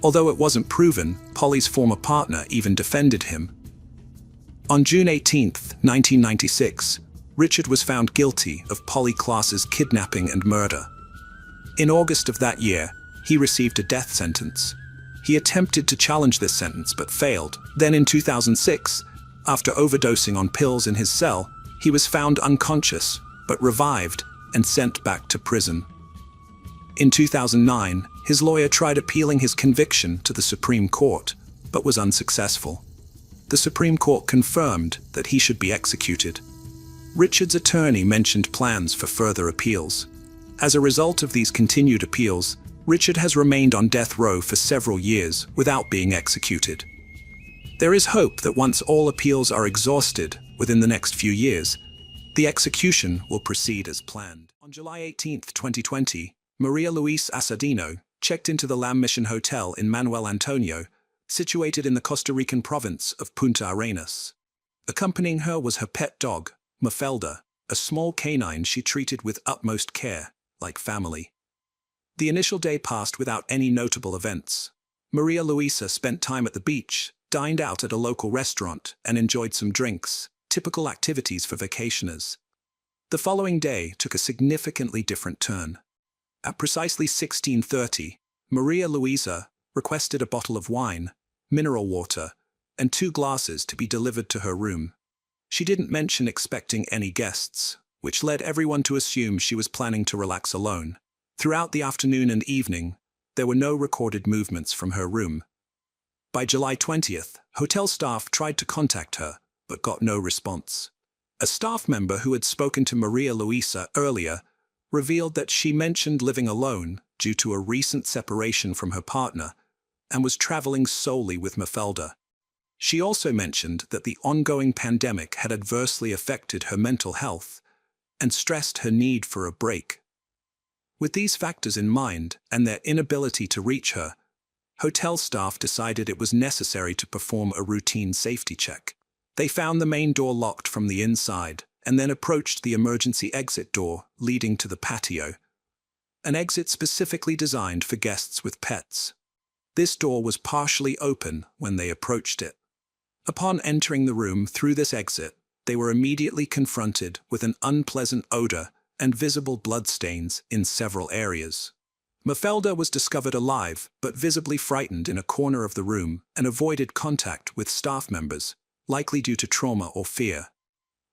Although it wasn't proven, Polly's former partner even defended him. On June 18, 1996, Richard was found guilty of Polly Klaas's kidnapping and murder. In August of that year, he received a death sentence. He attempted to challenge this sentence but failed. Then in 2006, after overdosing on pills in his cell, he was found unconscious but revived and sent back to prison. In 2009, his lawyer tried appealing his conviction to the Supreme Court, but was unsuccessful. The Supreme Court confirmed that he should be executed. Richard's attorney mentioned plans for further appeals. As a result of these continued appeals, Richard has remained on death row for several years without being executed. There is hope that once all appeals are exhausted within the next few years, the execution will proceed as planned. On July 18, 2020, Maria Luisa Assadino checked into the Lam Mission Hotel in Manuel Antonio, situated in the Costa Rican province of Punta Arenas. Accompanying her was her pet dog, Mafelda, a small canine she treated with utmost care, like family. The initial day passed without any notable events. Maria Luisa spent time at the beach, dined out at a local restaurant, and enjoyed some drinks, typical activities for vacationers. The following day took a significantly different turn. At precisely 16:30, Maria Luisa requested a bottle of wine, mineral water, and 2 glasses to be delivered to her room. She didn't mention expecting any guests, which led everyone to assume she was planning to relax alone. Throughout the afternoon and evening, there were no recorded movements from her room. By July 20th, hotel staff tried to contact her, but got no response. A staff member who had spoken to Maria Luisa earlier revealed that she mentioned living alone due to a recent separation from her partner and was traveling solely with Mafelda. She also mentioned that the ongoing pandemic had adversely affected her mental health and stressed her need for a break. With these factors in mind and their inability to reach her, hotel staff decided it was necessary to perform a routine safety check. They found the main door locked from the inside and then approached the emergency exit door leading to the patio, an exit specifically designed for guests with pets. This door was partially open when they approached it. Upon entering the room through this exit, they were immediately confronted with an unpleasant odor and visible bloodstains in several areas. Mafelda was discovered alive but visibly frightened in a corner of the room and avoided contact with staff members, likely due to trauma or fear.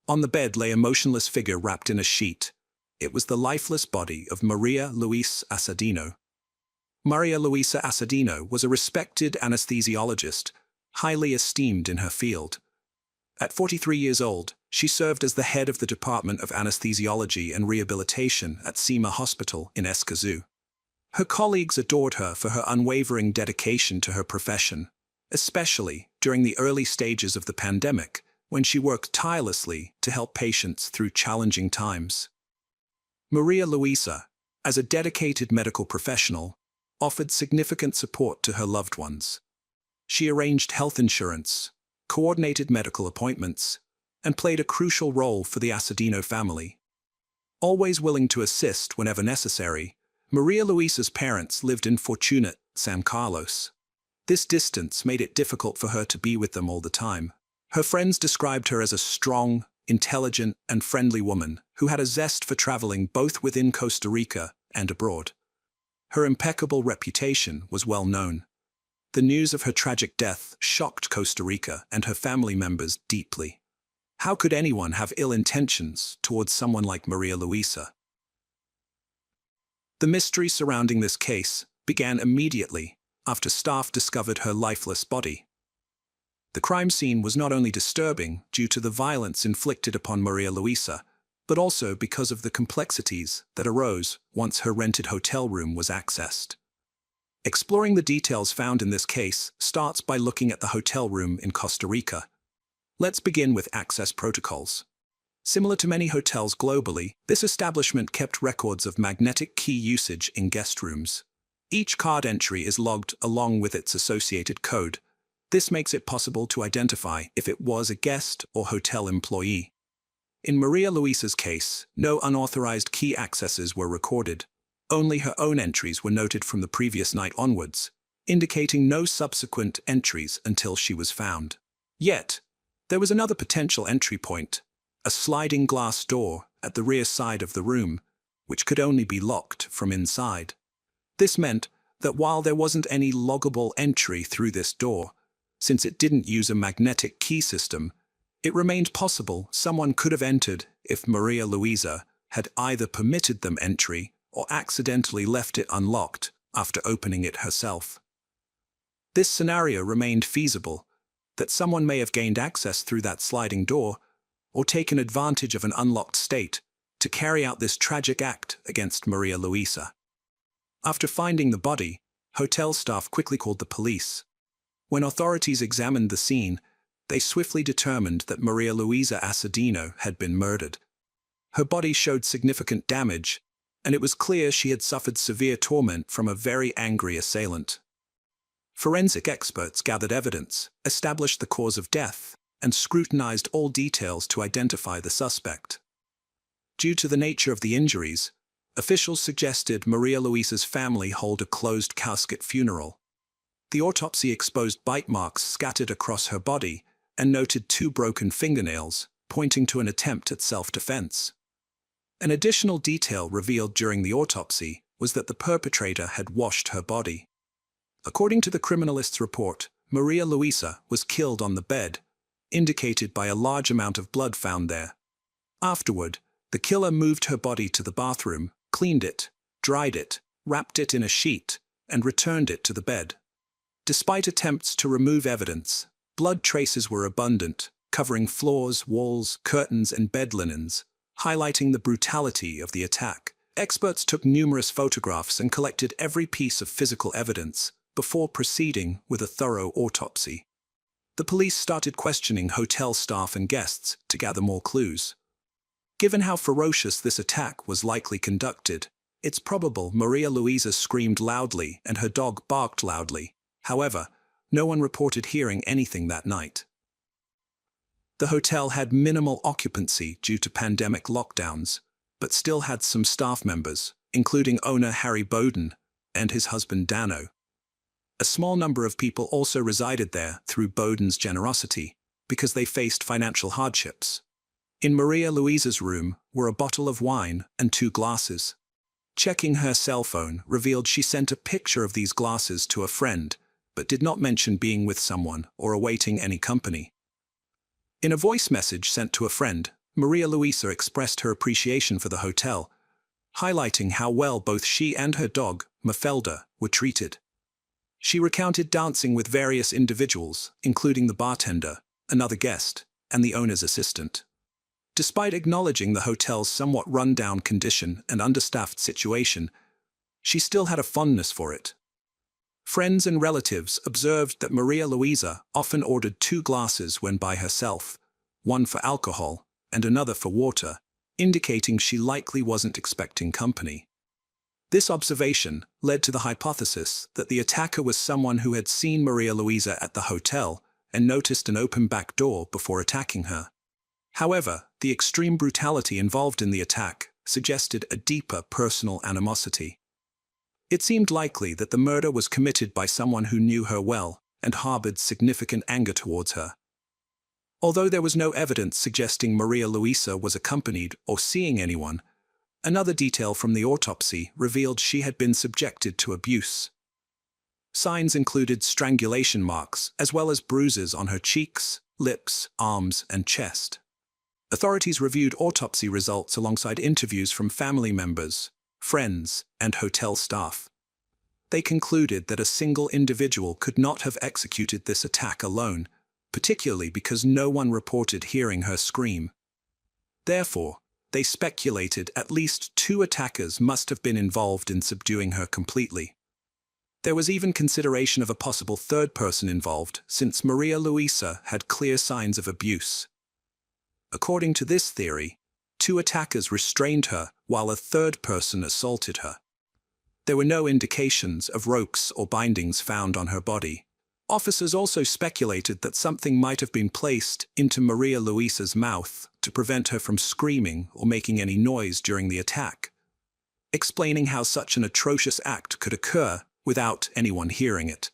On the bed lay a motionless figure wrapped in a sheet. It was the lifeless body of Maria Luisa Assadino. Maria Luisa Assadino was a respected anesthesiologist, highly esteemed in her field. At 43 years old, she served as the head of the Department of Anesthesiology and Rehabilitation at Cima Hospital in Escazú. Her colleagues adored her for her unwavering dedication to her profession, especially during the early stages of the pandemic, when she worked tirelessly to help patients through challenging times. Maria Luisa, as a dedicated medical professional, offered significant support to her loved ones. She arranged health insurance, coordinated medical appointments, and played a crucial role for the Assadino family. Always willing to assist whenever necessary, Maria Luisa's parents lived in Fortunate, San Carlos. This distance made it difficult for her to be with them all the time. Her friends described her as a strong, intelligent, and friendly woman who had a zest for traveling both within Costa Rica and abroad. Her impeccable reputation was well known. The news of her tragic death shocked Costa Rica and her family members deeply. How could anyone have ill intentions towards someone like Maria Luisa? The mystery surrounding this case began immediately after staff discovered her lifeless body. The crime scene was not only disturbing due to the violence inflicted upon Maria Luisa, but also because of the complexities that arose once her rented hotel room was accessed. Exploring the details found in this case starts by looking at the hotel room in Costa Rica. Let's begin with access protocols. Similar to many hotels globally, this establishment kept records of magnetic key usage in guest rooms. Each card entry is logged along with its associated code. This makes it possible to identify if it was a guest or hotel employee. In Maria Luisa's case, no unauthorized key accesses were recorded. Only her own entries were noted from the previous night onwards. indicating no subsequent entries until she was found. Yet, there was another potential entry point, a sliding glass door at the rear side of the room, which could only be locked from inside. This meant that while there wasn't any loggable entry through this door, since it didn't use a magnetic key system, it remained possible someone could have entered if Maria Luisa had either permitted them entry or accidentally left it unlocked after opening it herself. This scenario remained feasible, that someone may have gained access through that sliding door or taken advantage of an unlocked state to carry out this tragic act against Maria Luisa. After finding the body, hotel staff quickly called the police. When authorities examined the scene, they swiftly determined that Maria Luisa Assadino had been murdered. Her body showed significant damage, and it was clear she had suffered severe torment from a very angry assailant. Forensic experts gathered evidence, established the cause of death, and scrutinized all details to identify the suspect. Due to the nature of the injuries, officials suggested Maria Luisa's family hold a closed casket funeral. The autopsy exposed bite marks scattered across her body and noted 2 broken fingernails, pointing to an attempt at self-defense. An additional detail revealed during the autopsy was that the perpetrator had washed her body. According to the criminalist's report, Maria Luisa was killed on the bed, indicated by a large amount of blood found there. Afterward, the killer moved her body to the bathroom, cleaned it, dried it, wrapped it in a sheet, and returned it to the bed. Despite attempts to remove evidence, blood traces were abundant, covering floors, walls, curtains, and bed linens, highlighting the brutality of the attack. Experts took numerous photographs and collected every piece of physical evidence before proceeding with a thorough autopsy. The police started questioning hotel staff and guests to gather more clues. Given how ferocious this attack was likely conducted, it's probable Maria Luisa screamed loudly and her dog barked loudly. However, no one reported hearing anything that night. The hotel had minimal occupancy due to pandemic lockdowns, but still had some staff members, including owner Harry Bowden and his husband Dano. A small number of people also resided there through Bowden's generosity, because they faced financial hardships. In Maria Luisa's room were a bottle of wine and 2 glasses. Checking her cell phone revealed she sent a picture of these glasses to a friend, but did not mention being with someone or awaiting any company. In a voice message sent to a friend, Maria Luisa expressed her appreciation for the hotel, highlighting how well both she and her dog, Mafelda, were treated. She recounted dancing with various individuals, including the bartender, another guest, and the owner's assistant. Despite acknowledging the hotel's somewhat run-down condition and understaffed situation, she still had a fondness for it. Friends and relatives observed that Maria Luisa often ordered 2 glasses when by herself, one for alcohol and another for water, indicating she likely wasn't expecting company. This observation led to the hypothesis that the attacker was someone who had seen Maria Luisa at the hotel and noticed an open back door before attacking her. However, the extreme brutality involved in the attack suggested a deeper personal animosity. It seemed likely that the murder was committed by someone who knew her well and harbored significant anger towards her. Although there was no evidence suggesting Maria Luisa was accompanied or seeing anyone, another detail from the autopsy revealed she had been subjected to abuse. Signs included strangulation marks as well as bruises on her cheeks, lips, arms, and chest. Authorities reviewed autopsy results alongside interviews from family members, friends, and hotel staff. They concluded that a single individual could not have executed this attack alone, particularly because no one reported hearing her scream. Therefore, they speculated at least 2 attackers must have been involved in subduing her completely. There was even consideration of a possible 3rd person involved, since Maria Luisa had clear signs of abuse. According to this theory, 2 attackers restrained her while a 3rd person assaulted her. There were no indications of ropes or bindings found on her body. Officers also speculated that something might have been placed into Maria Luisa's mouth to prevent her from screaming or making any noise during the attack. Explaining how such an atrocious act could occur without anyone hearing it.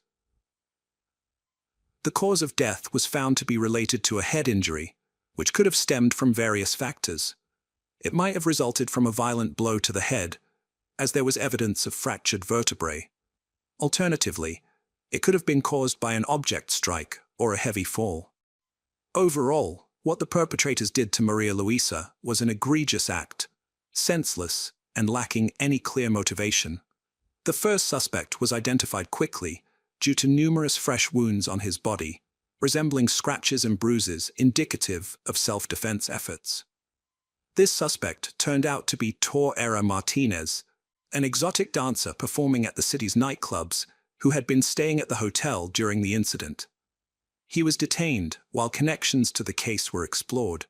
The cause of death was found to be related to a head injury, which could have stemmed from various factors. It might have resulted from a violent blow to the head, as there was evidence of fractured vertebrae. Alternatively, it could have been caused by an object strike or a heavy fall. Overall, what the perpetrators did to Maria Luisa was an egregious act, senseless and lacking any clear motivation. The first suspect was identified quickly due to numerous fresh wounds on his body, resembling scratches and bruises indicative of self-defense efforts. This suspect turned out to be Tor Martinez, an exotic dancer performing at the city's nightclubs who had been staying at the hotel during the incident. He was detained while connections to the case were explored.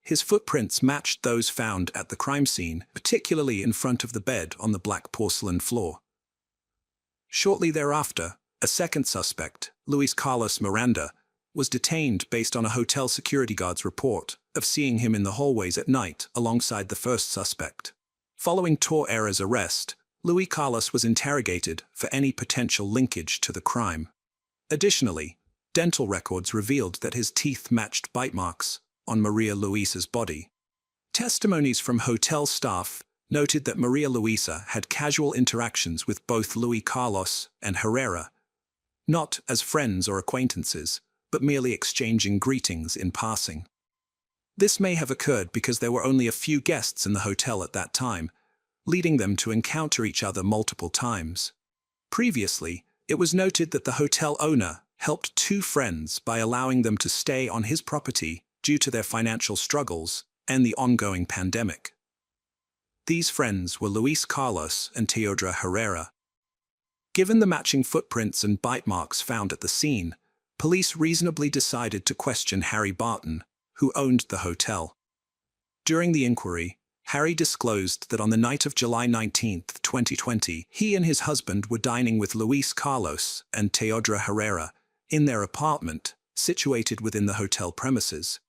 His footprints matched those found at the crime scene, particularly in front of the bed on the black porcelain floor. Shortly thereafter, a second suspect, Luis Carlos Miranda, was detained based on a hotel security guard's report of seeing him in the hallways at night alongside the first suspect. Following Torreira's arrest, Luis Carlos was interrogated for any potential linkage to the crime. Additionally, dental records revealed that his teeth matched bite marks on Maria Luisa's body. Testimonies from hotel staff noted that Maria Luisa had casual interactions with both Luis Carlos and Herrera, not as friends or acquaintances, but merely exchanging greetings in passing. This may have occurred because there were only a few guests in the hotel at that time, leading them to encounter each other multiple times. Previously, it was noted that the hotel owner helped two friends by allowing them to stay on his property due to their financial struggles and the ongoing pandemic. These friends were Luis Carlos and Teodra Herrera. Given the matching footprints and bite marks found at the scene, police reasonably decided to question Harry Barton, who owned the hotel. During the inquiry, Harry disclosed that on the night of July 19, 2020, he and his husband were dining with Luis Carlos and Teodra Herrera in their apartment, situated within the hotel premises.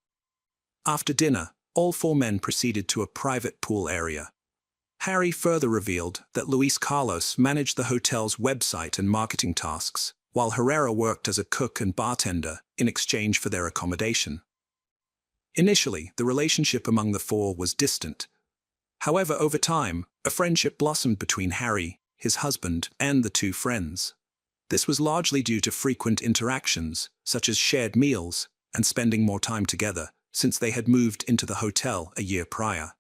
After dinner, all four men proceeded to a private pool area. Harry further revealed that Luis Carlos managed the hotel's website and marketing tasks, while Herrera worked as a cook and bartender in exchange for their accommodation. Initially, the relationship among the four was distant. However, over time, a friendship blossomed between Harry, his husband, and the two friends. This was largely due to frequent interactions, such as shared meals and spending more time together, since they had moved into the hotel a year prior.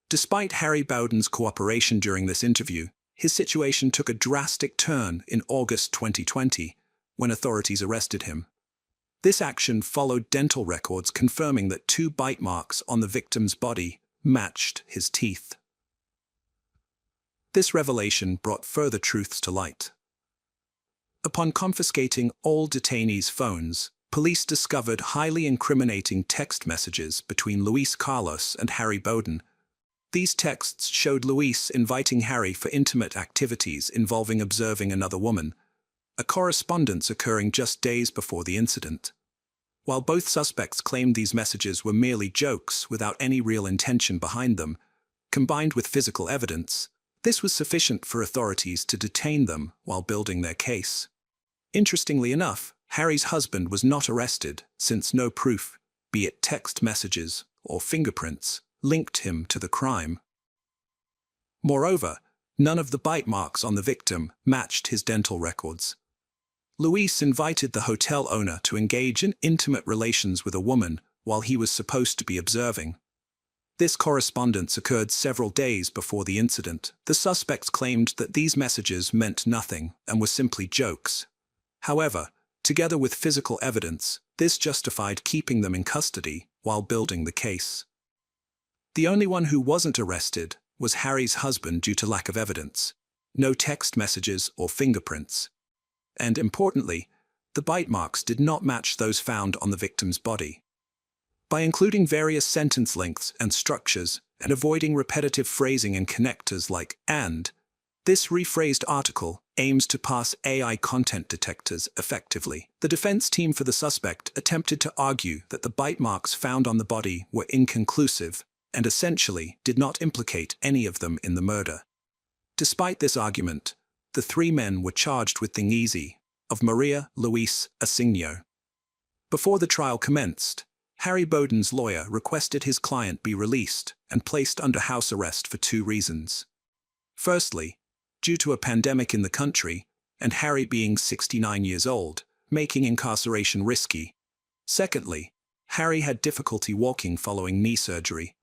Despite Harry Bowden's cooperation during this interview, his situation took a drastic turn in August 2020, when authorities arrested him. This action followed dental records confirming that 2 bite marks on the victim's body matched his teeth. This revelation brought further truths to light. Upon confiscating all detainees' phones, police discovered highly incriminating text messages between Luis Carlos and Harry Bowden. These texts showed Luis inviting Harry for intimate activities involving observing another woman, a correspondence occurring just days before the incident. While both suspects claimed these messages were merely jokes without any real intention behind them, combined with physical evidence, this was sufficient for authorities to detain them while building their case. Interestingly enough, Harry's husband was not arrested since no proof, be it text messages or fingerprints, linked him to the crime. Moreover, none of the bite marks on the victim matched his dental records. Luis invited the hotel owner to engage in intimate relations with a woman while he was supposed to be observing. This correspondence occurred several days before the incident. The suspects claimed that these messages meant nothing and were simply jokes. However, together with physical evidence, this justified keeping them in custody while building the case. The only one who wasn't arrested was Harry's husband due to lack of evidence. No text messages or fingerprints. And importantly, the bite marks did not match those found on the victim's body. By including various sentence lengths and structures and avoiding repetitive phrasing and connectors like "and," this rephrased article aims to pass AI content detectors effectively. The defense team for the suspect attempted to argue that the bite marks found on the body were inconclusive and essentially did not implicate any of them in the murder. Despite this argument, the three men were charged with thing easy of Maria Luis Asigno. Before the trial commenced, Harry Bowden's lawyer requested his client be released and placed under house arrest for two reasons. Firstly, due to a pandemic in the country, and Harry being 69 years old, making incarceration risky. Secondly, Harry had difficulty walking following knee surgery.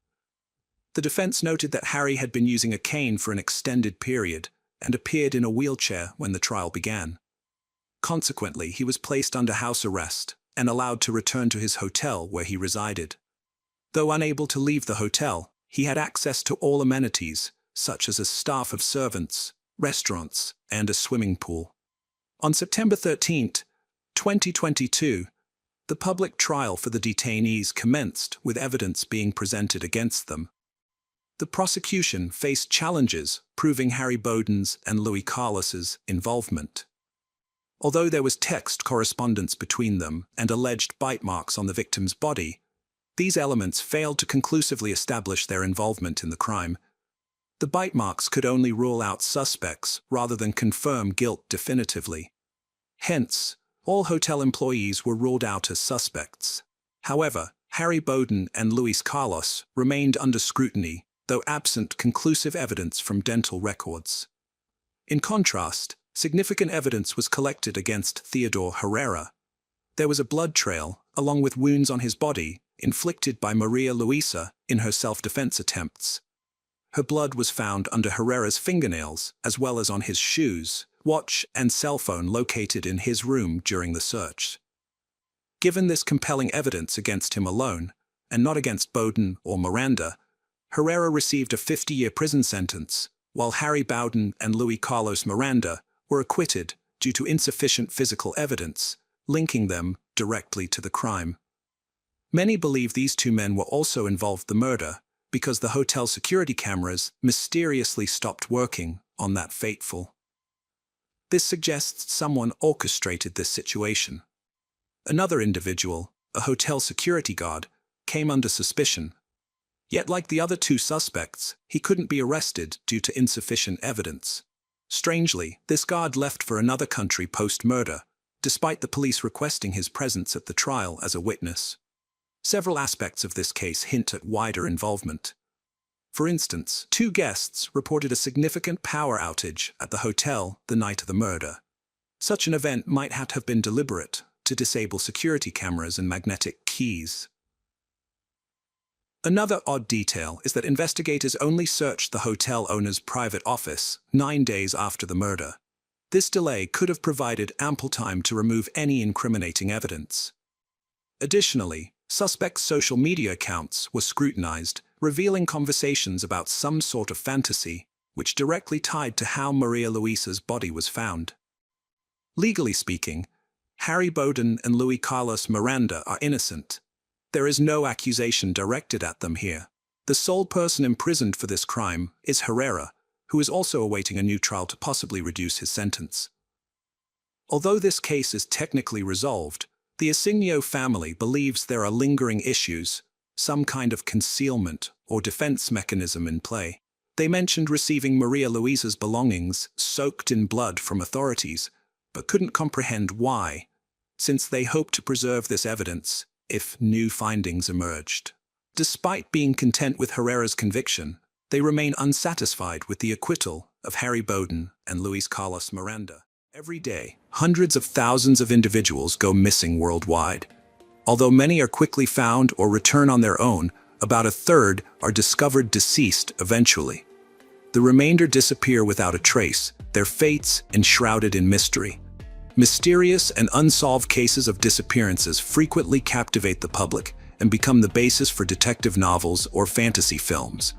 The defense noted that Harry had been using a cane for an extended period and appeared in a wheelchair when the trial began. Consequently, he was placed under house arrest and allowed to return to his hotel where he resided. Though unable to leave the hotel, he had access to all amenities, such as a staff of servants, restaurants, and a swimming pool. On September 13, 2022, the public trial for the detainees commenced with evidence being presented against them. The prosecution faced challenges proving Harry Bowden's and Luis Carlos's involvement. Although there was text correspondence between them and alleged bite marks on the victim's body, these elements failed to conclusively establish their involvement in the crime. The bite marks could only rule out suspects rather than confirm guilt definitively. Hence, all hotel employees were ruled out as suspects. However, Harry Bowden and Luis Carlos remained under scrutiny, though absent conclusive evidence from dental records. In contrast, significant evidence was collected against Theodore Herrera. There was a blood trail, along with wounds on his body, inflicted by Maria Luisa in her self-defense attempts. Her blood was found under Herrera's fingernails, as well as on his shoes, watch, and cell phone located in his room during the search. Given this compelling evidence against him alone, and not against Bowden or Miranda, Herrera received a 50-year prison sentence, while Harry Bowden and Luis Carlos Miranda were acquitted due to insufficient physical evidence, linking them directly to the crime. Many believe these two men were also involved in the murder because the hotel security cameras mysteriously stopped working on that fateful. This suggests someone orchestrated this situation. Another individual, a hotel security guard, came under suspicion. Yet like the other two suspects, he couldn't be arrested due to insufficient evidence. Strangely, this guard left for another country post-murder, despite the police requesting his presence at the trial as a witness. Several aspects of this case hint at wider involvement. For instance, two guests reported a significant power outage at the hotel the night of the murder. Such an event might have been deliberate to disable security cameras and magnetic keys. Another odd detail is that investigators only searched the hotel owner's private office 9 days after the murder. This delay could have provided ample time to remove any incriminating evidence. Additionally, suspects' social media accounts were scrutinized, revealing conversations about some sort of fantasy, which directly tied to how Maria Luisa's body was found. Legally speaking, Harry Bowden and Luis Carlos Miranda are innocent. There is no accusation directed at them here. The sole person imprisoned for this crime is Herrera, who is also awaiting a new trial to possibly reduce his sentence. Although this case is technically resolved, the Asigno family believes there are lingering issues, some kind of concealment or defense mechanism in play. They mentioned receiving Maria Luisa's belongings soaked in blood from authorities, but couldn't comprehend why, since they hoped to preserve this evidence if new findings emerged. Despite being content with Herrera's conviction, they remain unsatisfied with the acquittal of Harry Bowden and Luis Carlos Miranda. Every day, hundreds of thousands of individuals go missing worldwide. Although many are quickly found or return on their own, about a third are discovered deceased eventually. The remainder disappear without a trace, their fates enshrouded in mystery. Mysterious and unsolved cases of disappearances frequently captivate the public and become the basis for detective novels or fantasy films.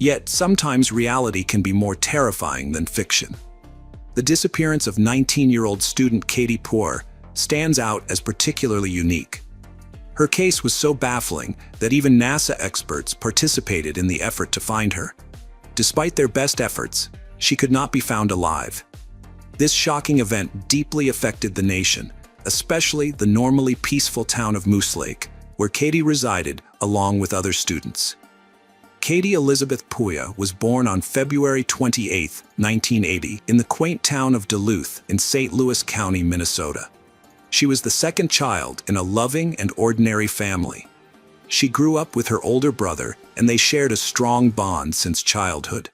Yet, sometimes reality can be more terrifying than fiction. The disappearance of 19-year-old student Katie Poor stands out as particularly unique. Her case was so baffling that even NASA experts participated in the effort to find her. Despite their best efforts, she could not be found alive. This shocking event deeply affected the nation, especially the normally peaceful town of Moose Lake, where Katie resided along with other students. Katie Elizabeth Puya was born on February 28, 1980, in the quaint town of Duluth in St. Louis County, Minnesota. She was the second child in a loving and ordinary family. She grew up with her older brother, and they shared a strong bond since childhood.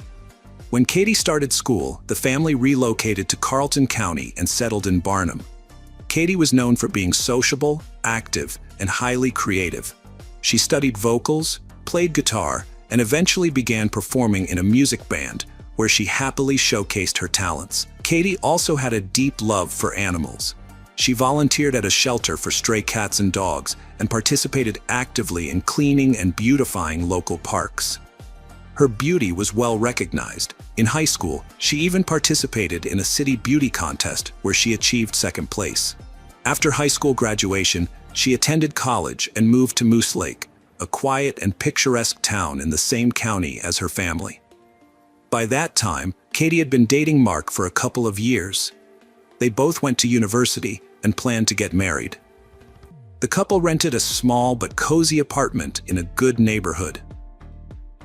When Katie started school, the family relocated to Carleton County and settled in Barnum. Katie was known for being sociable, active, and highly creative. She studied vocals, played guitar, and eventually began performing in a music band, where she happily showcased her talents. Katie also had a deep love for animals. She volunteered at a shelter for stray cats and dogs and participated actively in cleaning and beautifying local parks. Her beauty was well recognized. In high school, she even participated in a city beauty contest where she achieved second place. After high school graduation, she attended college and moved to Moose Lake, a quiet and picturesque town in the same county as her family. By that time, Katie had been dating Mark for a couple of years. They both went to university and planned to get married. The couple rented a small but cozy apartment in a good neighborhood.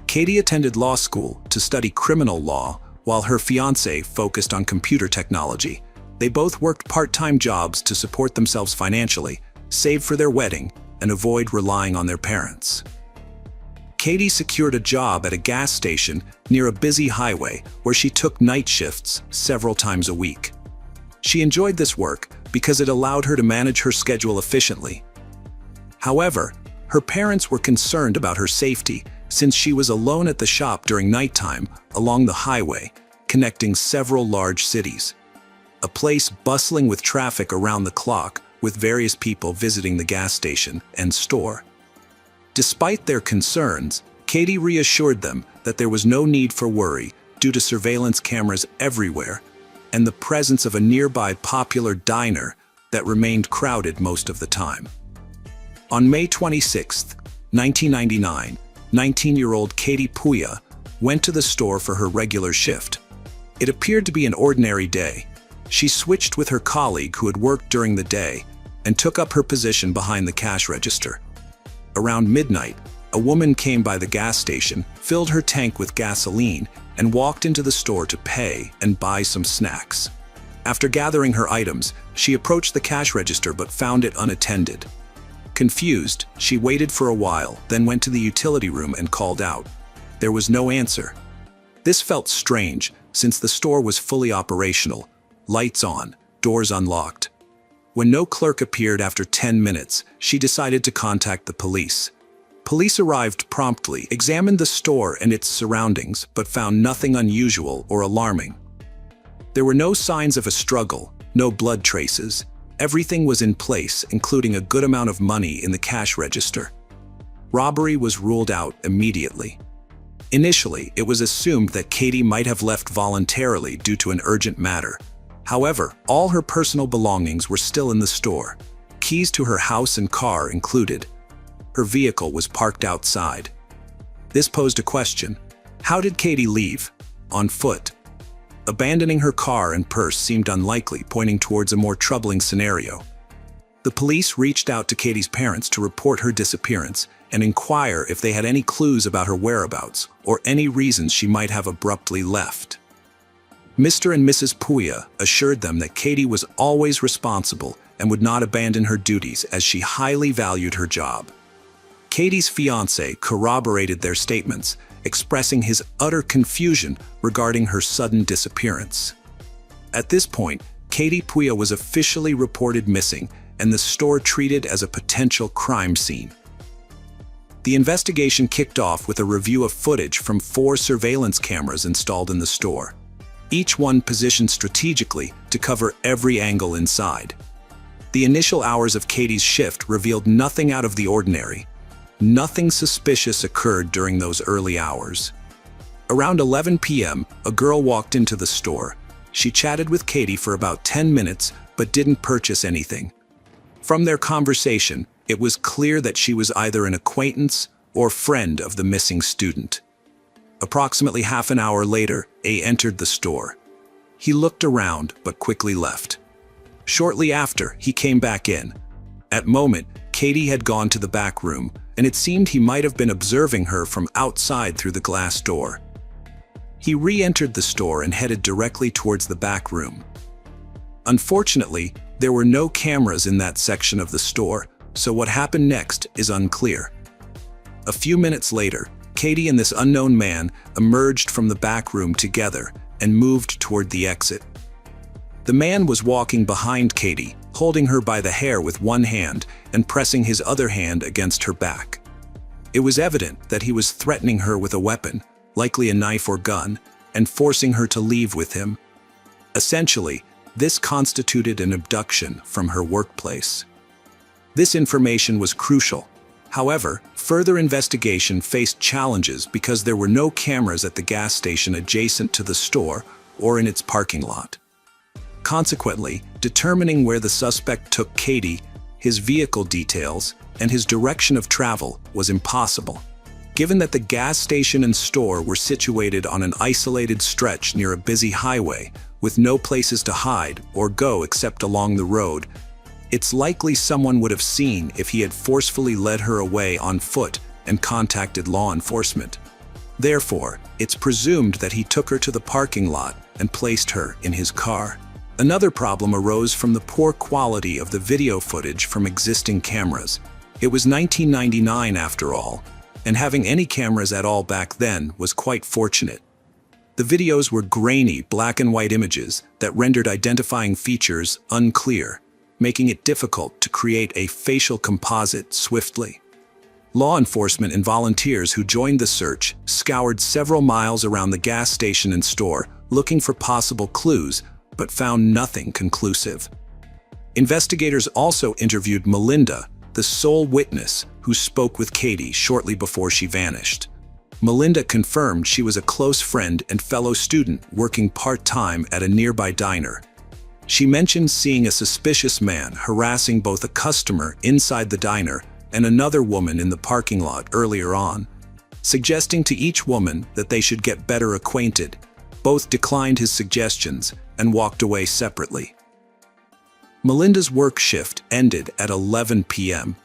Katie attended law school to study criminal law, while her fiancé focused on computer technology. They both worked part-time jobs to support themselves financially, save for their wedding, and avoid relying on their parents. Katie secured a job at a gas station near a busy highway where she took night shifts several times a week. She enjoyed this work because it allowed her to manage her schedule efficiently. However, her parents were concerned about her safety since she was alone at the shop during nighttime along the highway, connecting several large cities. A place bustling with traffic around the clock, with various people visiting the gas station and store. Despite their concerns, Katie reassured them that there was no need for worry due to surveillance cameras everywhere and the presence of a nearby popular diner that remained crowded most of the time. On May 26, 1999, 19-year-old Katie Puya went to the store for her regular shift. It appeared to be an ordinary day. She switched with her colleague who had worked during the day and took up her position behind the cash register. Around midnight, a woman came by the gas station, filled her tank with gasoline, and walked into the store to pay and buy some snacks. After gathering her items, she approached the cash register but found it unattended. Confused, she waited for a while, then went to the utility room and called out. There was no answer. This felt strange, since the store was fully operational, lights on, doors unlocked. When no clerk appeared after 10 minutes, she decided to contact the police. Police arrived promptly, examined the store and its surroundings, but found nothing unusual or alarming. There were no signs of a struggle, no blood traces. Everything was in place, including a good amount of money in the cash register. Robbery was ruled out immediately. Initially, it was assumed that Katie might have left voluntarily due to an urgent matter. However, all her personal belongings were still in the store. Keys to her house and car included. Her vehicle was parked outside. This posed a question. How did Katie leave? On foot. Abandoning her car and purse seemed unlikely, pointing towards a more troubling scenario. The police reached out to Katie's parents to report her disappearance and inquire if they had any clues about her whereabouts or any reasons she might have abruptly left. Mr. and Mrs. Puya assured them that Katie was always responsible and would not abandon her duties as she highly valued her job. Katie's fiancé corroborated their statements, expressing his utter confusion regarding her sudden disappearance. At this point, Katie Puya was officially reported missing and the store treated as a potential crime scene. The investigation kicked off with a review of footage from 4 surveillance cameras installed in the store, each one positioned strategically to cover every angle inside. The initial hours of Katie's shift revealed nothing out of the ordinary. Nothing suspicious occurred during those early hours. Around 11 p.m., a girl walked into the store. She chatted with Katie for about 10 minutes, but didn't purchase anything. From their conversation, it was clear that she was either an acquaintance or friend of the missing student. Approximately half an hour later, A entered the store. He looked around, but quickly left. Shortly after, he came back in. At the moment, Katie had gone to the back room, and it seemed he might have been observing her from outside through the glass door. He re-entered the store and headed directly towards the back room. Unfortunately, there were no cameras in that section of the store, so what happened next is unclear. A few minutes later, Katie and this unknown man emerged from the back room together and moved toward the exit. The man was walking behind Katie, holding her by the hair with one hand and pressing his other hand against her back. It was evident that he was threatening her with a weapon, likely a knife or gun, and forcing her to leave with him. Essentially, this constituted an abduction from her workplace. This information was crucial. However, further investigation faced challenges because there were no cameras at the gas station adjacent to the store or in its parking lot. Consequently, determining where the suspect took Katie, his vehicle details, and his direction of travel was impossible. Given that the gas station and store were situated on an isolated stretch near a busy highway, with no places to hide or go except along the road, it's likely someone would have seen if he had forcefully led her away on foot and contacted law enforcement. Therefore, it's presumed that he took her to the parking lot and placed her in his car. Another problem arose from the poor quality of the video footage from existing cameras. It was 1999 after all, and having any cameras at all back then was quite fortunate. The videos were grainy, black and white images that rendered identifying features unclear, making it difficult to create a facial composite swiftly. Law enforcement and volunteers who joined the search scoured several miles around the gas station and store looking for possible clues, but found nothing conclusive. Investigators also interviewed Melinda, the sole witness who spoke with Katie shortly before she vanished. Melinda confirmed she was a close friend and fellow student working part-time at a nearby diner. She mentioned seeing a suspicious man harassing both a customer inside the diner and another woman in the parking lot earlier on. Suggesting to each woman that they should get better acquainted, both declined his suggestions and walked away separately. Melinda's work shift ended at 11 p.m.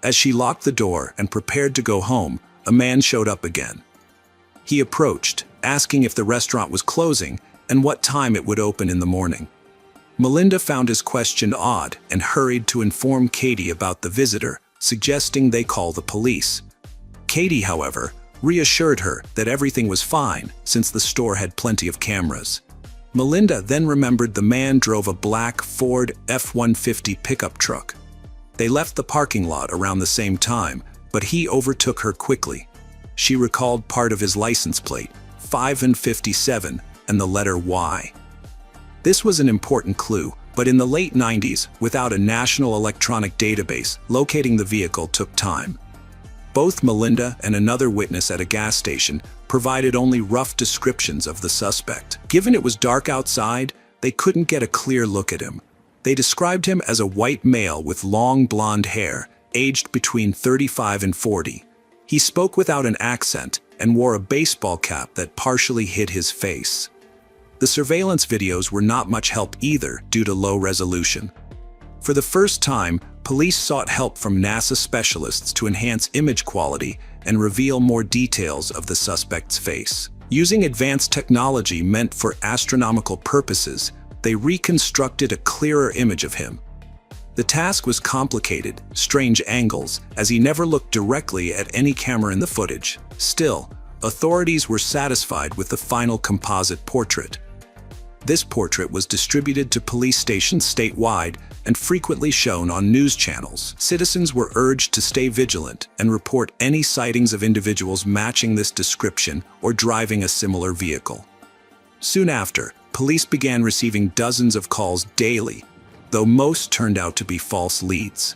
As she locked the door and prepared to go home, a man showed up again. He approached, asking if the restaurant was closing and what time it would open in the morning. Melinda found his question odd and hurried to inform Katie about the visitor, suggesting they call the police. Katie, however, reassured her that everything was fine since the store had plenty of cameras. Melinda then remembered the man drove a black Ford F-150 pickup truck. They left the parking lot around the same time, but he overtook her quickly. She recalled part of his license plate, 5 and 57, and the letter Y. This was an important clue, but in the late 90s, without a national electronic database, locating the vehicle took time. Both Melinda and another witness at a gas station provided only rough descriptions of the suspect. Given it was dark outside, they couldn't get a clear look at him. They described him as a white male with long blonde hair, aged between 35 and 40. He spoke without an accent and wore a baseball cap that partially hid his face. The surveillance videos were not much help either due to low resolution. For the first time, police sought help from NASA specialists to enhance image quality and reveal more details of the suspect's face. Using advanced technology meant for astronomical purposes, they reconstructed a clearer image of him. The task was complicated, strange angles, as he never looked directly at any camera in the footage. Still, authorities were satisfied with the final composite portrait. This portrait was distributed to police stations statewide and frequently shown on news channels. Citizens were urged to stay vigilant and report any sightings of individuals matching this description or driving a similar vehicle. Soon after, police began receiving dozens of calls daily, though most turned out to be false leads.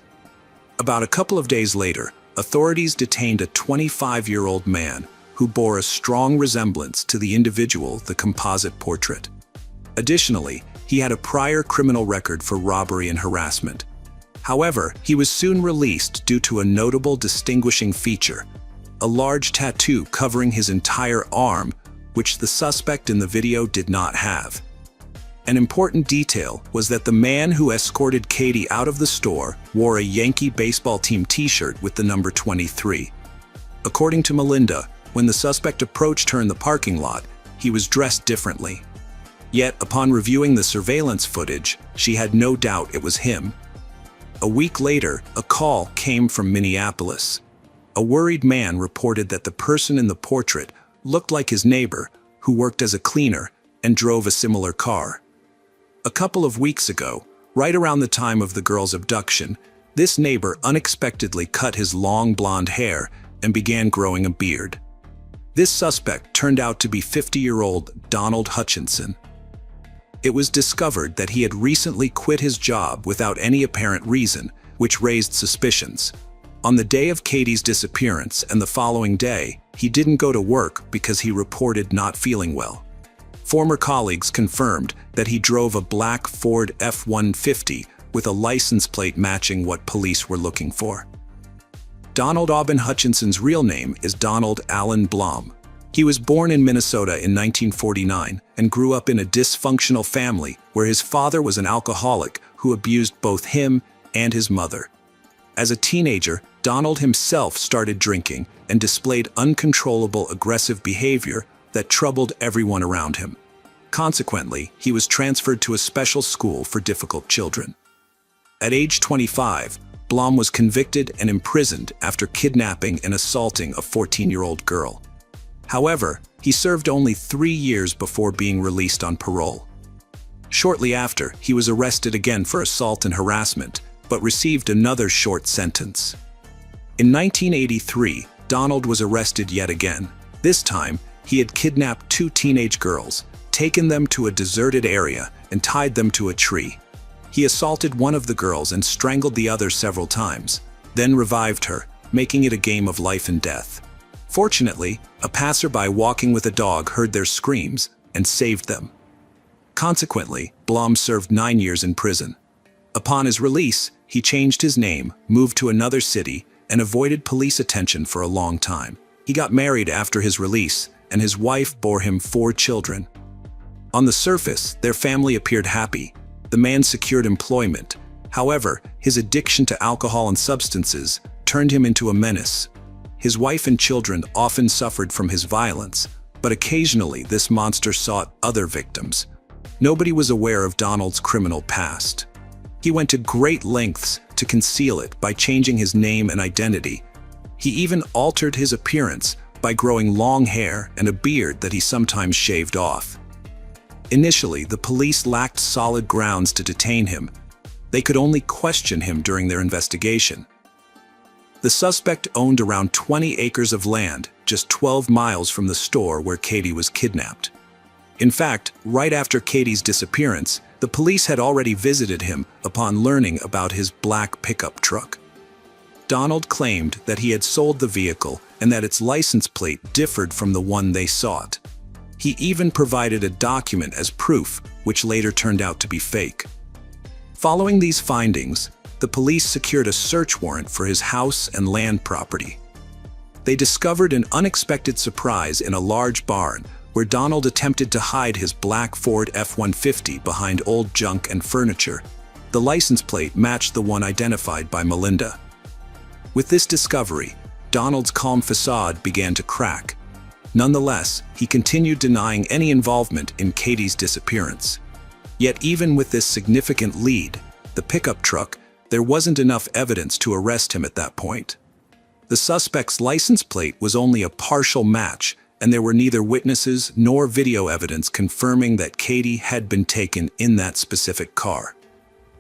About a couple of days later, authorities detained a 25-year-old man who bore a strong resemblance to the individual the composite portrait. Additionally, he had a prior criminal record for robbery and harassment. However, he was soon released due to a notable distinguishing feature, a large tattoo covering his entire arm, which the suspect in the video did not have. An important detail was that the man who escorted Katie out of the store wore a Yankee baseball team t-shirt with the number 23. According to Melinda, when the suspect approached her in the parking lot, he was dressed differently. Yet, upon reviewing the surveillance footage, she had no doubt it was him. A week later, a call came from Minneapolis. A worried man reported that the person in the portrait looked like his neighbor, who worked as a cleaner and drove a similar car. A couple of weeks ago, right around the time of the girl's abduction, this neighbor unexpectedly cut his long blonde hair and began growing a beard. This suspect turned out to be 50-year-old Donald Hutchinson. It was discovered that he had recently quit his job without any apparent reason, which raised suspicions. On the day of Katie's disappearance and the following day, he didn't go to work because he reported not feeling well. Former colleagues confirmed that he drove a black Ford F-150 with a license plate matching what police were looking for. Donald Aubin Hutchinson's real name is Donald Allen Blom. He was born in Minnesota in 1949 and grew up in a dysfunctional family where his father was an alcoholic who abused both him and his mother. As a teenager, Donald himself started drinking and displayed uncontrollable aggressive behavior that troubled everyone around him. Consequently, he was transferred to a special school for difficult children. At age 25, Blom was convicted and imprisoned after kidnapping and assaulting a 14-year-old girl. However, he served only 3 years before being released on parole. Shortly after, he was arrested again for assault and harassment, but received another short sentence. In 1983, Donald was arrested yet again. This time, he had kidnapped 2 teenage girls, taken them to a deserted area, and tied them to a tree. He assaulted one of the girls and strangled the other several times, then revived her, making it a game of life and death. Fortunately, a passerby walking with a dog heard their screams and saved them. Consequently, Blom served 9 years in prison. Upon his release, he changed his name, moved to another city, and avoided police attention for a long time. He got married after his release, and his wife bore him 4 children. On the surface, their family appeared happy. The man secured employment. However, his addiction to alcohol and substances turned him into a menace. His wife and children often suffered from his violence, but occasionally this monster sought other victims. Nobody was aware of Donald's criminal past. He went to great lengths to conceal it by changing his name and identity. He even altered his appearance by growing long hair and a beard that he sometimes shaved off. Initially, the police lacked solid grounds to detain him. They could only question him during their investigation. The suspect owned around 20 acres of land, just 12 miles from the store where Katie was kidnapped. In fact, right after Katie's disappearance, the police had already visited him upon learning about his black pickup truck. Donald claimed that he had sold the vehicle and that its license plate differed from the one they sought. He even provided a document as proof, which later turned out to be fake. Following these findings, the police secured a search warrant for his house and land property. They discovered an unexpected surprise in a large barn where Donald attempted to hide his black Ford F-150 behind old junk and furniture. The license plate matched the one identified by Melinda. With this discovery, Donald's calm facade began to crack. Nonetheless, he continued denying any involvement in Katie's disappearance. Yet even with this significant lead, the pickup truck, there wasn't enough evidence to arrest him at that point. The suspect's license plate was only a partial match, and there were neither witnesses nor video evidence confirming that Katie had been taken in that specific car.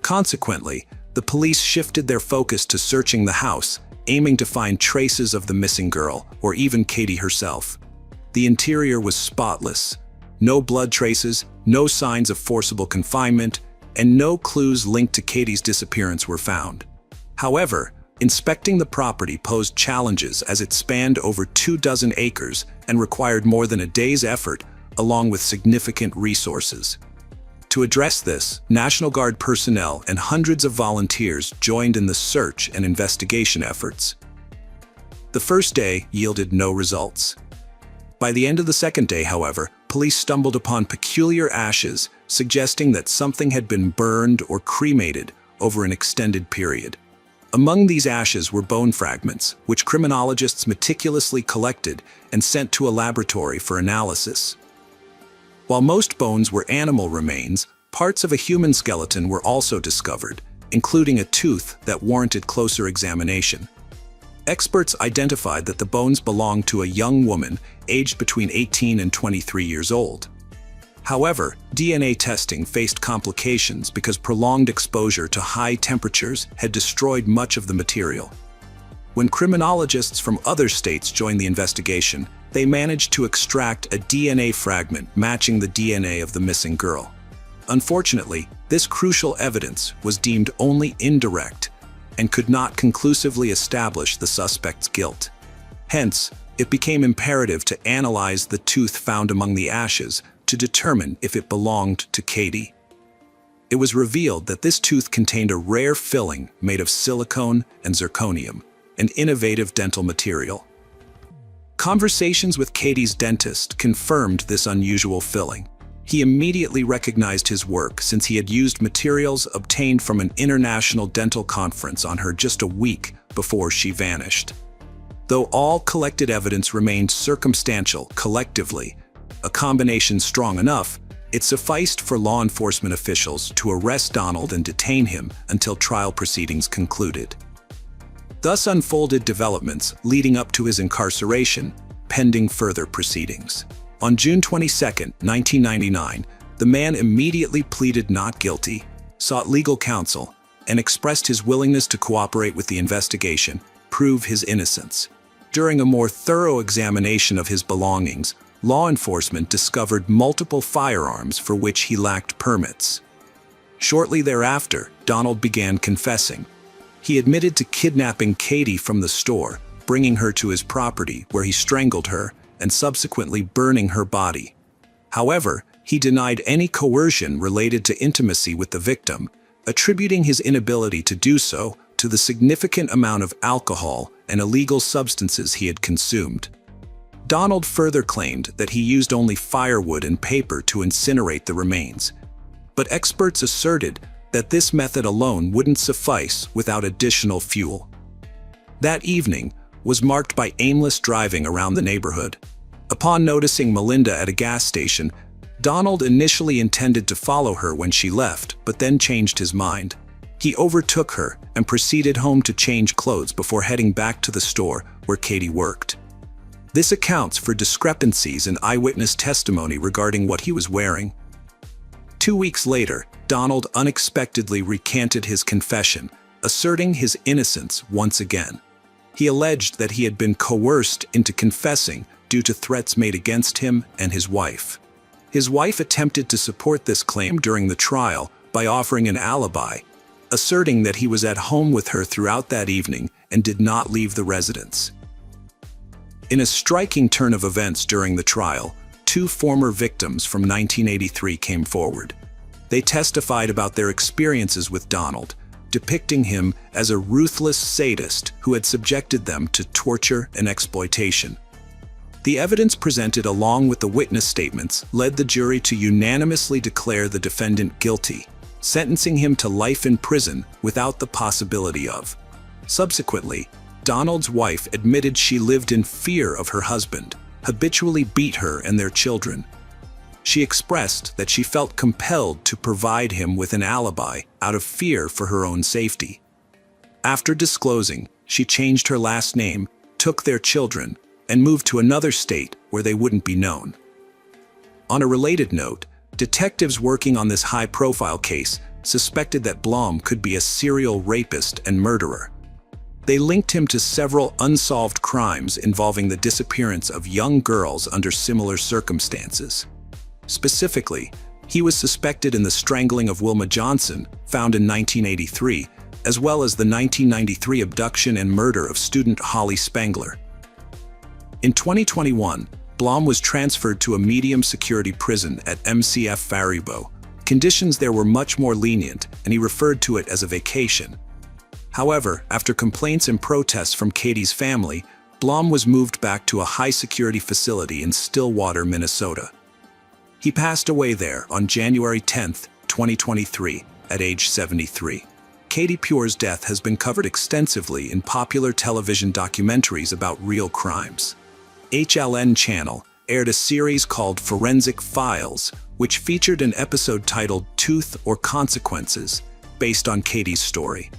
Consequently, the police shifted their focus to searching the house, aiming to find traces of the missing girl, or even Katie herself. The interior was spotless. No blood traces, no signs of forcible confinement, and no clues linked to Katie's disappearance were found. However, inspecting the property posed challenges as it spanned over 24 acres and required more than a day's effort, along with significant resources. To address this, National Guard personnel and hundreds of volunteers joined in the search and investigation efforts. The first day yielded no results. By the end of the second day, however, police stumbled upon peculiar ashes, suggesting that something had been burned or cremated over an extended period. Among these ashes were bone fragments, which criminologists meticulously collected and sent to a laboratory for analysis. While most bones were animal remains, parts of a human skeleton were also discovered, including a tooth that warranted closer examination. Experts identified that the bones belonged to a young woman aged between 18 and 23 years old. However, DNA testing faced complications because prolonged exposure to high temperatures had destroyed much of the material. When criminologists from other states joined the investigation, they managed to extract a DNA fragment matching the DNA of the missing girl. Unfortunately, this crucial evidence was deemed only indirect and could not conclusively establish the suspect's guilt. Hence, it became imperative to analyze the tooth found among the ashes to determine if it belonged to Katie. It was revealed that this tooth contained a rare filling made of silicone and zirconium, an innovative dental material. Conversations with Katie's dentist confirmed this unusual filling. He immediately recognized his work since he had used materials obtained from an international dental conference on her just a week before she vanished. Though all collected evidence remained circumstantial collectively, a combination strong enough, it sufficed for law enforcement officials to arrest Donald and detain him until trial proceedings concluded. Thus unfolded developments leading up to his incarceration, pending further proceedings. On June 22, 1999, the man immediately pleaded not guilty, sought legal counsel, and expressed his willingness to cooperate with the investigation, prove his innocence. During a more thorough examination of his belongings, law enforcement discovered multiple firearms for which he lacked permits. Shortly thereafter, Donald began confessing. He admitted to kidnapping Katie from the store, bringing her to his property where he strangled her and subsequently burning her body. However, he denied any coercion related to intimacy with the victim, attributing his inability to do so to the significant amount of alcohol and illegal substances he had consumed. Donald further claimed that he used only firewood and paper to incinerate the remains, but experts asserted that this method alone wouldn't suffice without additional fuel. That evening was marked by aimless driving around the neighborhood. Upon noticing Melinda at a gas station, Donald initially intended to follow her when she left, but then changed his mind. He overtook her and proceeded home to change clothes before heading back to the store where Katie worked. This accounts for discrepancies in eyewitness testimony regarding what he was wearing. 2 weeks later, Donald unexpectedly recanted his confession, asserting his innocence once again. He alleged that he had been coerced into confessing due to threats made against him and his wife. His wife attempted to support this claim during the trial by offering an alibi, asserting that he was at home with her throughout that evening and did not leave the residence. In a striking turn of events during the trial, 2 former victims from 1983 came forward. They testified about their experiences with Donald, depicting him as a ruthless sadist who had subjected them to torture and exploitation. The evidence presented along with the witness statements led the jury to unanimously declare the defendant guilty, sentencing him to life in prison without the possibility of. Subsequently, Donald's wife admitted she lived in fear of her husband, habitually beat her and their children. She expressed that she felt compelled to provide him with an alibi out of fear for her own safety. After disclosing, she changed her last name, took their children, and moved to another state where they wouldn't be known. On a related note, detectives working on this high-profile case suspected that Blom could be a serial rapist and murderer. They linked him to several unsolved crimes involving the disappearance of young girls under similar circumstances. Specifically, he was suspected in the strangling of Wilma Johnson, found in 1983, as well as the 1993 abduction and murder of student Holly Spangler. In 2021, Blom was transferred to a medium-security prison at MCF Faribault. Conditions there were much more lenient, and he referred to it as a vacation. However, after complaints and protests from Katie's family, Blom was moved back to a high-security facility in Stillwater, Minnesota. He passed away there on January 10, 2023, at age 73. Katie Pure's death has been covered extensively in popular television documentaries about real crimes. HLN Channel aired a series called Forensic Files, which featured an episode titled Tooth or Consequences, based on Katie's story.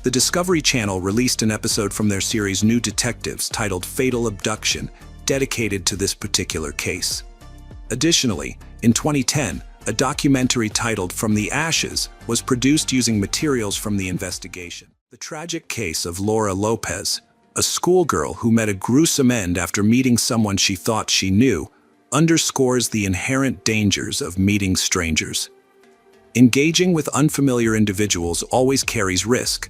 The Discovery Channel released an episode from their series New Detectives titled Fatal Abduction, dedicated to this particular case. Additionally, in 2010, a documentary titled From the Ashes was produced using materials from the investigation. The tragic case of Laura Lopez, a schoolgirl who met a gruesome end after meeting someone she thought she knew, underscores the inherent dangers of meeting strangers. Engaging with unfamiliar individuals always carries risk,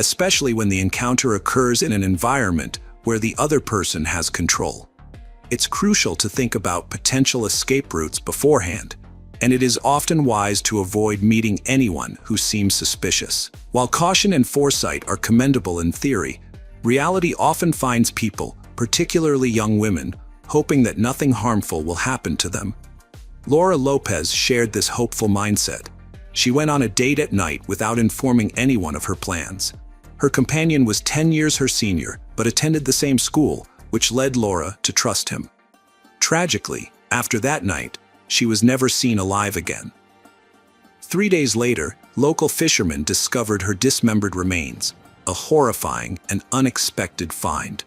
especially when the encounter occurs in an environment where the other person has control. It's crucial to think about potential escape routes beforehand, and it is often wise to avoid meeting anyone who seems suspicious. While caution and foresight are commendable in theory, reality often finds people, particularly young women, hoping that nothing harmful will happen to them. Laura Lopez shared this hopeful mindset. She went on a date at night without informing anyone of her plans. Her companion was 10 years her senior, but attended the same school, which led Laura to trust him. Tragically, after that night, she was never seen alive again. 3 days later, local fishermen discovered her dismembered remains, a horrifying and unexpected find.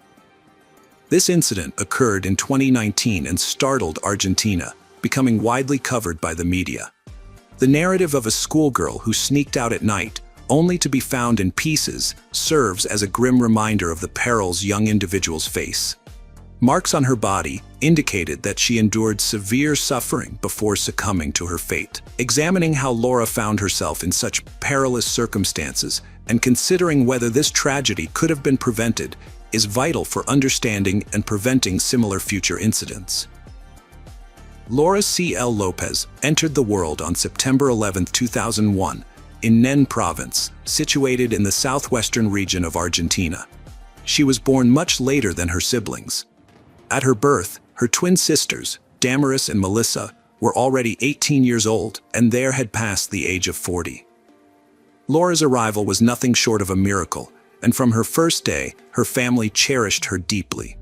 This incident occurred in 2019 and startled Argentina, becoming widely covered by the media. The narrative of a schoolgirl who sneaked out at night, only to be found in pieces, serves as a grim reminder of the perils young individuals face. Marks on her body indicated that she endured severe suffering before succumbing to her fate. Examining how Laura found herself in such perilous circumstances and considering whether this tragedy could have been prevented is vital for understanding and preventing similar future incidents. Laura C.L. Lopez entered the world on September 11, 2001, in Nen Province, situated in the southwestern region of Argentina. She was born much later than her siblings. At her birth, her twin sisters, Damaris and Melissa, were already 18 years old and there had passed the age of 40. Laura's arrival was nothing short of a miracle, and from her first day, her family cherished her deeply.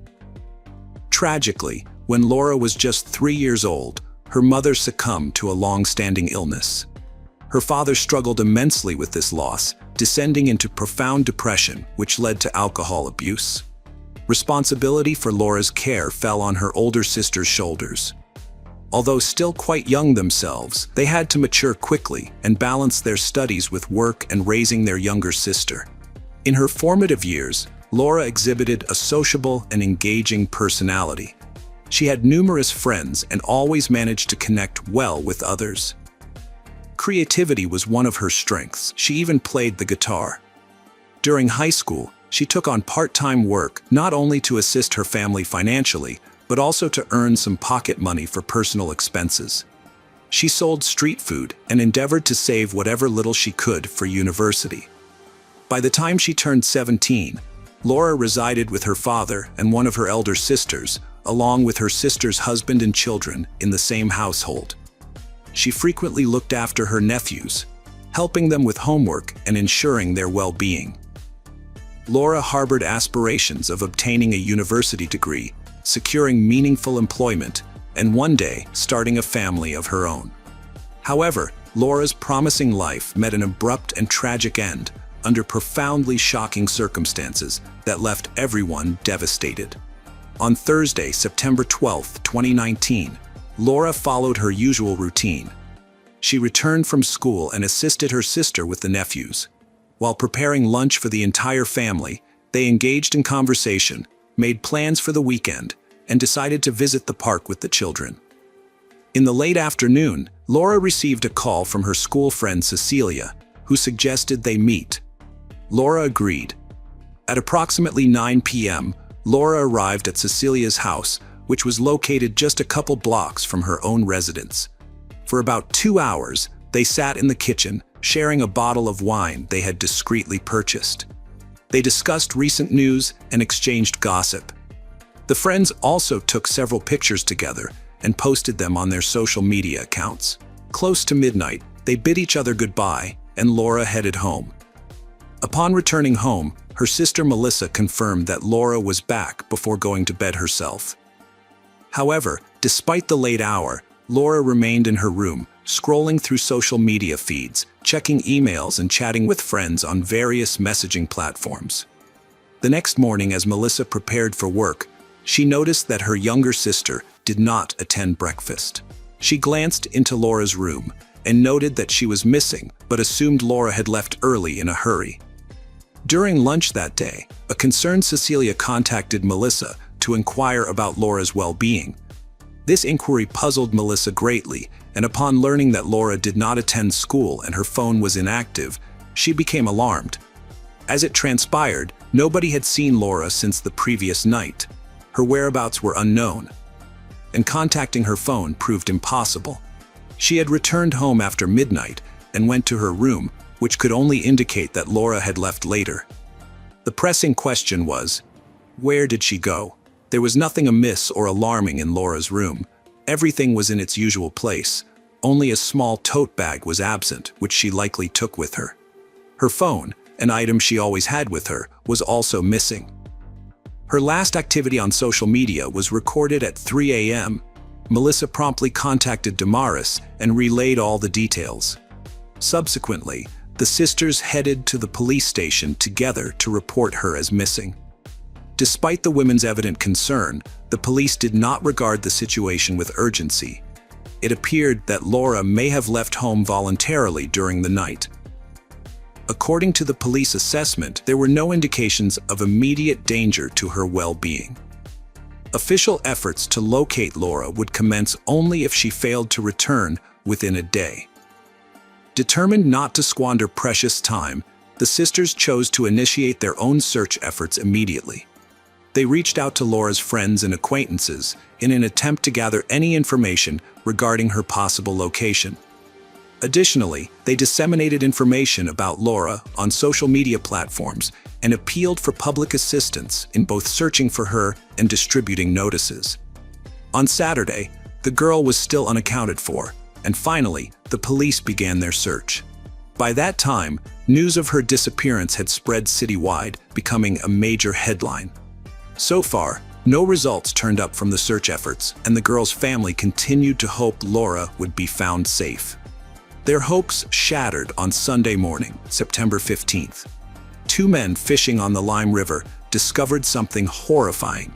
Tragically, when Laura was just 3 years old, her mother succumbed to a long-standing illness. Her father struggled immensely with this loss, descending into profound depression, which led to alcohol abuse. Responsibility for Laura's care fell on her older sister's shoulders. Although still quite young themselves, they had to mature quickly and balance their studies with work and raising their younger sister. In her formative years, Laura exhibited a sociable and engaging personality. She had numerous friends and always managed to connect well with others. Creativity was one of her strengths. She even played the guitar. During high school, she took on part-time work not only to assist her family financially, but also to earn some pocket money for personal expenses. She sold street food and endeavored to save whatever little she could for university. By the time she turned 17, Laura resided with her father and one of her elder sisters, along with her sister's husband and children, in the same household. She frequently looked after her nephews, helping them with homework and ensuring their well-being. Laura harbored aspirations of obtaining a university degree, securing meaningful employment, and one day starting a family of her own. However, Laura's promising life met an abrupt and tragic end under profoundly shocking circumstances that left everyone devastated. On Thursday, September 12, 2019, Laura followed her usual routine. She returned from school and assisted her sister with the nephews. While preparing lunch for the entire family, they engaged in conversation, made plans for the weekend, and decided to visit the park with the children. In the late afternoon, Laura received a call from her school friend Cecilia, who suggested they meet. Laura agreed. At approximately 9 p.m., Laura arrived at Cecilia's house, which was located just a couple blocks from her own residence. For about 2 hours, they sat in the kitchen, sharing a bottle of wine they had discreetly purchased. They discussed recent news and exchanged gossip. The friends also took several pictures together, and posted them on their social media accounts. Close to midnight, they bid each other goodbye, and Laura headed home. Upon returning home, her sister Melissa confirmed that Laura was back before going to bed herself. However, despite the late hour, Laura remained in her room, scrolling through social media feeds, checking emails and chatting with friends on various messaging platforms. The next morning, as Melissa prepared for work, she noticed that her younger sister did not attend breakfast. She glanced into Laura's room and noted that she was missing, but assumed Laura had left early in a hurry. During lunch that day, a concerned Cecilia contacted Melissa to inquire about Laura's well-being. This inquiry puzzled Melissa greatly, and upon learning that Laura did not attend school and her phone was inactive, she became alarmed. As it transpired, nobody had seen Laura since the previous night. Her whereabouts were unknown, and contacting her phone proved impossible. She had returned home after midnight and went to her room, which could only indicate that Laura had left later. The pressing question was, where did she go? There was nothing amiss or alarming in Laura's room. Everything was in its usual place. Only a small tote bag was absent, which she likely took with her. Her phone, an item she always had with her, was also missing. Her last activity on social media was recorded at 3 a.m. Melissa promptly contacted Damaris and relayed all the details. Subsequently, the sisters headed to the police station together to report her as missing. Despite the women's evident concern, the police did not regard the situation with urgency. It appeared that Laura may have left home voluntarily during the night. According to the police assessment, there were no indications of immediate danger to her well-being. Official efforts to locate Laura would commence only if she failed to return within a day. Determined not to squander precious time, the sisters chose to initiate their own search efforts immediately. They reached out to Laura's friends and acquaintances in an attempt to gather any information regarding her possible location. Additionally, they disseminated information about Laura on social media platforms and appealed for public assistance in both searching for her and distributing notices. On Saturday, the girl was still unaccounted for, and finally, the police began their search. By that time, news of her disappearance had spread citywide, becoming a major headline. So far, no results turned up from the search efforts, and the girl's family continued to hope Laura would be found safe. Their hopes shattered on Sunday morning, September 15th. Two men fishing on the Lime River discovered something horrifying.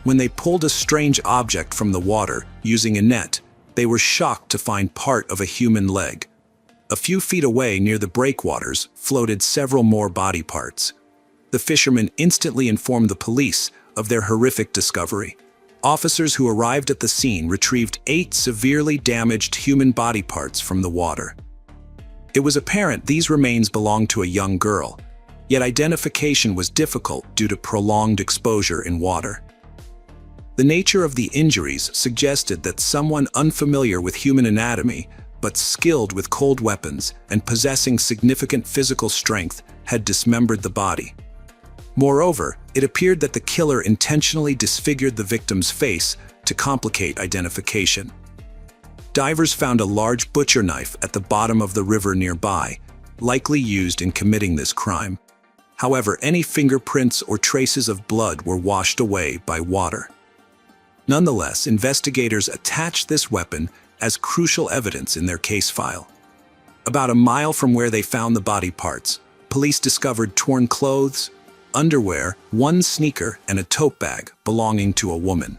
When they pulled a strange object from the water using a net, they were shocked to find part of a human leg. A few feet away near the breakwaters floated several more body parts. The fishermen instantly informed the police of their horrific discovery. Officers who arrived at the scene retrieved 8 severely damaged human body parts from the water. It was apparent these remains belonged to a young girl, yet identification was difficult due to prolonged exposure in water. The nature of the injuries suggested that someone unfamiliar with human anatomy, but skilled with cold weapons and possessing significant physical strength, had dismembered the body. Moreover, it appeared that the killer intentionally disfigured the victim's face to complicate identification. Divers found a large butcher knife at the bottom of the river nearby, likely used in committing this crime. However, any fingerprints or traces of blood were washed away by water. Nonetheless, investigators attached this weapon as crucial evidence in their case file. About a mile from where they found the body parts, police discovered torn clothes, underwear, 1 sneaker, and a tote bag belonging to a woman.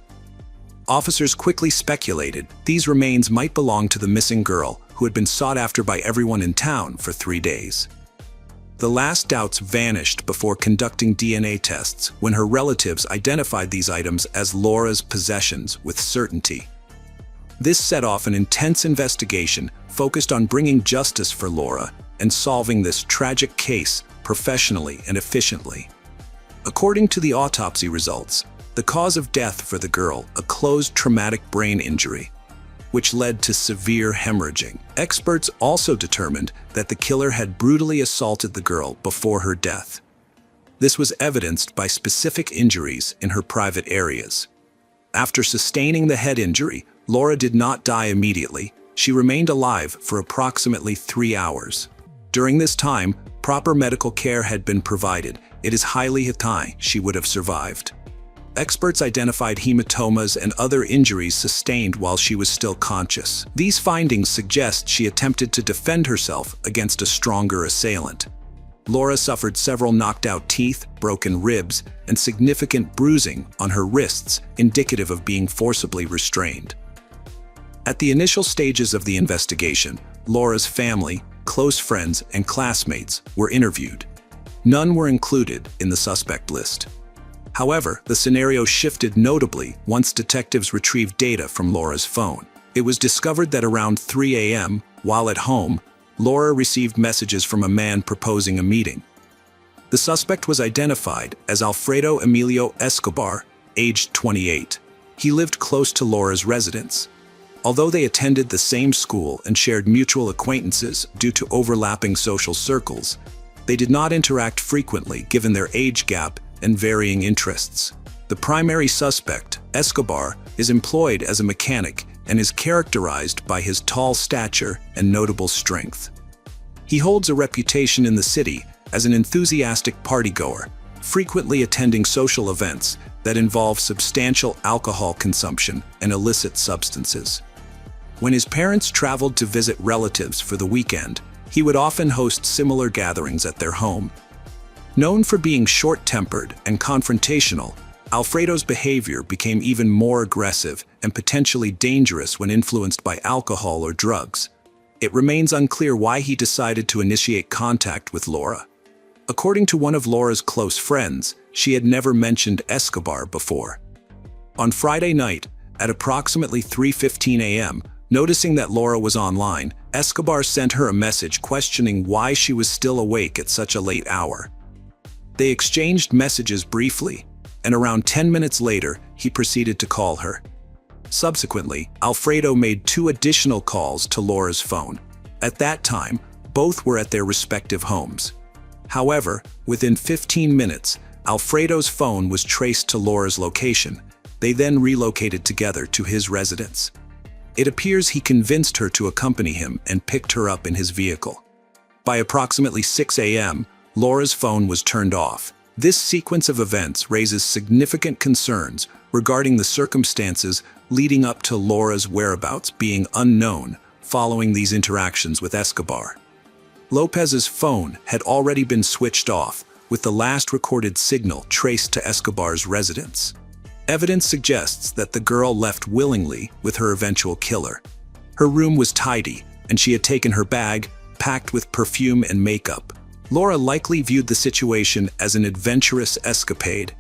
Officers quickly speculated these remains might belong to the missing girl, who had been sought after by everyone in town for 3 days. The last doubts vanished before conducting DNA tests when her relatives identified these items as Laura's possessions with certainty. This set off an intense investigation focused on bringing justice for Laura and solving this tragic case professionally and efficiently. According to the autopsy results, the cause of death for the girl, a closed traumatic brain injury, which led to severe hemorrhaging. Experts also determined that the killer had brutally assaulted the girl before her death. This was evidenced by specific injuries in her private areas. After sustaining the head injury, Laura did not die immediately. She remained alive for approximately 3 hours. During this time, proper medical care had been provided. It is highly likely she would have survived. Experts identified hematomas and other injuries sustained while she was still conscious. These findings suggest she attempted to defend herself against a stronger assailant. Laura suffered several knocked-out teeth, broken ribs, and significant bruising on her wrists, indicative of being forcibly restrained. At the initial stages of the investigation, Laura's family, close friends, and classmates were interviewed. None were included in the suspect list. However, the scenario shifted notably once detectives retrieved data from Laura's phone. It was discovered that around 3 a.m., while at home, Laura received messages from a man proposing a meeting. The suspect was identified as Alfredo Emilio Escobar, aged 28. He lived close to Laura's residence. Although they attended the same school and shared mutual acquaintances due to overlapping social circles, they did not interact frequently given their age gap and varying interests. The primary suspect, Escobar, is employed as a mechanic and is characterized by his tall stature and notable strength. He holds a reputation in the city as an enthusiastic partygoer, frequently attending social events that involve substantial alcohol consumption and illicit substances. When his parents traveled to visit relatives for the weekend, he would often host similar gatherings at their home. Known for being short-tempered and confrontational, Alfredo's behavior became even more aggressive and potentially dangerous when influenced by alcohol or drugs. It remains unclear why he decided to initiate contact with Laura. According to one of Laura's close friends, she had never mentioned Escobar before. On Friday night, at approximately 3:15 a.m., noticing that Laura was online, Escobar sent her a message questioning why she was still awake at such a late hour. They exchanged messages briefly, and around 10 minutes later, he proceeded to call her. Subsequently, Alfredo made 2 additional calls to Laura's phone. At that time, both were at their respective homes. However, within 15 minutes, Alfredo's phone was traced to Laura's location. They then relocated together to his residence. It appears he convinced her to accompany him and picked her up in his vehicle. By approximately 6 a.m., Laura's phone was turned off. This sequence of events raises significant concerns regarding the circumstances leading up to Laura's whereabouts being unknown following these interactions with Escobar. Lopez's phone had already been switched off, with the last recorded signal traced to Escobar's residence. Evidence suggests that the girl left willingly with her eventual killer. Her room was tidy, and she had taken her bag, packed with perfume and makeup. Laura likely viewed the situation as an adventurous escapade,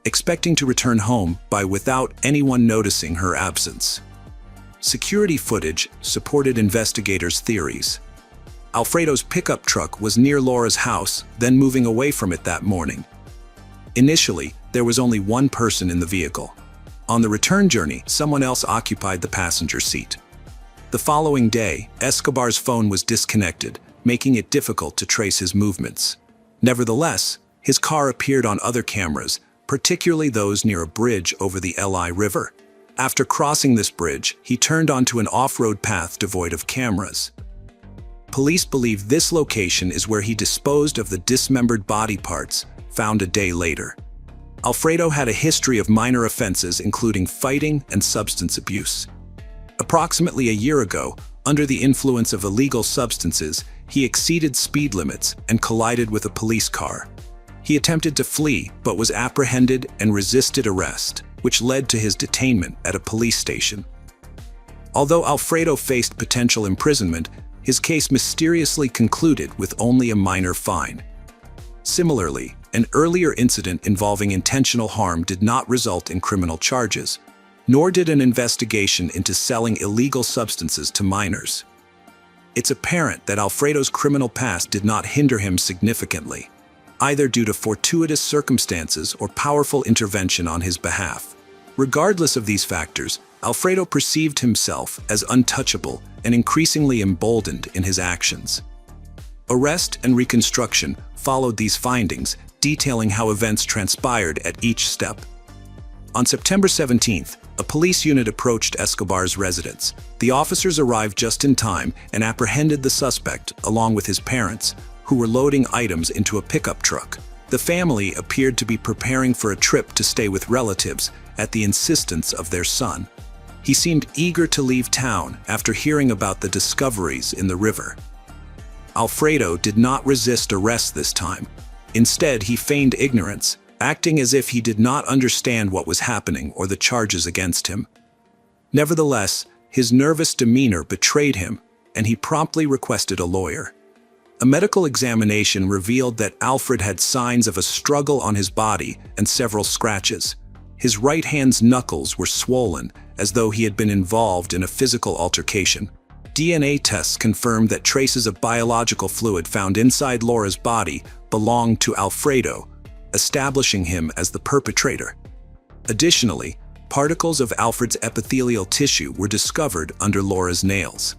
expecting to return home without anyone noticing her absence. Security footage supported investigators' theories. Alfredo's pickup truck was near Laura's house, then moving away from it that morning. Initially, there was only one person in the vehicle. On the return journey, someone else occupied the passenger seat. The following day, Escobar's phone was disconnected, making it difficult to trace his movements. Nevertheless, his car appeared on other cameras, particularly those near a bridge over the Li River. After crossing this bridge, he turned onto an off-road path devoid of cameras. Police believe this location is where he disposed of the dismembered body parts found a day later. Alfredo had a history of minor offenses including fighting and substance abuse. Approximately a year ago, under the influence of illegal substances, he exceeded speed limits and collided with a police car. He attempted to flee but was apprehended and resisted arrest, which led to his detainment at a police station. Although Alfredo faced potential imprisonment, his case mysteriously concluded with only a minor fine. Similarly, an earlier incident involving intentional harm did not result in criminal charges, nor did an investigation into selling illegal substances to minors. It's apparent that Alfredo's criminal past did not hinder him significantly, either due to fortuitous circumstances or powerful intervention on his behalf. Regardless of these factors, Alfredo perceived himself as untouchable and increasingly emboldened in his actions. Arrest and reconstruction followed these findings, detailing how events transpired at each step. On September 17th, a police unit approached Escobar's residence. The officers arrived just in time and apprehended the suspect, along with his parents, who were loading items into a pickup truck. The family appeared to be preparing for a trip to stay with relatives at the insistence of their son. He seemed eager to leave town after hearing about the discoveries in the river. Alfredo did not resist arrest this time. Instead, he feigned ignorance, acting as if he did not understand what was happening or the charges against him. Nevertheless, his nervous demeanor betrayed him, and he promptly requested a lawyer. A medical examination revealed that Alfred had signs of a struggle on his body and several scratches. His right hand's knuckles were swollen, as though he had been involved in a physical altercation. DNA tests confirmed that traces of biological fluid found inside Laura's body belonged to Alfredo, establishing him as the perpetrator. Additionally, particles of Alfred's epithelial tissue were discovered under Laura's nails.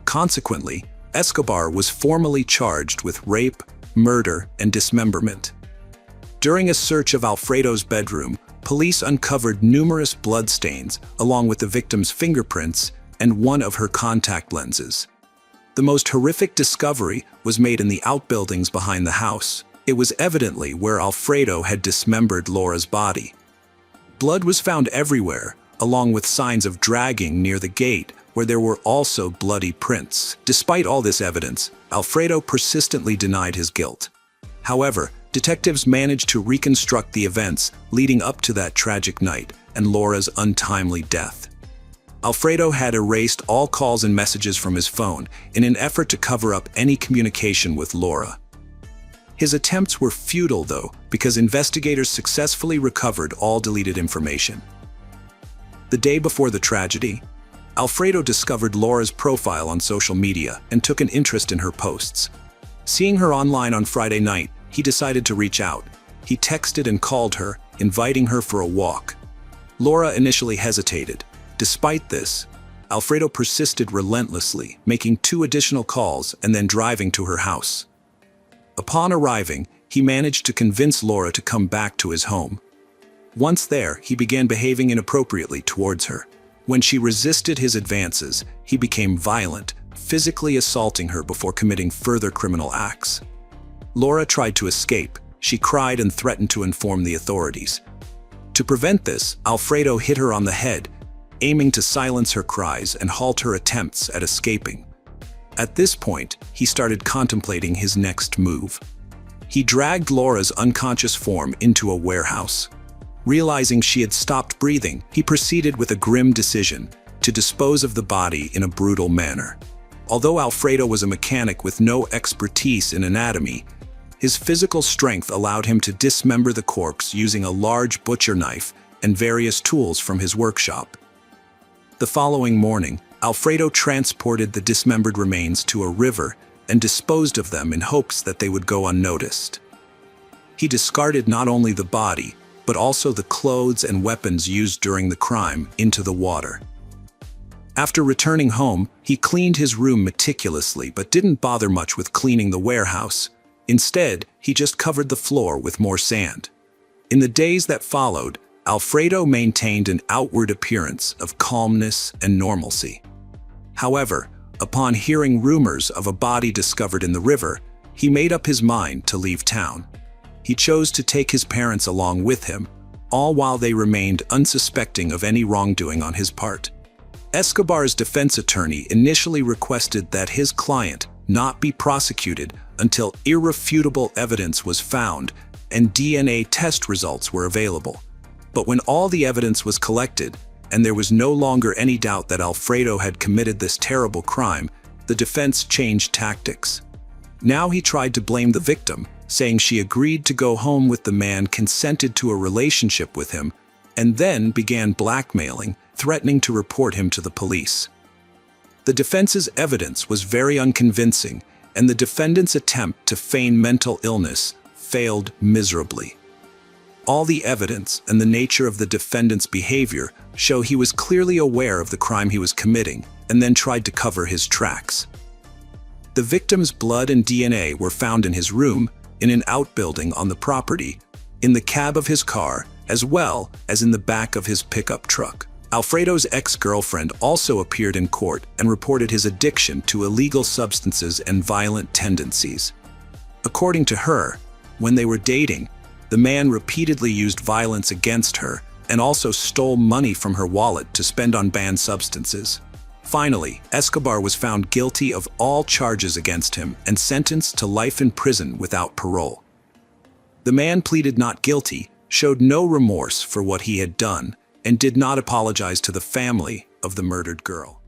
Consequently, Escobar was formally charged with rape, murder, and dismemberment. During a search of Alfredo's bedroom, police uncovered numerous bloodstains along with the victim's fingerprints and one of her contact lenses. The most horrific discovery was made in the outbuildings behind the house. It was evidently where Alfredo had dismembered Laura's body. Blood was found everywhere, along with signs of dragging near the gate, where there were also bloody prints. Despite all this evidence, Alfredo persistently denied his guilt. However, detectives managed to reconstruct the events leading up to that tragic night and Laura's untimely death. Alfredo had erased all calls and messages from his phone in an effort to cover up any communication with Laura. His attempts were futile, though, because investigators successfully recovered all deleted information. The day before the tragedy, Alfredo discovered Laura's profile on social media and took an interest in her posts. Seeing her online on Friday night, he decided to reach out. He texted and called her, inviting her for a walk. Laura initially hesitated. Despite this, Alfredo persisted relentlessly, making 2 additional calls and then driving to her house. Upon arriving, he managed to convince Laura to come back to his home. Once there, he began behaving inappropriately towards her. When she resisted his advances, he became violent, physically assaulting her before committing further criminal acts. Laura tried to escape. She cried and threatened to inform the authorities. To prevent this, Alfredo hit her on the head, aiming to silence her cries and halt her attempts at escaping. At this point, he started contemplating his next move. He dragged Laura's unconscious form into a warehouse. Realizing she had stopped breathing, he proceeded with a grim decision to dispose of the body in a brutal manner. Although Alfredo was a mechanic with no expertise in anatomy, his physical strength allowed him to dismember the corpse using a large butcher knife and various tools from his workshop. The following morning, Alfredo transported the dismembered remains to a river and disposed of them in hopes that they would go unnoticed. He discarded not only the body, but also the clothes and weapons used during the crime into the water. After returning home, he cleaned his room meticulously but didn't bother much with cleaning the warehouse. Instead, he just covered the floor with more sand. In the days that followed, Alfredo maintained an outward appearance of calmness and normalcy. However, upon hearing rumors of a body discovered in the river, he made up his mind to leave town. He chose to take his parents along with him, all while they remained unsuspecting of any wrongdoing on his part. Escobar's defense attorney initially requested that his client not be prosecuted until irrefutable evidence was found and DNA test results were available. But when all the evidence was collected, and there was no longer any doubt that Alfredo had committed this terrible crime, the defense changed tactics. Now he tried to blame the victim, saying she agreed to go home with the man, consented to a relationship with him, and then began blackmailing, threatening to report him to the police. The defense's evidence was very unconvincing, and the defendant's attempt to feign mental illness failed miserably. All the evidence and the nature of the defendant's behavior show he was clearly aware of the crime he was committing and then tried to cover his tracks. The victim's blood and DNA were found in his room, in an outbuilding on the property, in the cab of his car, as well as in the back of his pickup truck. Alfredo's ex-girlfriend also appeared in court and reported his addiction to illegal substances and violent tendencies. According to her, when they were dating, the man repeatedly used violence against her and also stole money from her wallet to spend on banned substances. Finally, Escobar was found guilty of all charges against him and sentenced to life in prison without parole. The man pleaded not guilty, showed no remorse for what he had done, and did not apologize to the family of the murdered girl.